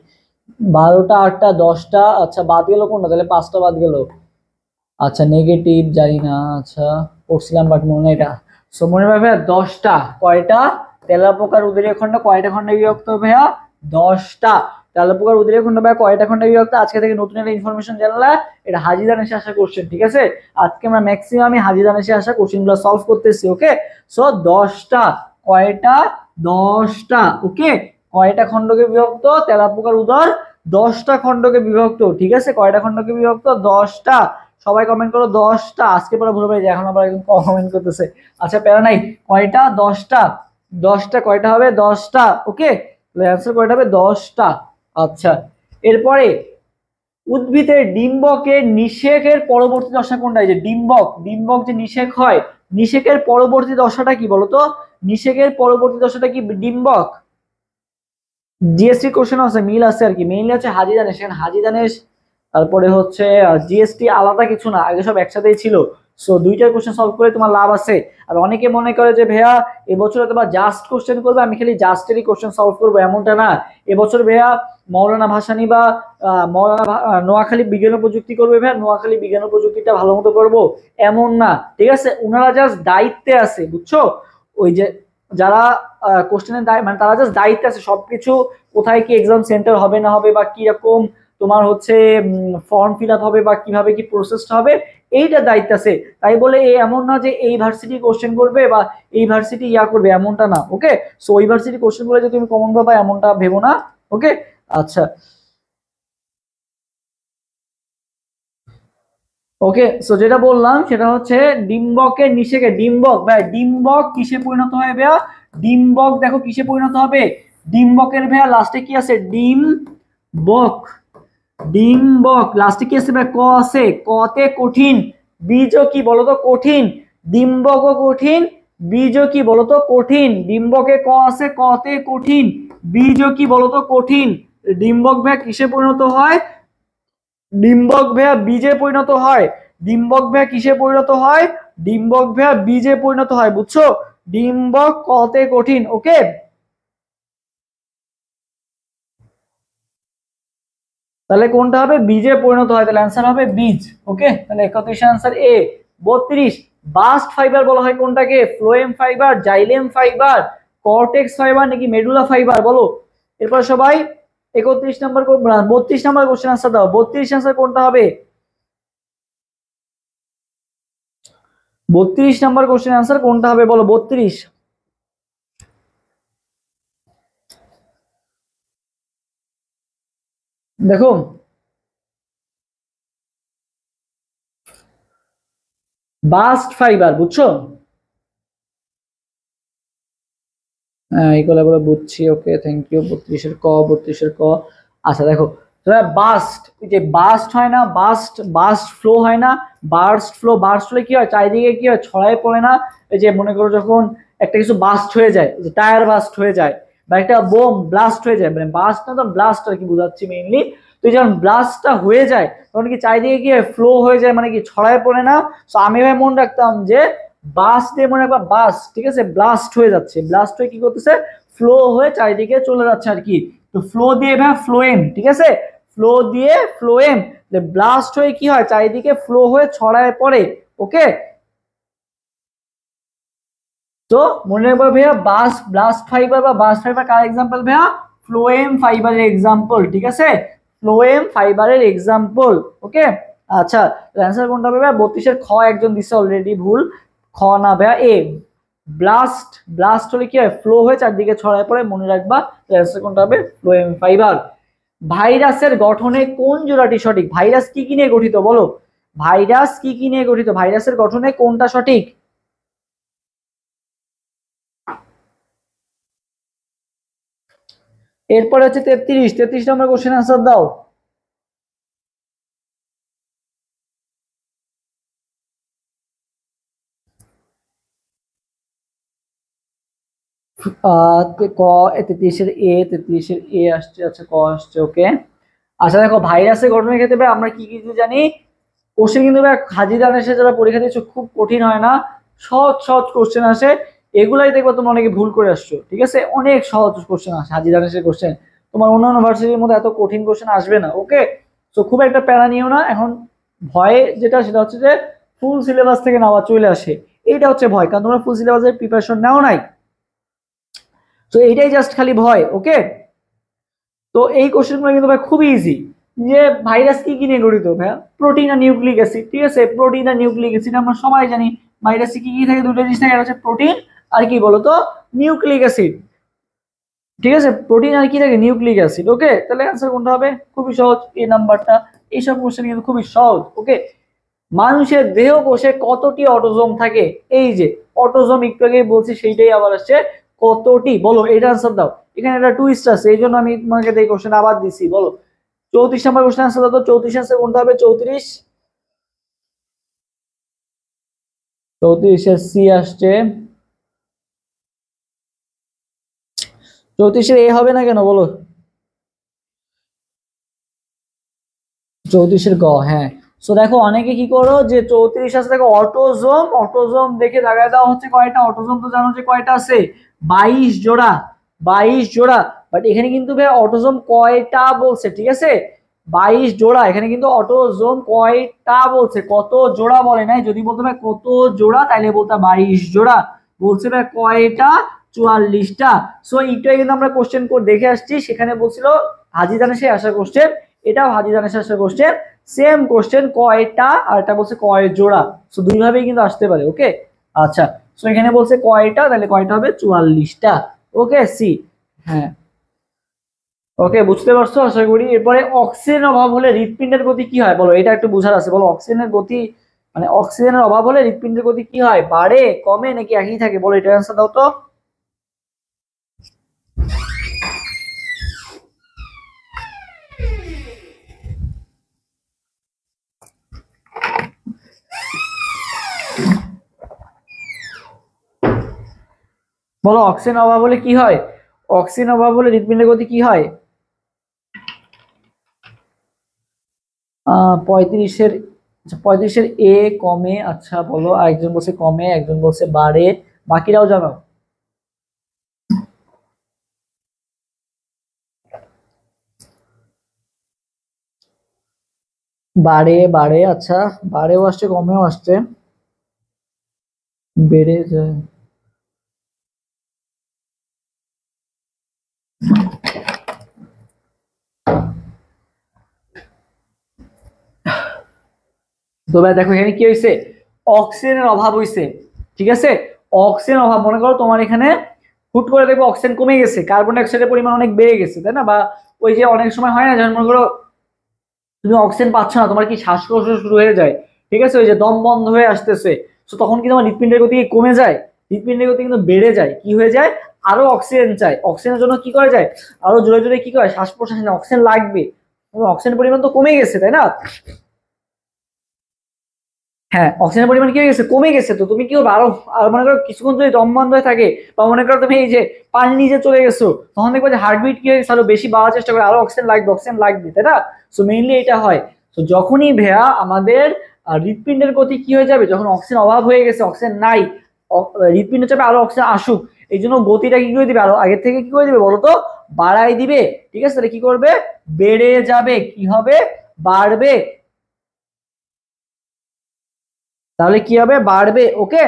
12টা, 8টা, 10টা। আচ্ছা, বাদ গেল কোনটা? তাহলে 5টা বাদ গেল। আচ্ছা, নেগেটিভ জানি না। আচ্ছা, পড়ছিলাম বাট মনে নেই এটা। সো মনে রাখবে 10টা। কয়টা? তেলাপোকার উদরীয় খণ্ড কয়টা খণ্ডে বিভক্ত ভাইয়া? 10টা। তেলাপোকার উদরীয় খণ্ড ভাইয়া কয়টা খণ্ডে বিভক্ত? আজকে থেকে নতুন একটা ইনফরমেশন জানলা। এটা হাজিদান এসে আসা কোশ্চেন। ঠিক আছে, আজকে আমরা ম্যাক্সিমাম হাজিদান এসে আসা কোশ্চেন গুলো সলভ করতেছি। ওকে, সো 10টা। কয়টা? 10টা। ওকে, কয়টা খণ্ডকে বিভক্ত তেলাপোকার উদর? 10টা খণ্ডকে বিভক্ত। ঠিক আছে, কয়টা খণ্ডকে বিভক্ত? 10টা। সবাই কমেন্ট করো 10টা। আজকে পরে ভুলে পাই যে এখন আবার একদম কমেন্ট করতেছে। আচ্ছা, প্যারা নাই। কয়টা? 10টা। 10টা কয়টা হবে 10টা ওকে তাহলে অ্যান্সার কয়টা হবে 10টা আচ্ছা এরপরে উদ্ভিদের ডিম্বকের নিষেকের পরবর্তী দশা কোনটা এই যে ডিম্বক ডিম্বক যে নিষেক হয় নিষেকের পরবর্তী দশাটা কি বলতো নিষেকের পরবর্তী দশাটা কি ডিম্বক জিএসটি কোশ্চেন আছে মিল আছে আর কি মেইনলি হচ্ছে হাজি দানেশ এখানে হাজি দানেশ তারপরে হচ্ছে জিএসটি আলাদা কিছু না আগে সব একসাথেই ছিল সো দুইটার কোশ্চেন সলভ করে তোমার লাভ আছে আর অনেকে মনে করে যে ভাইয়া এবছর তোমার জাস্ট কোশ্চেন করবে আমি খালি জাস্টেরই কোশ্চেন সলভ করবো এমনটা না এবছর ভাইয়া মৌলানা ভাসানী বা মৌলানা নোয়াখালী বিজ্ঞান ও প্রযুক্তি করবে ভাইয়া নোয়াখালী বিজ্ঞান ও প্রযুক্তিটা ভালো মতো করবো এমন না ঠিক আছে ওনারা জাস্ট দায়িত্বে আছে বুঝছো ওই যে যারা কোশ্চেনের মানে তারা জাস্ট দায়িত্বে আছে সবকিছু কোথায় কি এক্সাম সেন্টার হবে না হবে বা কি রকম তোমার হচ্ছে ফর্ম ফিল আপ হবে বা কিভাবে কি প্রসেসটা হবে এইটা দায়িত্ব আছে তাই বলে এমন না যে এই ভার্সিটি কোশ্চেন করবে বা এই ভার্সিটি ইয়া করবে এমনটা না ওকে সো ওই ভার্সিটি কোশ্চেন করে যে তুমি কমন পাবা এমনটা ভেবো না ওকে আচ্ছা ওকে সো যেটা বললাম সেটা হচ্ছে ডিম্বকের নিষেকে ডিম্বক ভাই ডিম্বক কিসে পরিণত হয় ভাইয়া ডিম্বক দেখো কিসে পরিণত হবে ডিম্বকের ভাইয়া লাস্টে কি আছে ডিম্বক ডিম্বক লাস্টে কি আছে ভাই ক আছে কতে কঠিন বীজ কি বলতো কঠিন ডিম্বক কঠিন বীজ কি বলতো কঠিন ডিম্বকে ক আছে কতে কঠিন বীজ কি বলতো কঠিন ডিম্বক ভাই কিসে পরিণত হয় ডিম্বক ভেয়া বীজে পরিণত হয় ডিম্বক ভেয়া কিসে পরিণত হয় ডিম্বক ভেয়া বীজে পরিণত হয় বুঝছো ডিম্বক কতে কঠিন ওকে তাহলে কোনটা হবে বীজে পরিণত হয় তাহলে অ্যান্সার হবে বীজ ওকে তাহলে 31 অ্যান্সার এ 32 বাস্ট ফাইবার বলা হয় কোনটাকে phloem fibre xylem fibre cortex fibre নাকি মেডুলা ফাইবার বলো এরপর সবাই 31 নম্বর 32 নম্বর কোশ্চেন আনসার দাও 32 অ্যান্সার কোনটা হবে 32 নম্বর কোশ্চেন আনসার কোনটা হবে বলো 32 দেখো বাস্ট ফাইবার বুঝছো হ্যাঁ এইগুলো বলে বুঝছি ওকে থ্যাংক ইউ 32 এর ক 32 এর ক আচ্ছা দেখো বাস্ট ওই যে বাস্ট হয় না বাস্ট বাস্ট ফ্লো হয় না বার্স্ট ফ্লো কি হয় চারিদিকে কি হয় ছড়ায় পড়ে না এই যে মনে করো যখন একটা কিছু বাস্ট হয়ে যায় যে টায়ার বাস্ট হয়ে যায় বা একটা বোম ব্লাস্ট হয়ে যায় মানে বাস্ট না তো ব্লাস্ট আর কি বুঝাচ্ছি মেইনলি তো যখন ব্লাস্টটা হয়ে যায় তখন কি চারিদিকে কি হয় ফ্লো হয়ে যায় মানে কি ছড়ায় পড়ে না তো আমি ভাই মনে রাখতাম যে বাস দিয়ে মনে রাখবা বাস ঠিক আছে ব্লাস্ট হয়ে যাচ্ছে ব্লাস্ট হয়ে কি করতেছে ফ্লো হয়ে চারিদিকে চলে যাচ্ছে আর কি তো ফ্লো দিয়ে ভাই ফ্লোয়েম ঠিক আছে ফ্লো দিয়ে ফ্লোয়েম ব্লাস্ট হয়ে কি হয় চারিদিকে ফ্লো হয়ে ছড়ায় পড়ে ওকে তো মনে রাখবা ভাইয়া বাস ব্লাস্ট ফাইবার বা বাস্ট ফাইবার কার এক্সাম্পল ভাইয়া ফ্লোয়েম ফাইবারের এক্সাম্পল ঠিক আছে ফ্লোয়েম ফাইবারের এক্সাম্পল ওকে আচ্ছা অ্যান্সার কোনটা হবে ভাইয়া 32 এর খ একজন দিছে অলরেডি ভুল খ না ভাইয়া এ ব্লাস্ট ব্লাস্ট হলে কি হয় ফ্লো হয়ে চারদিকে ছড়ায় পড়ে মনে রাখবা অ্যান্সার কোনটা হবে ফ্লোয়েম ফাইবার ভাইরাসের গঠনে কোন জোড়াটি সঠিক ভাইরাস কি কি নিয়ে গঠিত বলো ভাইরাস কি কি নিয়ে গঠিত ভাইরাসের গঠনে কোনটা সঠিক এরপরে হচ্ছে 33 নম্বর কোশ্চেন আনসার দাও ক 33 এর এ আসছে আচ্ছা ক আসছে ওকে আচ্ছা দেখো ভাইরাসের গঠনের ক্ষেত্রে আমরা কি কি জানি কোশ্চেন কিন্তু হাজি দানেশে যারা পরীক্ষা দিচ্ছ খুব কঠিন হয় না সহজ সহজ কোশ্চেন আসে এগুলাই দেখবো তোমরা অনেকে ভুল করে আসছো ঠিক আছে অনেক সহজ কোশ্চেন আসে হাজি দানেশের কোশ্চেন তোমার অন্যান্য ভার্সিটির মধ্যে এত কঠিন কোশ্চেন আসবে না ওকে তো খুব একটা প্যারা নিও না এখন ভয়ে যেটা সেটা হচ্ছে যে ফুল সিলেবাস থেকে নেওয়া চলে আসে এইটা হচ্ছে ভয় কারণ তোমরা ফুল সিলেবাসের প্রিপারেশন নাও নাই তো এইটাই জাস্ট খালি ভয় ওকে তো এই কোশ্চেনগুলো কিন্তু ভাই খুবই ইজি যে ভাইরাস কি কি নিয়ে গঠিত ভাইয়া প্রোটিন আর নিউক্লিক অ্যাসিড ঠিক আছে প্রোটিন আর নিউক্লিক অ্যাসিড আমরা সবাই জানি ভাইরাসে কি কি থাকে দুটো জিনিস থাকে একটা হচ্ছে প্রোটিন আর কি বলতো নিউক্লিক অ্যাসিড ঠিক আছে প্রোটিন আর কি থাকে নিউক্লিক অ্যাসিড ওকে তাহলে অ্যান্সার কোনটা হবে খুবই সহজ এই নাম্বারটা এইসব কোশ্চেন কিন্তু খুবই সহজ ওকে মানুষের দেহ কোষে কতটি অটোজোম থাকে এই যে অটোজোম একটু আগে বলছি সেইটাই আবার আসছে কতটি, বলো এটা আনসার দাও। এখানে একটা টুইস্ট আছে, এই জন্য আমি তোমাকে এই কোশ্চেন আবার দিছি। বলো 34 নাম্বার কোশ্চেন আনসার দাও তো। 34 আনসার কোনটা হবে? 34, 34 এর সি আসছে। 34 এর এ হবে না কেন বলো? 34 এর গ, হ্যাঁ। সো দেখো অনেকে কি করো যে 34 আছে, দেখো অটোজোম, অটোজোম দেখে লাগায় দেওয়া হচ্ছে কয়টা অটোজোম, তো জানো যে কয়টা আছে? 22 জোড়া, 22 জোড়া। বাট এখানে কিন্তু ভাই অটোজোম কয়টা বলছে, ঠিক আছে? 22 জোড়া, এখানে কিন্তু অটোজোম কয়টা বলছে, কত জোড়া বলে নাই। যদি বলতে ভাই কত জোড়া তাইলে বলতে 22 জোড়া, বলছে ভাই কয়টা? 44টা। সো এইটাই কিন্তু আমরা কোশ্চেন কোড দেখে আসছি, সেখানে বলছিল হাজি দানেশে আসা কোশ্চেন, এটাও হাজি দানেশে আসা কোশ্চেন, সেম কোশ্চেন, কয়টা আর এটা বলছে কয় জোড়া। সো দুই ভাবেই কিন্তু আসতে পারে, ওকে। আচ্ছা, সো এখানে বলছে কয়টা, তাহলে কয়টা হবে? 44টা, ওকে সি। হ্যাঁ, ওকে, বুঝতে পারছো আশা করি। এরপরে অক্সিজেন অভাব হলে হৃৎপিণ্ডের গতি কি হয়, বলো এটা একটু বোঝার আছে। বলো অক্সিজেনের গতি, মানে অক্সিজেনের অভাব হলে হৃৎপিণ্ডের গতি কি হয়, বাড়ে, কমে, নাকি একই থাকে? বলো এটা অ্যান্সার দাও তো। বলো অক্সিজেন অভাব হলে কি হয়? অক্সিজেন অভাব হলে হৃৎপিণ্ডের গতি কি হয়? 35-এর, আচ্ছা 35-এর এ কমে, আচ্ছা বলো। একজন বলছে কমে, একজন বলছে বাড়ে, বাকিরাও জানো। বাড়ে, বাড়ে, আচ্ছা বাড়েও আসছে, কমেও আসছে, বেড়ে যায়। তো ভাই দেখো এখানে কি হয়েছে, অক্সিজেনের অভাব হয়েছে, ঠিক আছে? অক্সিজেন অভাব, মনে করো তোমার এখানে হুট করে দেখো অক্সিজেন কমে গেছে, কার্বন ডাইঅক্সাইডের পরিমাণ অনেক বেড়ে গেছে, তাই না? বা ওই যে অনেক সময় হয় না, যেমন মনে করো তুমি অক্সিজেন পাচ্ছ না, তোমার কি শ্বাসকষ্ট শুরু হয়ে যায়, ঠিক আছে? ওই যে দম বন্ধ হয়ে আসতেছে, তো তখন কি তোমার হৃৎপিণ্ডের গতি কমে যায়? হৃৎপিণ্ডের গতি কিন্তু বেড়ে যায়, কি হয়ে যায়? আরো অক্সিজেন চাই, অক্সিজেনের জন্য কি করে যায়? আরো জোরে জোরে কি করে শ্বাস প্রশ্বাস নেয়, অক্সিজেন লাগবে, অক্সিজেনের পরিমাণ তো কমে গেছে, তাই না? হ্যাঁ, অক্সিজেনের পরিমাণ কি হয়ে গেছে, কমে গেছে, তো তুমি কি হবে আরো, আর মনে করো কিছুক্ষণ যদি দম বন্ধ হয়ে থাকে, বা মনে করো তুমি এই যে পানি নিচে চলে গেছো, তখন দেখবে যে হার্টবিট কি হয়ে গেছে, আরো বেশি বাড়ার চেষ্টা করে, আরো অক্সিজেন লাগবে, অক্সিজেন লাগবে, তাই না? সো মেইনলি এটা হয়। তো যখনই ভেয়া আমাদের হৃৎপিণ্ডের গতি কি হয়ে যাবে, যখন অক্সিজেন অভাব হয়ে গেছে, অক্সিজেন নাই, হৃৎপিণ্ড চাপে আরো অক্সিজেন আসুক, এই জন্য গতিটা কি করে দিবে, আরো আগের থেকে কি করে দিবে বলতো, বাড়াই দিবে, ঠিক আছে? তাহলে কি করবে, বেড়ে যাবে, কি হবে, বাড়বে, তাহলে কি হবে, বাড়বে, ওকে।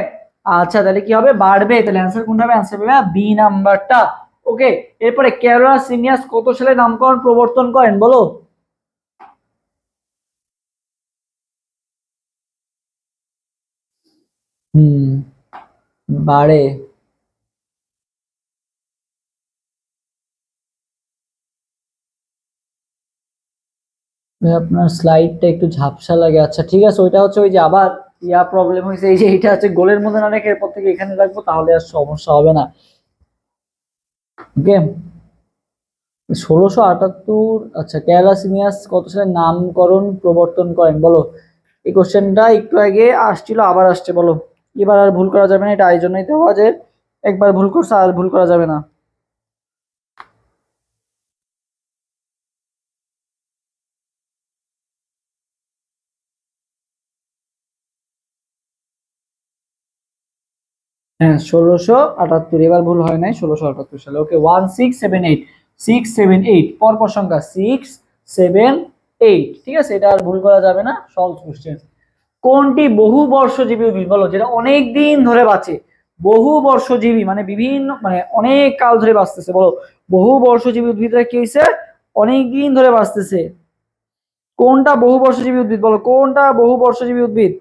আচ্ছা তাহলে কি হবে, বাড়বে, তাহলে অ্যান্সার কোনটা হবে, অ্যান্সার হবে বি নাম্বারটা, ওকে। এরপরে ক্যারোলাস সিনিয়াস কত সালে নামকরণ প্রবর্তন করেন, বলো? হুম, বাড়ে। আপনার স্লাইডটা একটু ঝাপসা লাগে, আচ্ছা ঠিক আছে, ওইটা হচ্ছে ওই যে আবার প্রবলেম হয়েছে, এই যে এটা হচ্ছে গোলের মধ্যে না রেখে এরপর থেকে এখানে রাখবো, তাহলে আর সমস্যা হবে না, ওকে। 1678, আচ্ছা ক্যালাসিনিয়াস কত সালে নামকরণ প্রবর্তন করেন, বলো? এই কোশ্চেনটা একটু আগে আসছিল, আবার আসছে, বলো। এবার আর ভুল করা যাবে না, এটা এই জন্যই দেওয়া যে একবার ভুল করছে আর ভুল করা যাবে না। হ্যাঁ 1678, এবার ভুল হয় নাই, 1678 সালে, ওকে। 1678, 678 পরপর সংখ্যা, 678, ঠিক আছে? এটা আর ভুল করা যাবে না, সহজ কোশ্চেন। কোনটি বহু বর্ষজীবী উদ্ভিদ, বলো, যেটা অনেক দিন ধরে বাঁচে? বহু বর্ষজীবী মানে বিভিন্ন, মানে অনেক কাল ধরে বাঁচতেছে, বলো। বহু বর্ষজীবী উদ্ভিদটা কি হয়েছে, অনেক দিন ধরে বাঁচতেছে, কোনটা বহু বর্ষজীবী উদ্ভিদ, বলো কোনটা বহু বর্ষজীবী উদ্ভিদ?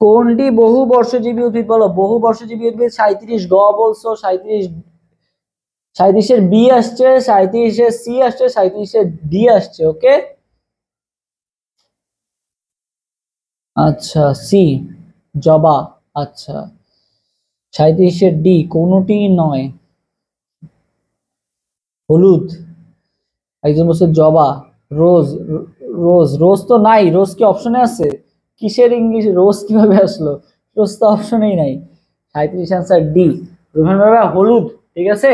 কোনটি বহু বর্ষজীবী উদ্ভিদ, বলো বহু বর্ষজীবী উদ্ভিদ? 37 গ বলছো, 37, 37-এর বি আসছে, 37-এর সি আসছে, 37-এর ডি আসছে, ওকে। আচ্ছা সি জবা। আচ্ছা 37-এর ডি কোনটি নয়। হলুদ, একজন বলছে জবা। রোজ, রোজ রোজ তো নাই, রোজ কি অপশনে আছে? কিসের ইংলিশ রোজ কিভাবে আসলো? রোজ তো অপশনেই নাই। 37 আনসার ডি। রোহন ভাইয়া হলুদ, ঠিক আছে।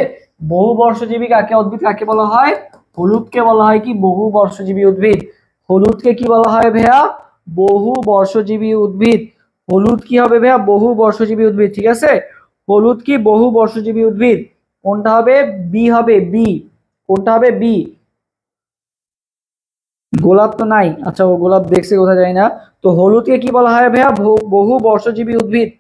বহু বর্ষজীবী কাকে উদ্ভিদ কাকে বলা হয়? হলুদকে বলা হয় কি বহু বর্ষজীবী উদ্ভিদ। হলুদকে কি বলা হয় ভাইয়া? বহু বর্ষজীবী উদ্ভিদ। হলুদ কি হবে ভাইয়া? বহু বর্ষজীবী উদ্ভিদ, ঠিক আছে। হলুদ কি বহু বর্ষজীবী উদ্ভিদ। কোনটা হবে? বি হবে, বি। কোনটা হবে? বি। গোলাপ তো নাই, আচ্ছা ও গোলাপ দেখছে কোথায় যায় না। তো হলুদকে কি বলা হয় ভাইয়া? বহু বর্ষজীবী উদ্ভিদ।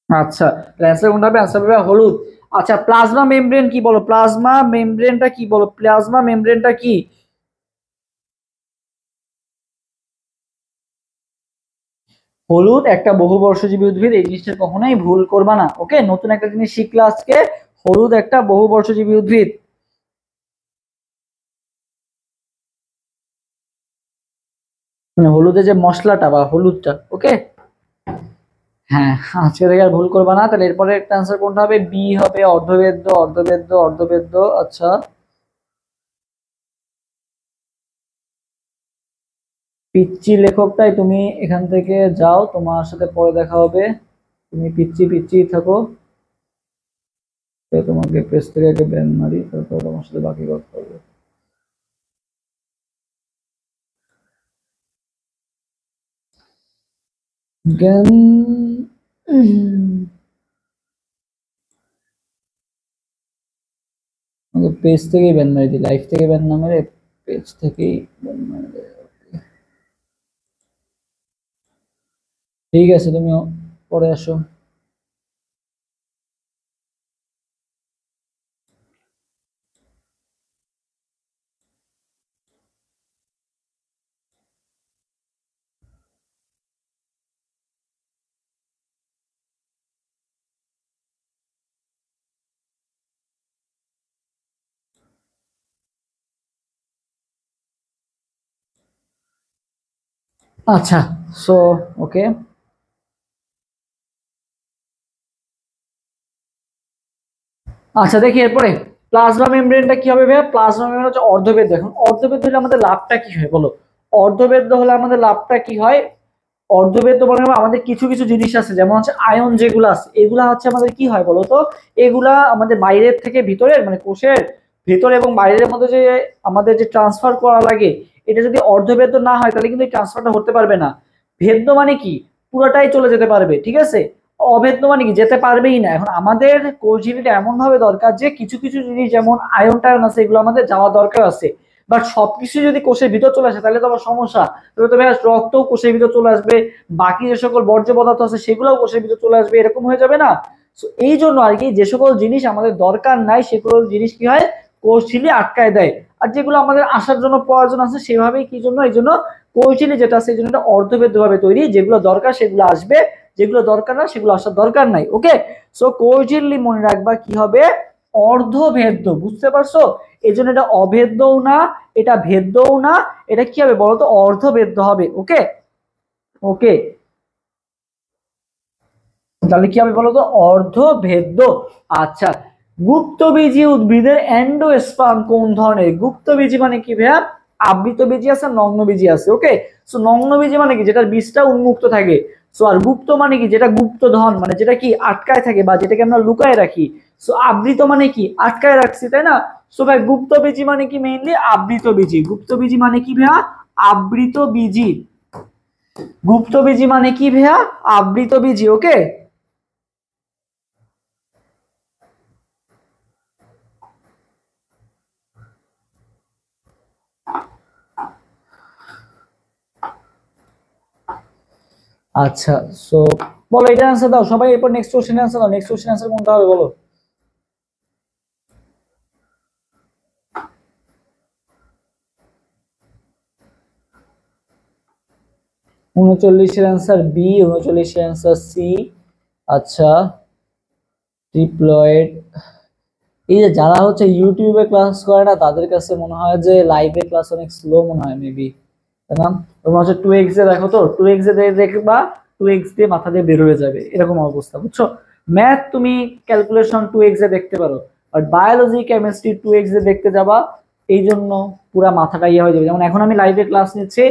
আচ্ছা অ্যান্সার কোনটা হবে? অ্যান্সার হবে হলুদ। আচ্ছা প্লাজমা মেমব্রেন কি বলো? প্লাজমা মেমব্রেনটা কি বলো? প্লাজমা মেমব্রেনটা কি? হলুদ একটা বহুবর্ষজীবী উদ্ভিদ, এই জিনিসটা কখনোই ভুল করবা না, ওকে। নতুন একটা জিনিস শিখলা আজকে। হলুদ একটা বহুবর্ষজীবী উদ্ভিদ। মানে হলুদের যে মশলাটা বা হলুদটা, ওকে। হ্যাঁ, আজকে থেকে আর ভুল করবা না। তাহলে এরপরে একটা আনসার কোনটা হবে? বি হবে, অর্ধবেদ্য অর্ধবেদ্য অর্ধবেদ্য। আচ্ছা পিচ্চি লেখকটাই তুমি এখান থেকে যাও, তোমার সাথে পরে দেখা হবে। তুমি পিচ্চি পিচ্চি থাকো। তো তোমাকে পেজ থেকে আগে ব্যান মারি, তারপর তোমার সাথে বাকি কথা হবে। জ্ঞান পেজ থেকেই ব্যান মারি দিই, লাইভ থেকে ব্যান না মেরে পেজ থেকেই ব্যান মারি দিই। ঠিক আছে, তুমি পরে আসো। আচ্ছা সো ওকে। আচ্ছা দেখি এরপরে প্লাজমা মেমব্রেনটা কি হবে ভাইয়া? প্লাজমা মেমব্রেন হচ্ছে অর্ধবেদ। এখন অর্ধবেদ হলে আমাদের লাভটা কি হয় বলো? অর্ধবেদ হলে আমাদের লাভটা কি হয়? অর্ধবেদ্য মানে আমাদের কিছু কিছু জিনিস আছে, যেমন হচ্ছে আয়ন যেগুলো আছে, এগুলা হচ্ছে আমাদের কি হয় বলতো? এগুলা আমাদের বাইরের থেকে ভিতরের মানে কোষের ভিতরে এবং বাইরের মধ্যে যে আমাদের যে ট্রান্সফার করা লাগে, এটা যদি অর্ধবেদ্য না হয় তাহলে কিন্তু এই ট্রান্সফারটা হতে পারবে না। ভেদ্য মানে কি? পুরোটাই চলে যেতে পারবে, ঠিক আছে। অভেদ্য মানে কি? যেতে পারবেই না। এখন আমাদের কোষঝিল্লিটা এমন ভাবে দরকার যে কিছু কিছু জিনিস যেমন আয়ন টায়ন আছে এগুলো আমাদের যাওয়া দরকার আছে। বাট সবকিছু যদি কোষের ভিতর চলে আসে তাহলে তো আবার সমস্যা। তবে তবে রক্তও কোষের ভিতর চলে আসবে, বাকি যে সকল বর্জ্য পদার্থ আছে সেগুলোও কোষের ভিতর চলে আসবে, এরকম হয়ে যাবে না? তো এই জন্য আর কি যে সকল জিনিস আমাদের দরকার নাই সেগুলো জিনিস কি হয়? কোষঝিল্লি আটকায় দেয়। আর যেগুলো আমাদের আসার জন্য প্রয়োজন আছে সেভাবেই কি জন্য এই জন্য কোষঝিল্লি যেটা আছে এই জন্য এটা অর্ধবেদ্য ভাবে তৈরি, যেগুলো দরকার সেগুলো আসবে, যেগুলো দরকার না সেগুলো আসার দরকার নাই, ওকে। সো কোষঝিল্লি মনে রাখবা কি হবে? অর্ধভেদ্য, বুঝতে পারছো? এই জন্য এটা অভেদ্যও না, এটা ভেদ্যও না, এটা কি হবে বলতো? অর্ধভেদ্য হবে, ওকে। ওকে, তাহলে কি হবে বলতো? অর্ধভেদ্য। আচ্ছা গুপ্তবীজী উদ্ভিদের এন্ডোস্পার্ম কোন ধরনের? গুপ্তবীজী মানে কি ভাইয়া? আবৃতবীজী আছে, নগ্নবীজী আছে, ওকে। সো নগ্নবীজী মানে কি? যেটার বীজটা উন্মুক্ত থাকে। সো আর গুপ্ত মানে কি? যেটা গুপ্তধন, মানে যেটা কি আটকায় থাকে বা যেটাকে আমরা লুকায় রাখি। সো আবৃত মানে কি? আটকায় রাখছি, তাই না? সো ভাই গুপ্তবীজী মানে কি? মেইনলি আবৃতবীজী। গুপ্তবীজী মানে কি ভাইয়া? আবৃতবীজী। গুপ্তবীজী মানে কি ভাইয়া? আবৃতবীজী, ওকে। আচ্ছা সো বলো এটা আনসার দাও সবাই, এরপর নেক্সট কোশ্চেন আনসার দাও। নেক্সট কোশ্চেন আনসার কোনটা হবে বলো? 39-এর অ্যান্সার বি, 39-এর অ্যান্সার সি। আচ্ছা ট্রিপ্লয়েড এই যে যারা হচ্ছে ইউটিউবে ক্লাস করে না তাদের কাছে মনে হয় যে লাইভে ক্লাস অনেক স্লো মনে হয় মেবি, তাই না? তোমরা হচ্ছে 2x এ দেখো, তো 2x এ দেখবা 2x দিয়ে মাথা দিয়ে বের হয়ে যাবে, এরকম অবস্থা, বুঝছো? ম্যাথ তুমি ক্যালকুলেশন 2x এ দেখতে পারো, আর বায়োলজি কেমিস্ট্রি 2x এ দেখতে যাবা, এই জন্য পুরা মাথাটা ইয়ে হয়ে যাবে। যেমন এখন আমি লাইভে ক্লাস নিচ্ছি,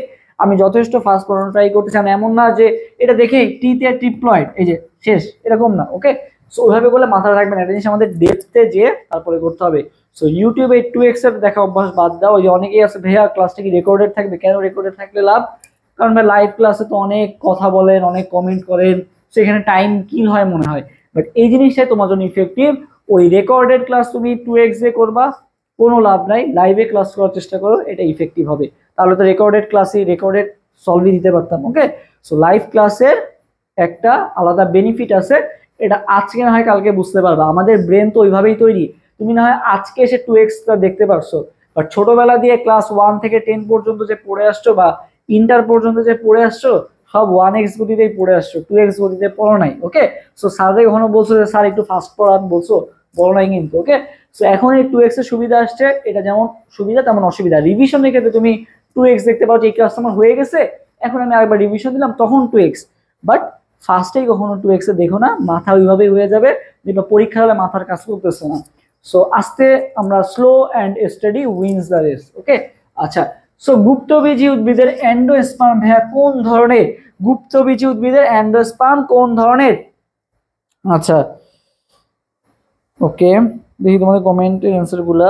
আমি যথেষ্ট ফাস্ট পড়ানো ট্রাই করতেছি, আমি এমন না যে এটা দেখে টি তে ট্রিপ্লয়েড এই যে শেষ, এরকম না, ওকে? সো ওইভাবে করলে মাথা রাখবেন, একটা জিনিস আমাদের ডেপথে যে তারপরে করতে হবে। সো ইউটিউবে 2x এর দেখা অভ্যাস বাদ দাও। ওই যে অনেকেই আছে ভাইয়া ক্লাসটা কি রেকর্ডেড থাকবে, কেন রেকর্ডেড থাকলে লাভ? কারণ ভাই লাইভ ক্লাসে তো অনেক কথা বলেন, অনেক কমেন্ট করেন, সেখানে টাইম কিল হয় মনে হয়, বাট এই জিনিসটাই তোমার জন্য ইফেক্টিভ। ওই রেকর্ডেড ক্লাস তুমি 2x এ করবা, কোনো লাভ নাই, লাইভে ক্লাস করার চেষ্টা করো, এটা ইফেক্টিভ হবে। তাহলে তো রেকর্ডেড ক্লাসে রেকর্ডেড সলভই দিতে পারতাম, ওকে? সো লাইভ ক্লাসের একটা আলাদা বেনিফিট আছে, এটা আজকে না হয় কালকে বুঝতে পারবা, আমাদের ব্রেন তো ওইভাবেই তৈরি। তুমি না হয় আজকে এসে 2x দেখতে পারছো, বাট ছোটবেলা দিয়ে ক্লাস 1 থেকে 10 পর্যন্ত যে পড়ে আসছো বা ইন্টার পর্যন্ত যে পড়ে আসছো, সব 1x গতিতেই পড়ে আসছো, 2x গতিতে পড়ো নাই, ওকে? সো স্যারকে কখনো বলছো যে স্যার একটু ফাস্ট পড়ান, বলছো? বলো নাই কিন্তু, ওকে? সো এখন এই 2x এর সুবিধা আসছে, এটা যেমন সুবিধা তেমন অসুবিধা। রিভিশনের ক্ষেত্রে তুমি 2x দেখতে পাও যে এই ক্লাস আমার হয়ে গেছে, এখন আমি আরেকবার রিভিশন দিলাম, তখন 2x। বাট ফার্স্টেই কখনো 2x এ দেখো না, মাথা ওইভাবেই হয়ে যাবে, যেটা পরীক্ষা হলে মাথার কাজ করতেছে না। সো আস্তে আমরা slow and steady wins the race, okay? আচ্ছা, সো গুপ্তবীজী উদ্ভিদের এন্ডোস্পার্ম ভাইয়া কোন ধরনের? গুপ্তবীজী উদ্ভিদের এন্ডোস্পার্ম কোন ধরনের? আচ্ছা, ওকে, দেখি তোমাদের কমেন্টের অ্যান্সার গুলা।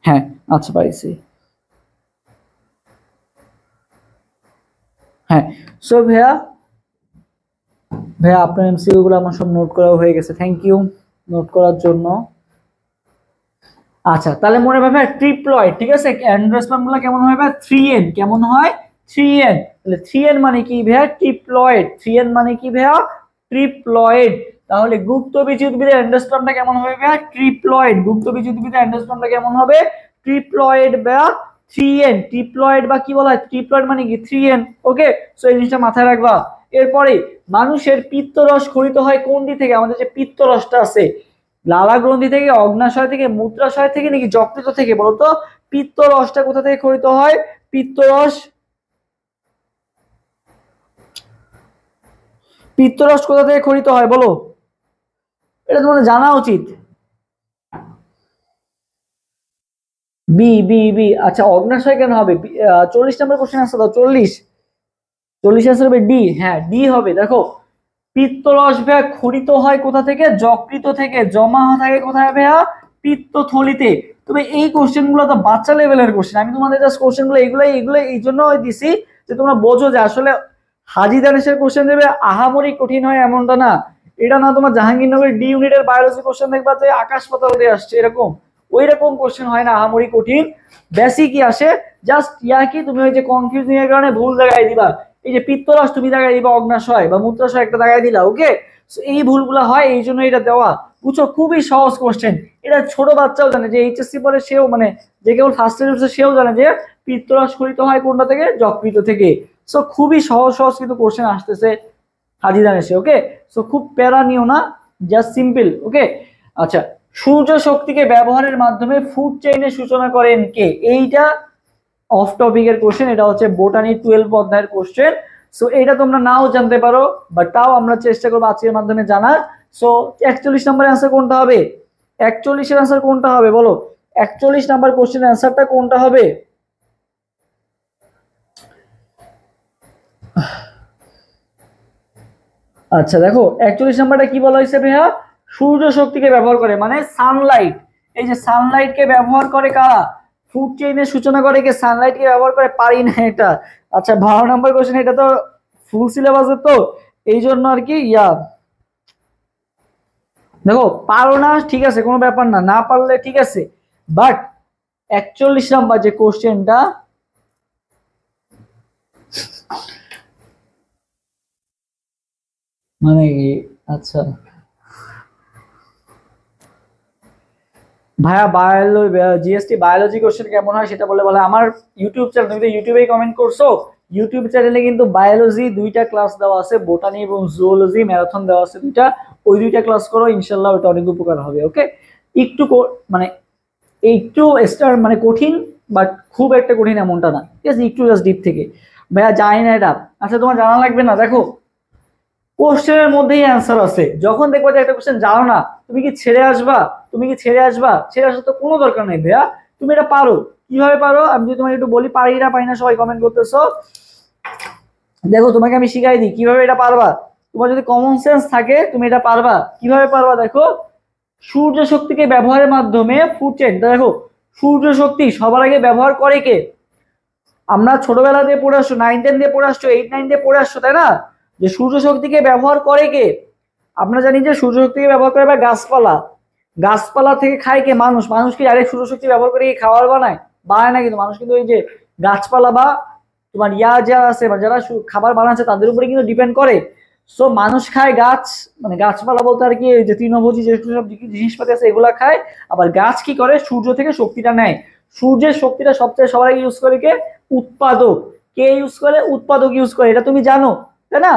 হ্যাঁ, আচ্ছা, পাইছি। হ্যাঁ, সো ভাইয়া আপনার এমসিকিউ গুলো আমার সব নোট করা হয়ে গেছে, থ্যাংক ইউ নোট করার জন্য। আচ্ছা, তাহলে মনে রাখবে ট্রিপ্লয়েড, ঠিক আছে? অ্যান্ডোস্পার্ম গুলো কেমন হয় ভাই? 3n, কেমন হয়? 3n। তাহলে 3n মানে কি ভাইয়া? ট্রিপ্লয়েড। 3n মানে কি ভাইয়া? ট্রিপ্লয়েড। তাহলে গুপ্তবীজী উদ্ভিদের অ্যান্ডোস্পার্মটা কেমন হবে ভাইয়া? ট্রিপ্লয়েড। গুপ্তবীজী উদ্ভিদের অ্যান্ডোস্পার্মটা কেমন হবে? ট্রিপ্লয়েড ভাইয়া। 3n ট্রিপ্লয়েড, বা কি বলা হয়? ট্রিপ্লয়েড মানে কি? 3n, ওকে? সো এই জিনিসটা মাথায় রাখবা। এরপরে মানুষের পিত্তরস ক্ষরিত হয় কোনটি থেকে? আমাদের যে পিত্তরসটা আছে, লালা গ্রন্থি থেকে, অগ্নাশয় থেকে, মূত্রাশয় থেকে, নাকি যকৃত থেকে? বলতো পিত্ত রসটা কোথা থেকে ক্ষরিত হয়? পিত্তরস, পিত্তরস কোথা থেকে ক্ষরিত হয় বলো? এটা তোমাদের জানা উচিত। B B B. আচ্ছা, অগ্নাশয় কেন হবে? 40 নম্বর কোশ্চেন আসছে দাও, 40 আনসার হবে ডি। হ্যাঁ, ডি হবে। দেখো, পিত্তরস ভাইয়া ক্ষরিত হয় কোথা থেকে? যকৃত থেকে। জমা থাকে কোথায় ভাইয়া? পিত্তথলিতে। তবে এই কোশ্চেন গুলো তো বাচ্চা লেভেলের কোশ্চেন, আমি তোমাদের জাস্ট কোশ্চেন গুলো এগুলো এই জন্য দিছি যে তোমরা বোঝো যে আসলে হাজি দানেশের কোশ্চেন দেবে আহামরি কঠিন হয় এমনটা না। এটা না তোমার জাহাঙ্গীরনগর ডি ইউনিটের বায়োলজি কোশ্চেন দেখবা যে আকাশ পাতাল দিয়ে আসছে, এরকম ওই রকম কোশ্চেন হয় না আহামরি কঠিন। বেসিকই আসে, জাস্ট কি তুমি ওই যে কনফিউজিং এর কারণে ভুল জায়গায় দিবা। এই যে পিত্তরস তুমি জায়গায় দিবা অগ্নাশয় বা মূত্রাশয় একটা জায়গায় দিলা, ওকে? এই ভুলগুলো হয়, এই জন্য এটা দেওয়া, বুঝছো? খুবই সহজ কোশ্চেন, এটা ছোট বাচ্চাও জানে, যে এইচএসসি পরে সেও, মানে যে কেবল ফার্স্ট ইয়ার উঠছে সেও জানে যে পিত্তরস ক্ষরিত হয় কোনটা থেকে? যকৃত থেকে। সো খুবই সহজ সহজ কিন্তু কোশ্চেন আসতেছে হাজি দানেশে, ওকে? সো খুব প্যারা নিও না, জাস্ট সিম্পল, ওকে? আচ্ছা, সূর্য শক্তিকে ব্যবহারের মাধ্যমে ফুড চেইনের সূচনা করেন কে? এইটা অফ টপিকের কোশ্চেন, এটা হচ্ছে বোটানি 12 অধ্যায়ের কোশ্চেন। সো এটা তোমরা নাও জানতে পারো, বাট তাও আমরা চেষ্টা করবো আজকের মাধ্যমে জানার। সো 41 নম্বরের অ্যান্সার কোনটা হবে? 41 এর অ্যান্সার কোনটা হবে বলো? 41 নাম্বার কোশ্চেনের অ্যান্সারটা কোনটা হবে? আচ্ছা, দেখো 41 নাম্বারটা কি বলা হয়েছে ভাইয়া? সূর্য শক্তিকে ব্যবহার করে, মানে সানলাইট। এই যে সানলাইটকে ব্যবহার করে কারা? ফুড চেইনের সূচনা করে কে? সানলাইটকে ব্যবহার করে, পারি না এটা। আচ্ছা, 12 নম্বর কোশ্চেন, এটা তো ফুল সিলেবাসে, তো এই জন্য আর কি দেখো পারো না, ঠিক আছে, কোনো ব্যাপার না, না পারলে ঠিক আছে, বাট 41 নাম্বার যে কোশ্চেনটা, মানে কি? আচ্ছা ভাইয়া, জিএসটি বায়োলজি কোশ্চেন কেমন হয় সেটা বলে বলে। আমার ইউটিউব চ্যানেল, তুমি তো ইউটিউবেই কমেন্ট করছো, ইউটিউব চ্যানেলে কিন্তু বায়োলজি 2টা ক্লাস দেওয়া আছে, বোটানি এবং জুওলজি ম্যারাথন দেওয়া আছে 2টা, ওই 2টা ক্লাস করো, ইনশাল্লাহ ওটা অনেক উপকার হবে। ওকে, একটু মানে একটু স্টার মানে কঠিন, বাট খুব একটা কঠিন এমনটা না, ঠিক আছে, একটু জাস্ট ডিপ থেকে। ভাইয়া জানি না এটা, আচ্ছা তোমার জানা লাগবে না, দেখো কোশ্চেনের মধ্যেই অ্যান্সার আছে। যখন দেখবা যে একটা কোশ্চেন জানো না, তুমি কি ছেড়ে আসবা? তুমি কি ছেড়ে আসবা? ছেড়ে আসার তো কোনো দরকার নেই ভাইয়া, তুমি এটা পারো। কিভাবে পারো আমি যদি তোমাকে একটু বলি, পারি না পারি না সবাই কমেন্ট করতেছো, দেখো তোমাকে আমি শিখাই দিই কিভাবে এটা পারবা। তোমার যদি কমন সেন্স থাকে তুমি এটা পারবা। কিভাবে পারবা দেখো, সূর্য শক্তিকে ব্যবহারের মাধ্যমে ফুড চেইন, দেখো সূর্য শক্তি সবার আগে ব্যবহার করে কে? আমরা ছোটবেলা দিয়ে পড়ে আসছো, 9 10 দিয়ে পড়ে আসছো, 8 9 দিয়ে পড়ে আসছো, তাই না? যে সূর্য শক্তিকে ব্যবহার করে কে? আমরা জানি যে সূর্য শক্তিকে ব্যবহার করে বা গাছপালা, গাছপালা থেকে খায় কে? মানুষ। মানুষ কি ডাইরেক্ট সূর্য শক্তি ব্যবহার করে কি খাবার বানায়? বানায় না কিন্তু। মানুষ কিন্তু ওই যে গাছপালা বা তোমার যারা আছে বা যারা খাবার বানাচ্ছে তাদের উপরে কিন্তু ডিপেন্ড করে। সো মানুষ খায় গাছ, মানে গাছপালা বলতে আর কি ওই যে তৃণভোজী যে সব জিনিসপাতি আছে এগুলা খায়। আবার গাছ কি করে? সূর্য থেকে শক্তিটা নেয়। সূর্যের শক্তিটা সবচেয়ে সবাই ইউজ করে কে? উৎপাদক। কে ইউজ করে? উৎপাদক ইউজ করে, এটা তুমি জানো, তাই না?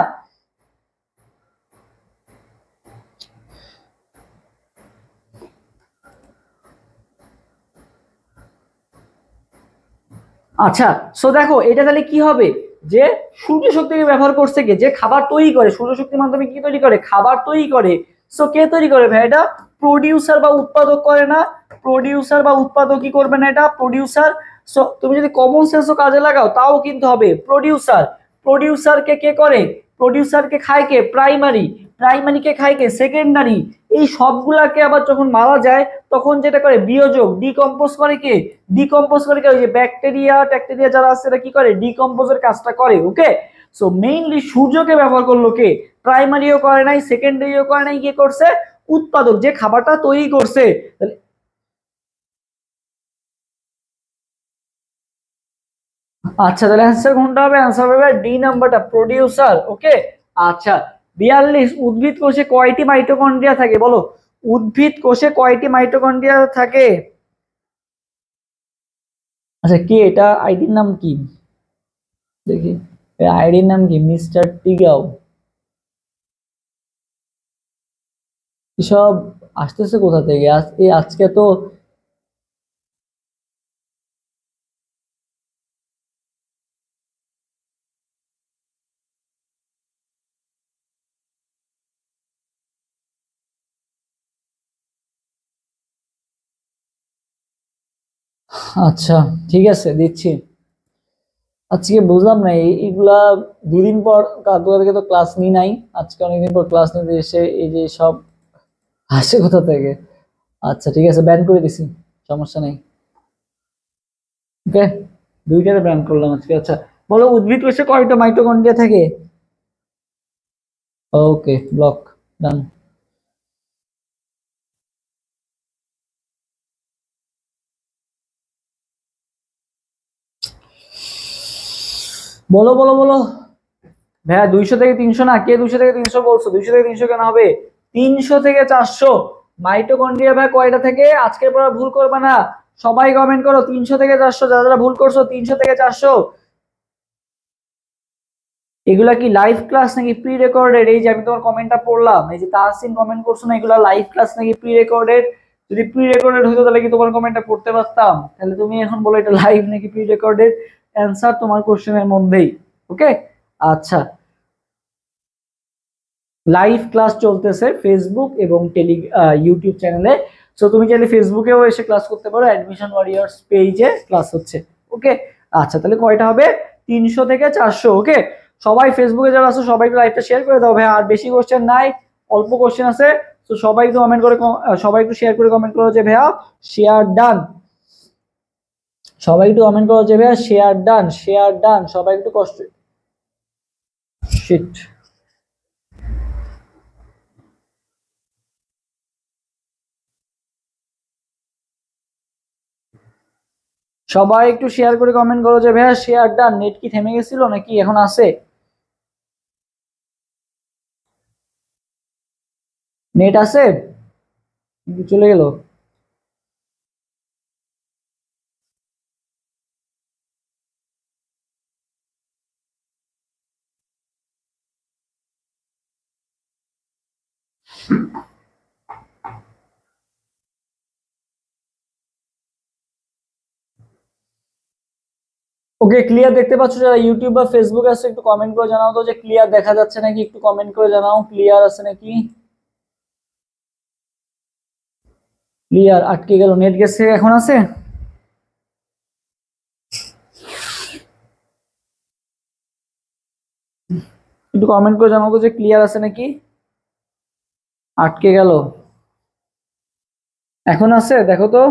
আচ্ছা, সো দেখো এটা তাহলে কি হবে, যে সূর্য শক্তিকে ব্যবহার করছে কে? যে খাবার তৈরি করে, সূর্য শক্তির মাধ্যমে কি তৈরি করে? খাবার তৈরি করে। সো কে তৈরি করে ভাই এটা? প্রডিউসার বা উৎপাদক করে না? প্রডিউসার বা উৎপাদক কি করবে না? এটা প্রডিউসার। সো তুমি যদি কমন সেন্সও কাজে লাগাও তাও কিন্তু হবে প্রডিউসার। প্রডিউসারকে কে করে? প্রডিউসারকে খায় কে? প্রাইমারি। প্রাইমারিকে খায় কে? সেকেন্ডারি। এই সবগুলাকে আবার যখন মারা যায় তখন যেটা করে বিয়োজক, ডিকম্পোজ করে কে? ডিকম্পোজ করে কে? ওই যে ব্যাকটেরিয়া ট্যাকটেরিয়া যারা আছে এরা কি করে? ডিকম্পোজের কাজটা করে। ওকে, সো মেইনলি সূর্যকে ব্যবহার করলো কে? প্রাইমারিও করে নাই, সেকেন্ডারিও করে নাই, কি করছে? উৎপাদক, যে খাবারটা তৈরি করছে। আচ্ছা তাহলে অ্যান্সার কোনটা হবে? অ্যান্সার হবে ডি নাম্বারটা, প্রোডিউসার। ওকে, আচ্ছা 42, উদ্ভিদ কোষে কয়টি মাইটোকন্ড্রিয়া থাকে বলো? উদ্ভিদ কোষে কয়টি মাইটোকন্ড্রিয়া থাকে? আচ্ছা কে এটা? আইডির নাম কি দেখি, আইডির নাম কি? মিস্টার টিগাও। এসব আসতেছে কোথা থেকে? আজকে তো আচ্ছা ঠিক আছে দিচ্ছি। আজকে বুঝলাম না এইগুলা, 2 দিন পর কালকে থেকে তো ক্লাস নি নাই, আজকে অনেকদিন পর ক্লাস নিতে এসে এই যে সব আসে কোথা থেকে? আচ্ছা ঠিক আছে, ব্যান করে দিছি, সমস্যা নেই। ওকে, 2টারে ব্যান করলাম আজকে। আচ্ছা বলো, উদ্ভিদ কোষে কয়টা মাইটোকন্ড্রিয়া থাকে? ওকে, ব্লক, ডান। বলো বলো বলো। ভাইয়া 200 থেকে 300 না, কে 200 থেকে 300 বলছো? 200 থেকে 300 কেন হবে? 300 থেকে 400। মাইটোকন্ড্রিয়া ভাই কয়টা থেকে? আজকের পর আর ভুল করবে না। সবাই কমেন্ট করো 300 থেকে 400, যারা যারা ভুল করছো 300 থেকে 400। এগুলা কি লাইভ ক্লাস নাকি প্রি রেকর্ডেড? এই যে আমি তোমার কমেন্টটা পড়লাম, এই যে তাহসিন কমেন্ট করছো না, এগুলা লাইভ ক্লাস নাকি প্রি রেকর্ডেড? যদি প্রি রেকর্ডেড হতো তাহলে কি তোমার কমেন্টটা পড়তে পারতাম? তাহলে তুমি এখন বলো এটা লাইভ নাকি প্রি রেকর্ডেড, অ্যান্সার তোমার কোশ্চেনের মধ্যেই। ওকে, আচ্ছা লাইভ ক্লাস চলতেছে ফেসবুক এবং ইউটিউব চ্যানেলে। সো তুমি চাইলে ফেসবুকেও এসে ক্লাস করতে পারো, অ্যাডমিশন ওয়ারিয়ার্স পেজে ক্লাস হচ্ছে। ওকে, আচ্ছা তাহলে কয়টা হবে? 300 থেকে 400। ওকে, সবাই ফেসবুকে যারা আছো সবাই লাইভটা শেয়ার করে দাও ভাই, আর বেশি কোশ্চেন নাই, অল্প কোশ্চেন আছে। তো সবাই একটু কমেন্ট করে সবাই একটু শেয়ার করে কমেন্ট করো যে ভাইয়া শেয়ার ডান। সবাই একটু কমেন্ট করো যে ভাইয়া শেয়ার ডান, শেয়ার ডান, সবাই একটু কষ্ট। শিট, সবাই একটু শেয়ার করে কমেন্ট করো যে ভাইয়া শেয়ার ডান। নেট কি থেমে গেছিল নাকি এখন আছে? নেট আছে কিন্তু চলে গেল। ওকে, ক্লিয়ার দেখতে পাচ্ছ? যারা ইউটিউব বা ফেসবুক আছে একটু কমেন্ট করে জানাও তো যে ক্লিয়ার দেখা যাচ্ছে নাকি, একটু কমেন্ট করে জানাও ক্লিয়ার আছে নাকি। ক্লিয়ার, আটকে গেল, নেট গেছে, এখন আছে? একটু কমেন্ট করে জানাও তো যে ক্লিয়ার আছে নাকি, আটকে গেল। এখন আছে দেখো তো।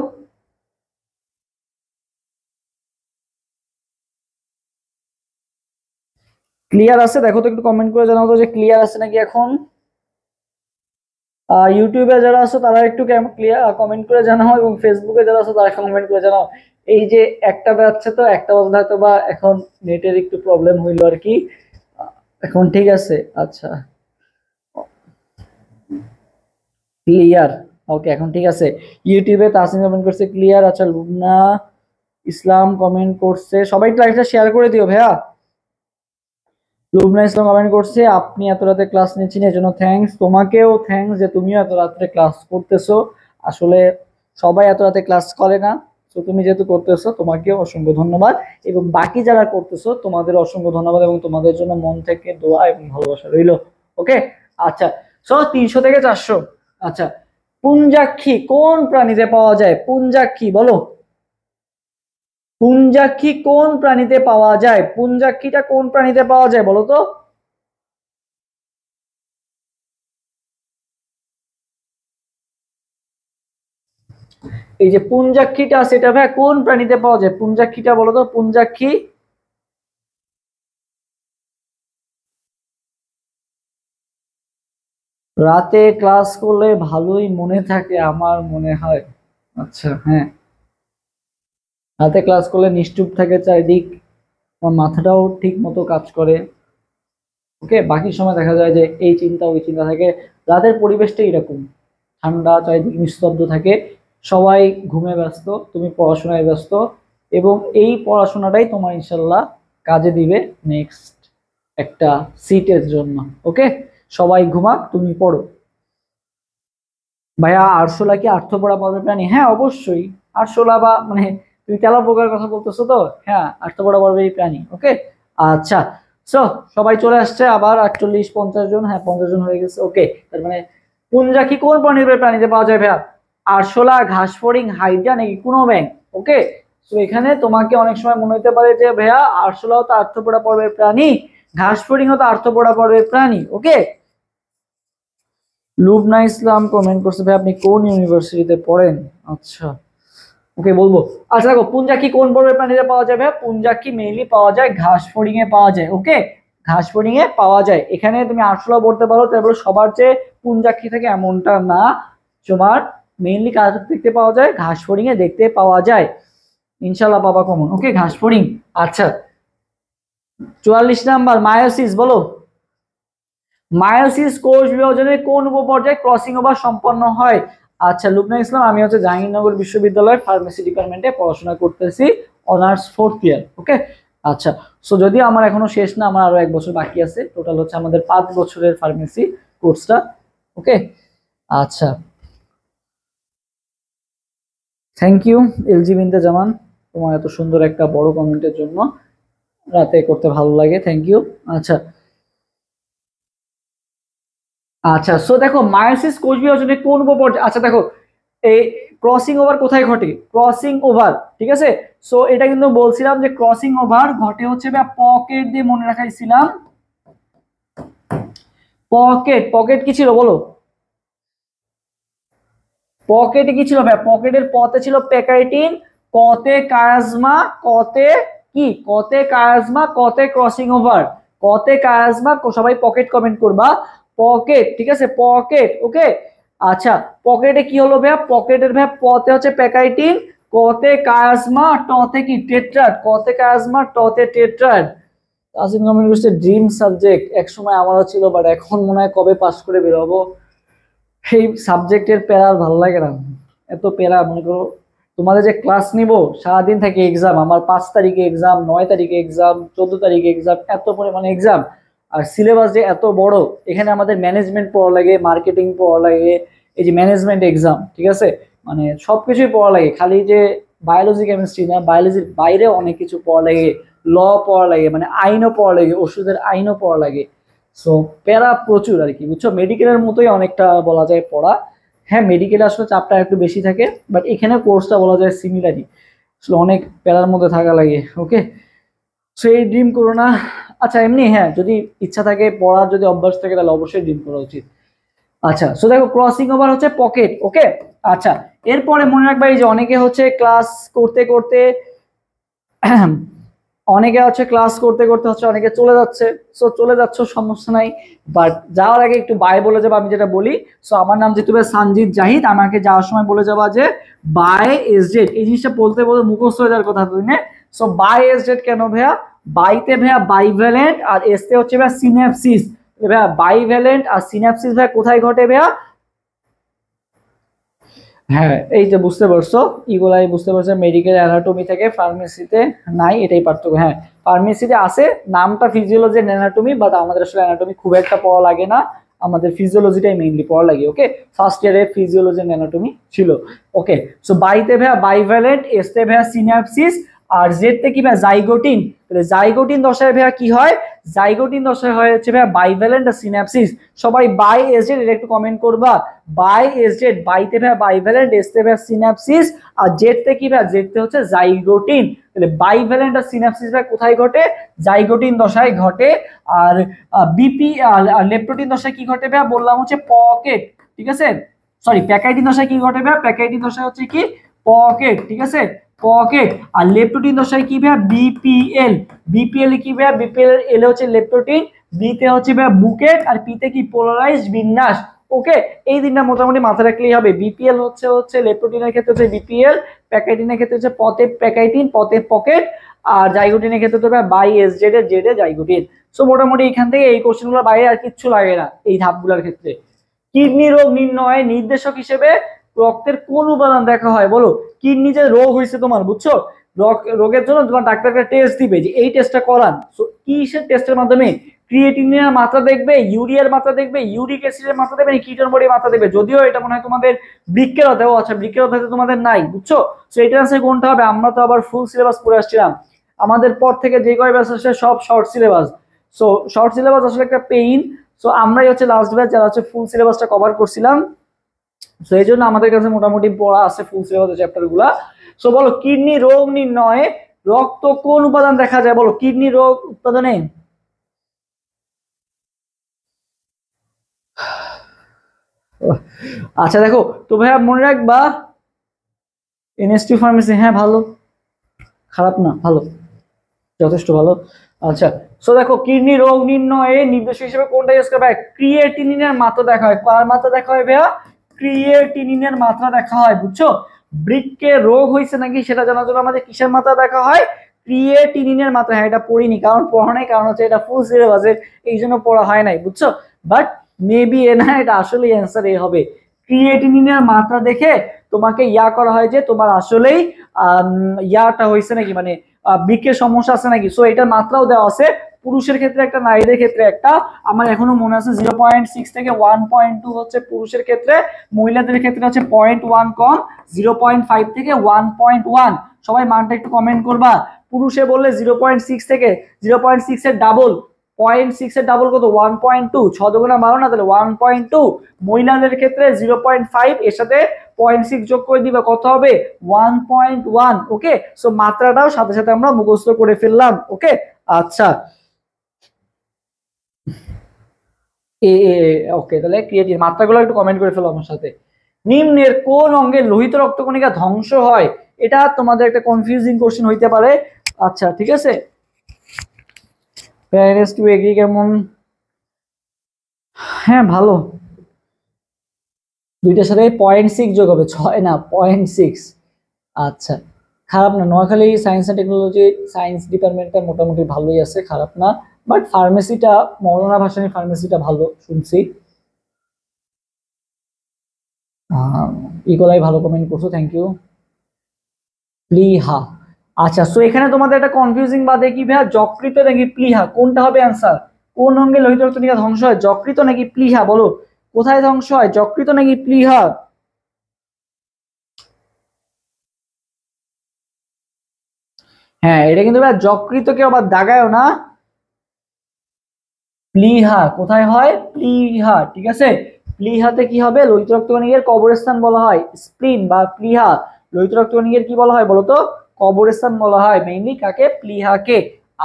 ক্লিয়ার আছে দেখো তো, একটু কমেন্ট করে জানাও তো যে ক্লিয়ার আছে নাকি এখন। ইউটিউবে যারা আছো তারা একটু ক্লিয়ার কমেন্ট করে জানাও, এবং ফেসবুকে যারা আছো তারা কমেন্ট করে জানাও। এই যে একটা বাজছে, তো একটা বাজলে হয়তো বা এখন নেটের একটু প্রবলেম হইলো আর কি। এখন ঠিক আছে? আচ্ছা, ক্লিয়ার। ওকে, এখন ঠিক আছে। ইউটিউবে তাসনিম কমেন্ট করছে ক্লিয়ার। আচ্ছা, লুবনা ইসলাম কমেন্ট করছে, সবাই একটু লাইভটা শেয়ার করে দিও ভাইয়া। লুবনা ইসলাম কমেন্ট করছে আপনি এত রাতে ক্লাস নিচ্ছেন এর জন্য থ্যাঙ্কস। তোমাকেও থ্যাঙ্কস যে তুমিও এত রাতে ক্লাস করতেছো। আসলে সবাই এত রাতে ক্লাস করে না, তো তুমি যেহেতু করতেছো তোমাকেও অসংখ্য ধন্যবাদ, এবং বাকি যারা করতেছো তোমাদের অসংখ্য ধন্যবাদ, এবং তোমাদের জন্য মন থেকে দোয়া এবং ভালোবাসা রইলো। ওকে, আচ্ছা। 300 থেকে 400। আচ্ছা, পুঞ্জাক্ষী কোন প্রাণীতে পাওয়া যায়? পুঞ্জাক্ষী বলো, পুঞ্জাক্ষী কোন প্রাণীতে পাওয়া যায়? পুঞ্জাক্ষীটা কোন প্রাণীতে পাওয়া যায় বলো তো? এই যে পুঞ্জাক্ষীটা, সেটা ভাই কোন প্রাণীতে পাওয়া যায়? পুঞ্জাক্ষীটা বলো তো, পুঞ্জাক্ষী। রাতে ক্লাস করলে ভালোই মনে থাকে আমার মনে হয়। আচ্ছা, হ্যাঁ, রাতে ক্লাস করলে নিশ্চুপ থাকে চারিদিক, আমার মাথাটাও ঠিক মতো কাজ করে। ওকে, বাকি সময় দেখা যায় যে এই চিন্তা ওই চিন্তা থাকে। রাতের পরিবেশটা এরকম, ঠান্ডা, চারিদিক নিস্তব্ধ থাকে, সবাই ঘুমে ব্যস্ত, তুমি পড়াশোনায় ব্যস্ত, এবং এই পড়াশোনাটাই তোমার ইনশাল্লাহ কাজে দিবে নেক্সট একটা সিটের জন্য। ওকে, সবাই ঘুমাক, তুমি পড়ো। ভাইয়া, আরশোলা কি আর্থপোড়া পর্বের প্রাণী? হ্যাঁ, অবশ্যই। আরশোলা বা মানে তুমি তেলাপোকার কথা বলতেছো তো? হ্যাঁ, আর্থপোড়া পর্বের প্রাণী। ওকে, আচ্ছা। সো সবাই চলে আসছে আবার, 48-50 জন, হ্যাঁ 50 জন হয়ে গেছে। ওকে, তার মানে পুঞ্জাক্ষী কোন প্রাণীতে পাওয়া যায় ভাইয়া? আরশোলা, ঘাসফড়িং, হাইড্রা নাকি কোনো ব্যাং? ওকে, তো এখানে তোমাকে অনেক সময় মনে হতে পারে যে ভাইয়া আরশোলাও তো আর্থপোড়া পর্বের প্রাণী, ঘাসফড়িংও তো আর্থপোড়া পর্বের প্রাণী। ওকে, লুবনা ইসলাম কমেন্ট করছে ভাই আপনি কোন ইউনিভার্সিটিতে পড়েন? আচ্ছা, ওকে বলবো। আচ্ছা দেখো, পুঞ্জাক্ষী কোন পর্বের প্রাণীতে পাওয়া যায় ভাই? পুঞ্জাক্ষী মেইনলি পাওয়া যায় ঘাস ফড়িং এ পাওয়া যায়। ওকে, ঘাস ফড়িং এ পাওয়া যায়। এখানে তুমি আরশোলা পড়তে পারো, তারপরে সবার চেয়ে পুঞ্জাক্ষী থেকে এমনটা না, তোমার মেইনলি কাজ দেখতে পাওয়া যায় ঘাস ফড়িং এ দেখতে পাওয়া যায়। ইনশাল্লাহ পাবা কমন। ওকে, ঘাস ফড়িং। আচ্ছা, 44 নাম্বার মায়োসিস বলো। মায়োসিস কোষ বিভাজনের কোন উপপর্যায়ে ক্রসিং ওভার সম্পন্ন হয়? আচ্ছা, লুবনা ইসলাম, আমি হচ্ছে জাহাঙ্গীরনগর বিশ্ববিদ্যালয়ের ফার্মেসি ডিপার্টমেন্টে পড়াশোনা করতেছি, অনার্স 4th ইয়ার। ওকে, আচ্ছা। সো যদি আমার এখনো শেষ না, আমার আরো 1 বছর বাকি আছে, টোটাল হচ্ছে আমাদের 5 বছরের ফার্মেসি কোর্সটা। ওকে, আচ্ছা, থ্যাংক ইউ এলজি বিনতে জামান, তোমার এত সুন্দর একটা বড় কমেন্টের জন্য, রাতে করতে ভালো লাগে, থ্যাংক ইউ। আচ্ছা, আচ্ছা। সো দেখো, মায়োসিস কোষ বিভাজনের কোন উপপর্যায়, আচ্ছা দেখো, এই ক্রসিং ওভার কোথায় ঘটে? ক্রসিং ওভার, ঠিক আছে। সো এটা কিন্তু বলছিলাম যে ক্রসিং ওভার ঘটে হচ্ছে পকেট দিয়ে, মনে রাখাইছিলাম। পকেট, পকেট কি ছিল বলো? পকেটে কি ছিল ভাই? পকেটের পথে ছিল প্যাকাইটিন, কতে কায়াজমা, কতে কি, কতে কায়াজমা, কতে ক্রসিং ওভার, কতে কায়াজমা। সবাই পকেট কমেন্ট করবা, পকেট, ঠিক আছে, পকেট। ওকে, আচ্ছা, পকেটে কি হলো ভাইয়া? পকেটের ভাইয়া পথে হচ্ছে প্যাকাইটিন, কতে কায়াজমা, টতে কি টেট্রাড, কতে কায়াজমা, টতে টেট্রাড। আসিম কমেন্ট করছে ড্রিম সাবজেক্ট, এক সময় আমারও ছিল, বাট এখন মনে হয় কবে পাস করে বেরোবো। এই সাবজেক্টের প্যারা আর ভালো লাগে না, এত প্যারা। মনে করো তোমাদের যে ক্লাস নিব, সারাদিন থেকে এক্সাম, আমার 5 তারিখে এক্সাম, 9 তারিখে এক্সাম, 14 তারিখে এক্সাম, এত পরিমাণে এক্সাম, আর সিলেবাস যে এত বড়, এখানে আমাদের ম্যানেজমেন্ট পড়া লাগে, মার্কেটিং পড়া লাগে, এই যে ম্যানেজমেন্ট এক্সাম, ঠিক আছে, মানে সবকিছুই পড়া লাগে, খালি যে বায়োলজি কেমিস্ট্রি না, বায়োলজির বাইরে অনেক কিছু পড়া লাগে, ল পড়া লাগে, মানে আইনও পড়া লাগে, ওষুধের আইনও পড়া লাগে। সো প্যারা প্রচুর আর কি, বুঝছো, মেডিকেলের মতোই অনেকটা বলা যায় পড়া। হ্যাঁ, মেডিকেলে আসলে চাপটা একটু বেশি থাকে, বাট এখানে কোর্সটা বলা যায় সিমিলারই, আসলে অনেক প্যারার মধ্যে থাকা লাগে। ওকে, সো এই ড্রিম করো না। আচ্ছা এমনি হ্যাঁ, যদি ইচ্ছা থাকে পড়ার, যদি অভ্যাস থাকে, তাহলে অবশ্যই ড্রিম করা উচিত। আচ্ছা, সো দেখো ক্রসিং ওভার হচ্ছে পকেট। ওকে, আচ্ছা, এরপরে মনে রাখবা এই যে অনেকে হচ্ছে ক্লাস করতে করতে অনেকে হচ্ছে ক্লাস করতে করতে হচ্ছে অনেকে চলে যাচ্ছে। সো চলে যাচ্ছ, সমস্যা নাই, বাট যাওয়ার আগে একটু বাই বলে যাবো। আমি যেটা বলি, সো আমার নাম যেহেতু সানজিদ জাহিদ, আমাকে যাওয়ার সময় বলে যাবা যে বাই এস জেড। এই জিনিসটা বলতে বলতে মুখস্থ হয়ে যাওয়ার কথা তুমি। সো বাই এস জেড কেন ভাইয়া? বাইতে ভাইয়া বাইভ্যালেন্ট, আর এসতে হচ্ছে ভাইয়া সিন্যাপসিস। ভাইয়া বাইভ্যালেন্ট আর সিন্যাপসিস ভাইয়া কোথায় ঘটে ভাইয়া? হ্যাঁ, এই যে বুঝতে পারছো, এগুলাই বুঝতে পারছো, মেডিকেল অ্যানাটমি থেকে ফার্মেসিতে নাই, এটাই পার্থক্য। হ্যাঁ, ফার্মেসিতে আছে, নামটা ফিজিওলজি এন্ড অ্যানাটমি, বাট আমাদের আসলে অ্যানাটমি খুব একটা পড়া লাগে না, আমাদের ফিজিওলজিটাই মেইনলি পড়া লাগে। ওকে, ফার্স্ট ইয়ারে ফিজিওলজি এন্ড অ্যানাটমি ছিল। ওকে, সো বাইতে ভাইয়া বাইভ্যালেন্ট, এসতে ভাইয়া সিন্যাপসিস, আর জেডতে কি ভাইয়া জাইগোটিন। তাহলে জাইগোটিন দশায় ভাইয়া কি হয়? জাইগোটিন দশায় হয় হচ্ছে ভাইয়া বাইভ্যালেন্ট আর সিন্যাপসিস। সবাই বাই এস জেড এটা একটু কমেন্ট করবা। বাই এস জেড, বাইতে ভাইয়া বাইভ্যালেন্ট, এসতে ভাইয়া সিন্যাপসিস, আর জেডতে কি ভাইয়া? জেডতে হচ্ছে জাইগোটিন। তাহলে বাইভ্যালেন্ট আর সিন্যাপসিস ভাইয়া কোথায় ঘটে? জাইগোটিন দশায় ঘটে। আর বিপি আর লেপ্টোটিন দশায় কি ঘটে ভাইয়া? বললাম হচ্ছে পকেট, ঠিক আছে, সরি প্যাকাইটিন দশায় কি ঘটে ভাইয়া? প্যাকাইটিন দশায় হচ্ছে কি? পকেট, ঠিক আছে, পকেট। আর লেপ্টোটিন দশায় কি ভাইয়া? বিপিএল। বিপিএল কি ভাইয়া? বিপিএল এল হচ্ছে লেপ্টোটিন, বিতে হচ্ছে ভাইয়া বুকেট, আর পিতে কি? পোলারাইজড বিন্যাস। ওকে, এই দিনটা মোটামুটি মাথায় রাখলেই হবে। বিপিএল হচ্ছে হচ্ছে লেপ্টোটিনের ক্ষেত্রে হচ্ছে বিপিএল, প্যাকাইটিনের ক্ষেত্রে হচ্ছে পথে প্যাকাইটিন, পথে পকেট, আর জাইগোটিনের ক্ষেত্রে হচ্ছে বাই এস জেড এর জেড এ জাইগোটিন। সো মোটামুটি এখান থেকে এই কোশ্চেনগুলো বাইরে আর কিচ্ছু লাগে না এই ধাপগুলোর ক্ষেত্রে। কিডনি রোগ নির্ণয় নির্দেশক হিসেবে রক্তের কোন উপাদান দেখা হয়? বলো, কিডনি যে রোগ হয়েছে তোমার, বুঝছো, রোগের জন্য তোমার ডাক্তারকে টেস্ট দিবে যে এই টেস্টটা করান। সো কিসের টেস্টের মাধ্যমে? ক্রিয়েটিনিনের মাত্রা দেখবে, ইউরিয়ার মাত্রা দেখবে, ইউরিক অ্যাসিডের মাত্রা দেখবে, কিটোন বডির মাত্রা দেখবে। যদিও এটা মনে হয় তোমাদের বৃক্কের অধ্যায়, আচ্ছা বৃক্কের অধ্যায় তোমাদের নাই, বুঝছো। সো এটা আনসার কোনটা হবে? আমরা তো আবার ফুল সিলেবাস পড়ে আসছিলাম, আমাদের পর থেকে যে কয় ব্যাচ আসছে সব short syllabus. So short syllabus আসলে একটা পেইন। সো আমরাই হচ্ছে লাস্ট ব্যাচ যারা হচ্ছে ফুল সিলেবাসটা কভার করছিলাম। সো এই জন্য আমাদের কাছে মোটামুটি পড়া আছে ফুল সিলেবাসের চ্যাপ্টার গুলা। সো বলো, কিডনি রোগ নির্ণয়ে রক্ত কোন উপাদান দেখা যায়? বলো, কিডনি রোগ উৎপাদনে। আচ্ছা দেখো তো ভাইয়া মনে রাখবা, এনএসটি ফার্মেসি, হ্যাঁ ভালো, খারাপ না, ভালো, যথেষ্ট ভালো। আচ্ছা, সো দেখো কিডনি রোগ নির্ণয়ে নির্দেশক হিসেবে কোনটা ইউজ করবে? ক্রিয়েটিনিনের মাত্রা দেখা হয়। কার মাত্রা দেখা হয় ভাইয়া? ক্রিয়েটিনিনের মাত্রা দেখা হয়, বুঝছো। বৃক্কে রোগ হয়েছে নাকি সেটা জানার জন্য আমাদের কিসের মাত্রা দেখা হয়? ক্রিয়েটিনিনের মাত্রা। হ্যাঁ, এটা পড়িনি কারণ পড়া নাই, কারণ হচ্ছে এটা ফুল সিলেবাসের, এই জন্য পড়া হয় নাই, বুঝছো। বাট মেবি এ না, এটা আসলে অ্যান্সার এ হবে। ক্রিয়েটিনিনের মাত্রা দেখে তোমাকে ইয়া করা হয় যে তোমার আসলেই ইয়াটা হয়েছে নাকি, মানে বৃক্কের সমস্যা আছে নাকি। সো এটার মাত্রাও দেওয়া আছে, পুরুষের ক্ষেত্রে একটা, নারীদের ক্ষেত্রে একটা। আমার এখনো মনে আছে 0.6 থেকে 1.2 হচ্ছে পুরুষের ক্ষেত্রে, মহিলাদের ক্ষেত্রে হচ্ছে 0.1 কম, 0.5 থেকে 1.1। সবাই মানটা একটু কমেন্ট করবা। পুরুষে বললে 0.6 থেকে 0.6 এর ডাবল, 0.6 এর ডাবল কত? 1.2, 6 দুগুণা 12 না, তাহলে 1.2। মহিলাদের ক্ষেত্রে 0.5, এর সাথে 0.6 যোগ করে দিবে, কত হবে? 1.1। ওকে, সো মাত্রাটাও সাথে সাথে আমরা মুখস্থ করে ফেললাম। ওকে, আচ্ছা ওকে, তাহলে ক্রিয়েটিভ মাত্রাগুলো একটু কমেন্ট করে ফেলো আমার সাথে। নিম্নের কোন অঙ্গে লোহিত রক্তকণিকা ধ্বংস হয়? এটা তোমাদের একটা কনফিউজিং কোশ্চেন হইতে পারে। আচ্ছা ঠিক আছে, প্যারেন্টস টু এগ্রি কেমন? হ্যাঁ ভালো, দুইটার সাথে 0.6 যোগ হবে, 6 না 0.6। আচ্ছা, খারাপ না। Noakhali science and technology science ডিপার্টমেন্টটা মোটামুটি ভালোই আছে, খারাপ না। বাট ফার্মেসিটা, মৌলানা ভাসানী ফার্মেসিটা ভালো শুনছি। ইকোলাই ভালো কমেন্ট করছো, থ্যাংক ইউ। প্লিহা, আচ্ছা, সো এখানে তোমাদের একটা কনফিউজিং বাদে কি ভাইয়া, যকৃত নাকি প্লিহা, কোনটা হবে অ্যান্সার? কোন অঙ্গে লোহিত রক্ত কণিকা ধ্বংস হয়, যকৃত নাকি প্লীহা? বলো কোথায় ধ্বংস হয়, যকৃত নাকি প্লীহা? হ্যাঁ এটা কিন্তু যকৃতকে আবার দাগায়ও না, প্লীহা। কোথায় হয়, প্লীহা, ঠিক আছে। প্লীহাতে কি হবে, লোহিত রক্ত কণিকার কবরস্থান বলা হয়, স্প্লিন বা প্লীহা। লোহিত রক্ত কণিকার কি বলা হয় বলতো, কবরস্থান বলা হয় মেইনলি কাকে, প্লীহাকে।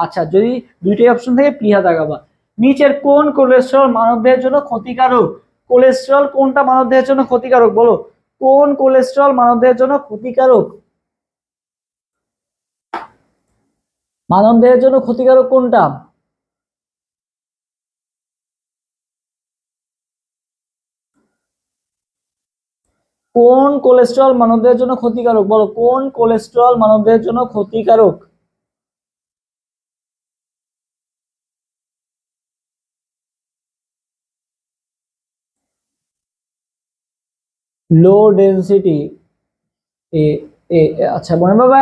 আচ্ছা যদি দুইটাই অপশন থাকে প্লীহা দাগাবা। নিচের কোন কোলেস্টেরল মানবদেহের জন্য ক্ষতিকারক, কোলেস্টেরল কোনটা মানবদেহের জন্য ক্ষতিকারক বলো, কোন কোলেস্টেরল মানবদেহের জন্য ক্ষতিকারক, মানবদেহের জন্য ক্ষতিকারক কোনটা? কোন কোলেস্টেরল মানবদেহের জন্য ক্ষতিকারক বলো, কোন কোলেস্টেরল মানবদেহের জন্য ক্ষতিকারক? লো ডেন্সিটি, এ এ আচ্ছা মনে বাবা,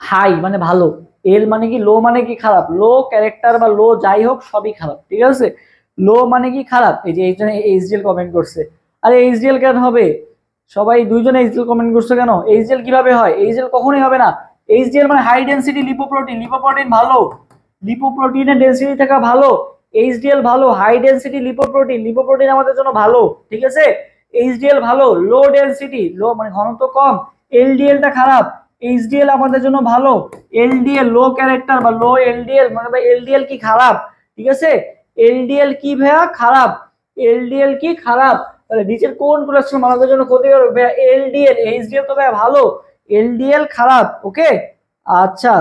হাই মানে ভালো, এল মানে কি, লো মানে কি খারাপ, লো ক্যারেক্টার বা লো যাই হোক সবই খারাপ, ঠিক আছে। লো মানে কি খারাপ, এই যে এইজন্য এইচডিএল কমেন্ট করছে। আরে এইচডিএল কেন হবে, সবাই দুইজনে এইচডিএল কমেন্ট করছে কেন, এইচডিএল কিভাবে হয়, এইচডিএল কখনোই হবে না। এইচডিএল মানে হাই ডেন্সিটি লিপোপ্রোটিন, লিপোপ্রোটিন ভালো, লিপোপ্রোটিনের ডেন্সিটি থাকা ভালো, এইচডিএল ভালো, হাই ডেন্সিটি লিপোপ্রোটিন, লিপোপ্রোটিন আমাদের জন্য ভালো, ঠিক আছে। এইচডিএল ভালো, লো ডেন্সিটি, লো মানে ঘনত্ব কম, এলডিএলটা খারাপ, এইচডিএল আমাদের জন্য ভালো, এলডিএল লো ক্যারেক্টার বা লো এলডিএল মানে ভাই এলডিএল কি খারাপ, ঠিক আছে। এলডিএল কি ভাইয়া খারাপ, এলডিএল কি খারাপ, তাহলে নিচের কোন কোলেস্ট্রল মানবদের জন্য ক্ষতিকারক ভাইয়া, এলডিএল, এইচডিএল তো ভাইয়া ভালো, এলডিএল খারাপ, ওকে। আচ্ছা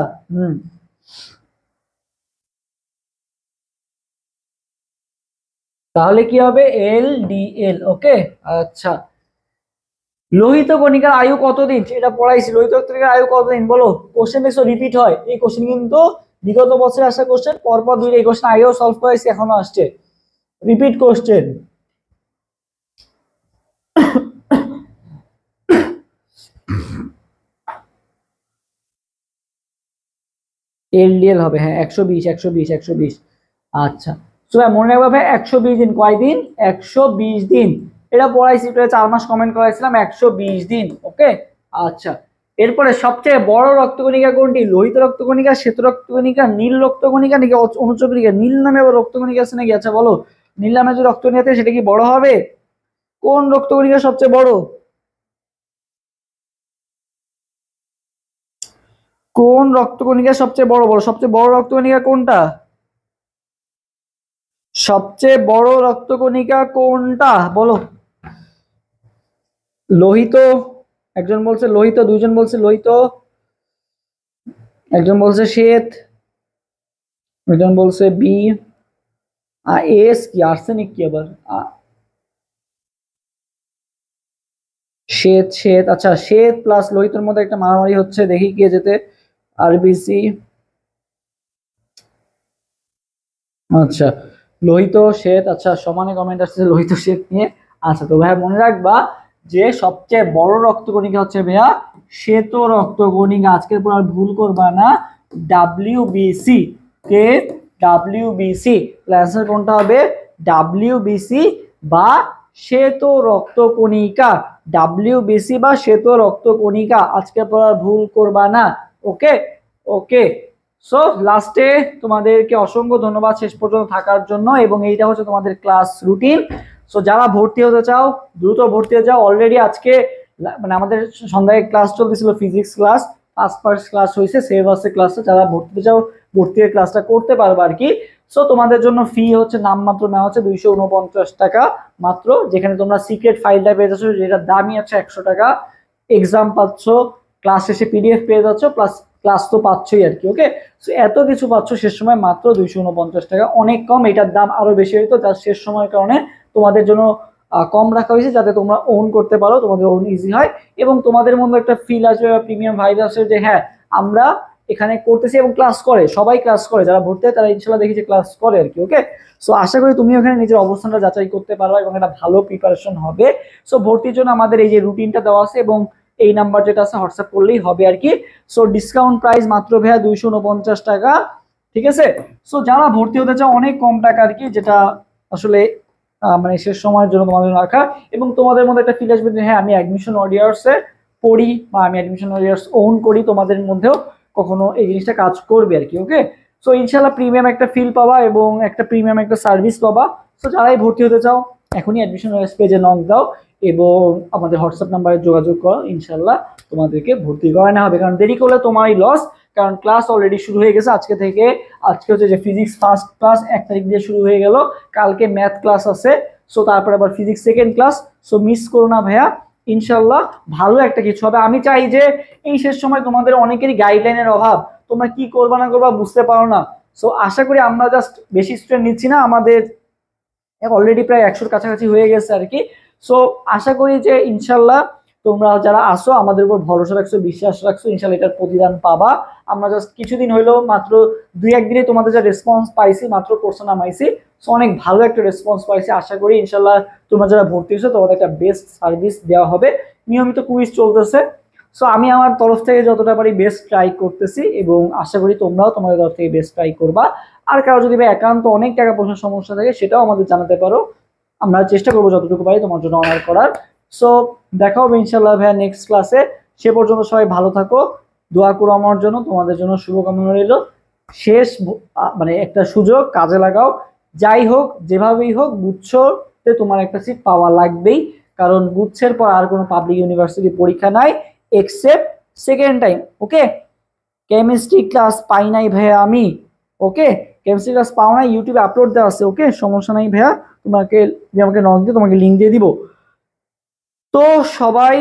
তাহলে কি হবে, এলডিএল, ওকে। আচ্ছা লোহিত কণিকার আয়ু কতদিন, এটা পড়াইছি, লোহিত কণিকার আয়ু কতদিন বলো, কোশ্চেন দেখছো রিপিট হয়, এই কোশ্চেন কিন্তু বিগত বছরে আসা কোশ্চেন, পরপর দুইটা এই কোশ্চেন আগেও সলভ করাইছি, এখনো আসছে রিপিট কোশ্চেন। এলডিএল হবে, হ্যাঁ 120 120 120। আচ্ছা তো মনে রাখবে ভাই 120 দিন, কয়দিন, 120 দিন, এটা পড়াইছি, এটা 4 মাস কমেন্ট করাইছিলাম, 120 দিন, ওকে। আচ্ছা এরপরে সবচেয়ে বড় রক্তকণিকা কোনটি, লোহিত রক্তকণিকা, শ্বেত রক্তকণিকা, নীল রক্তকণিকা নাকি অনুচক্রিকা, নীল নামে আবার রক্তকণিকা আছে নাকি, আচ্ছা বলো নীল নামে যে রক্তকণিকা আছে সেটা কি বড় হবে, কোন রক্তকণিকা সবচেয়ে বড়, কোন রক্তকণিকা সবচেয়ে বড়, বলো সবচেয়ে বড় রক্তকণিকা কোনটা, সবচেয়ে বড় রক্তকণিকা কোনটা বলো, লোহিত, একজন বলছে লোহিত, দুইজন বলছে লোহিত, একজন বলছে শ্বেত, একজন বলছে বি, এস কি আর্সেনিক কি আবার, শ্বেত শ্বেত, আচ্ছা শ্বেত প্লাস লোহিতের মধ্যে একটা মারামারি হচ্ছে, দেখি কে যেতে, আরবিসি, আচ্ছা লোহিত শ্বেত, আচ্ছা সমানে কমেন্ট আসছে লোহিত শ্বেত নিয়ে। আচ্ছা তো ভাইয়া মনে রাখবা যে সবচেয়ে বড় রক্তকণিকা হচ্ছে ভাইয়া শ্বেত রক্তকণিকা, আজকের পর আর ভুল করবা না, ডাব্লিউবিসি, কে, ডাব্লিউবিসি, অ্যান্সার কোনটা হবে, ডাব্লিউবিসি বা শ্বেত রক্তকণিকা, ডাব্লিউবিসি বা শ্বেত রক্তকণিকা, আজকের পর আর ভুল করবা না, ওকে ওকে। সো লাস্টে তোমাদেরকে অসংখ্য ধন্যবাদ শেষ পর্যন্ত থাকার জন্য, এবং এইটা হচ্ছে তোমাদের ক্লাস রুটিন। সো যারা ভর্তি হতে চাও দ্রুত ভর্তি হয়ে যাও, অলরেডি আজকে মানে আমাদের সন্ধ্যায় ক্লাস চলতেছিল, ফিজিক্স ক্লাস, ফার্স্ট ক্লাস হয়েছে, সেভাসের ক্লাসটা, যারা ভর্তি হতে চাও ভর্তি হয়ে ক্লাসটা করতে পারবে আর কি। সো তোমাদের জন্য ফি হচ্ছে নামমাত্র নেওয়া হচ্ছে 249 টাকা মাত্র, যেখানে তোমরা সিক্রেট ফাইলটা পেয়ে যাচ্ছ যেটার দামই আছে 100 টাকা, এক্সাম পাচ্ছ, ক্লাস শেষে পিডিএফ পেয়ে যাচ্ছ, প্লাস ক্লাস তো পাচ্ছই আর কি, ওকে। সো এত কিছু পাচ্ছ শেষ সময় মাত্র 249 টাকা, অনেক কম, এটার দাম আরো বেশি হইতো, যার শেষ সময়ের কারণে তোমাদের জন্য কম রাখা হয়েছে, যাতে তোমরা ওন করতে পারো, তোমাদের ওন ইজি হয়, এবং তোমাদের মধ্যে একটা ফিল আসবে বা প্রিমিয়াম ভাইব আসবে যে হ্যাঁ আমরা এখানে করতেছি, এবং ক্লাস করে, সবাই ক্লাস করে, যারা ভর্তি হয় তারা ইনশাল্লাহ দেখি যে ক্লাস করে আর কি, ওকে। সো আশা করি তুমি ওখানে নিজের অবস্থানটা যাচাই করতে পারবে এবং একটা ভালো প্রিপারেশন হবে। সো ভর্তির জন্য আমাদের এই যে রুটিনটা দেওয়া আছে এবং এই নাম্বার যেটা আছে হোয়াটসঅ্যাপ করলেই হবে আর কি। সো ডিসকাউন্ট প্রাইস মাত্র ভাইয়া 249 টাকা, ঠিক আছে। সো যারা ভর্তি হতে চাও অনেক কম টাকা আর কি, যেটা আসলে মানে শেষ সময়ের জন্য তোমাদের জন্য রাখা, এবং তোমাদের মধ্যে একটা ফিল আসবে যে হ্যাঁ আমি অ্যাডমিশন ওয়ারিয়ার্সে পড়ি বা আমি অ্যাডমিশন ওয়ারিয়ার্স ওন করি, তোমাদের মধ্যেও কখনো এই জিনিসটা কাজ করবে আর কি। ওকে, সো ইনশাল্লাহ প্রিমিয়াম একটা ফিল পাবা এবং একটা প্রিমিয়াম একটা সার্ভিস পাবা। সো যারাই ভর্তি হতে চাও এখনই অ্যাডমিশন ওয়ারিয়ার্স পেজে নক দাও এবং আমাদের হোয়াটসঅ্যাপ নাম্বারে যোগাযোগ করো, ইনশাল্লাহ তোমাদেরকে ভর্তি করানো হবে। কারণ দেরি করলে তোমারই লস, কারণ ক্লাস অলরেডি শুরু হয়ে গেছে আজকে থেকে। আজকে হচ্ছে যে ফিজিক্স ফার্স্ট ক্লাস 1 তারিখ দিয়ে শুরু হয়ে গেল, কালকে ম্যাথ ক্লাস আছে, সো তারপরে আবার physics second class. So miss করো না ভাইয়া, ইনশাল্লাহ ভালো একটা কিছু হবে। আমি চাই যে এই শেষ সময় তোমাদের অনেকেরই গাইডলাইনের অভাব, তোমরা কি করবা না করবা বুঝতে পারো না। সো আশা করি আমরা জাস্ট বেশি স্টুডেন্ট নিচ্ছি না, আমাদের অলরেডি প্রায় 100-র কাছাকাছি হয়ে গেছে আর কি। সো আশা করি যে ইনশাল্লাহ তোমরা যারা আসো আমাদের উপর ভরসা রাখছো, বিশ্বাস রাখছো, ইনশাল্লাহ এটার প্রতিদান পাবা। আমরা জাস্ট কিছুদিন হইলো মাত্র 2-1 দিনে তোমাদের যা রেসপন্স পাইছি, মাত্র কোর্সে নামাইছি, সো অনেক ভালো একটা রেসপন্স পাইছি। আশা করি ইনশাল্লাহ তোমরা যারা ভর্তি হয়েছো তোমাদের একটা বেস্ট সার্ভিস দেওয়া হবে। নিয়মিত কুইজ চলতেছে, সো আমি আমার তরফ থেকে যতটা পারি বেস্ট ট্রাই করতেছি এবং আশা করি তোমরাও তোমাদের তরফ থেকে বেস্ট ট্রাই করবা। আর কারো যদি ভাই একান্ত অনেক টাকা পয়সার সমস্যা থাকে সেটাও আমাদের জানাতে পারো, আমরা চেষ্টা করবো যতটুকু পারি তোমার জন্য অনার করার। সো দেখা হবে ইনশাল্লাহ ভাইয়া নেক্সট ক্লাসে। সে পর্যন্ত সবাই ভালো থাকো, দোয়া করো আমার জন্য, তোমাদের জন্য শুভকামনা রইল। শেষ মানে একটা সুযোগ কাজে লাগাও, যাই হোক যেভাবেই হোক গুচ্ছতে তোমার একটা সিট পাওয়া লাগবেই, কারণ গুচ্ছের পর আর কোনো পাবলিক ইউনিভার্সিটি পরীক্ষা নাই এক্সেপ্ট সেকেন্ড টাইম। ওকে, কেমিস্ট্রি ক্লাস পাই নাই ভাইয়া আমি, ওকে কেমিস্ট্রি ক্লাস পাও নাই, ইউটিউবে আপলোড দেওয়া আছে, ওকে সমস্যা নাই ভাইয়া, তোমাকে আমাকে নক দিয়ে তোমাকে লিঙ্ক দিয়ে দিব। তো সবাই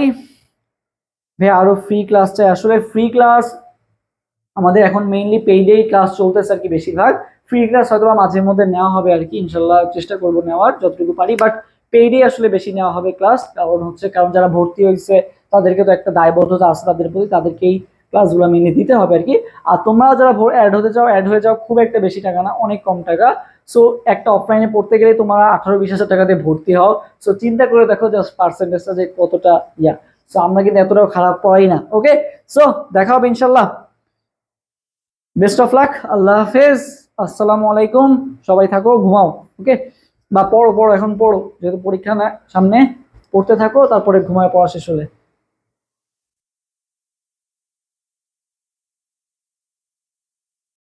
ভাইয়া আরো ফ্রি ক্লাস চাই, আসলে ফ্রি ক্লাস আমাদের এখন মেইনলি পেইডেই ক্লাস চলতেছে আর কি, বেশিরভাগ ফ্রি ক্লাস হয়তো মাঝে মধ্যে নেওয়া হবে আর কি, ইনশাল্লাহ চেষ্টা করবো নেওয়ার যতটুকু পারি, বাট পেইডে আসলে বেশি নেওয়া হবে ক্লাস। কারণ যারা ভর্তি হয়েছে তাদেরকে তো একটা দায়বদ্ধতা আছে তাদের প্রতি, তাদেরকেই ক্লাসগুলো মেনে দিতে হবে আর কি। আর তোমরা যারা অ্যাড হতে চাও অ্যাড হয়ে যাও, খুব একটা বেশি টাকা না, অনেক কম টাকা। সো একটা অফলাইনে পড়তে গেলে তোমরা 18-20 হাজার টাকাতে ভর্তি হও। সো চিন্তা করে দেখো জাস্ট পার্সেন্টেজটা যে কতটা ইয়া। সো আমরা কিন্তু এতটাও খারাপ পড়াই না। ওকে, সো দেখা হবে ইনশাল্লাহ, বেস্ট অফ লাক, আল্লাহ হাফেজ, আসসালামু আলাইকুম, সবাই থাকো, ঘুমাও। ওকে, বা পড়ো পড়ো, এখন পড়ো যেহেতু পরীক্ষা না সামনে, পড়তে থাকো, তারপরে ঘুমায় পড়া শেষ হলে।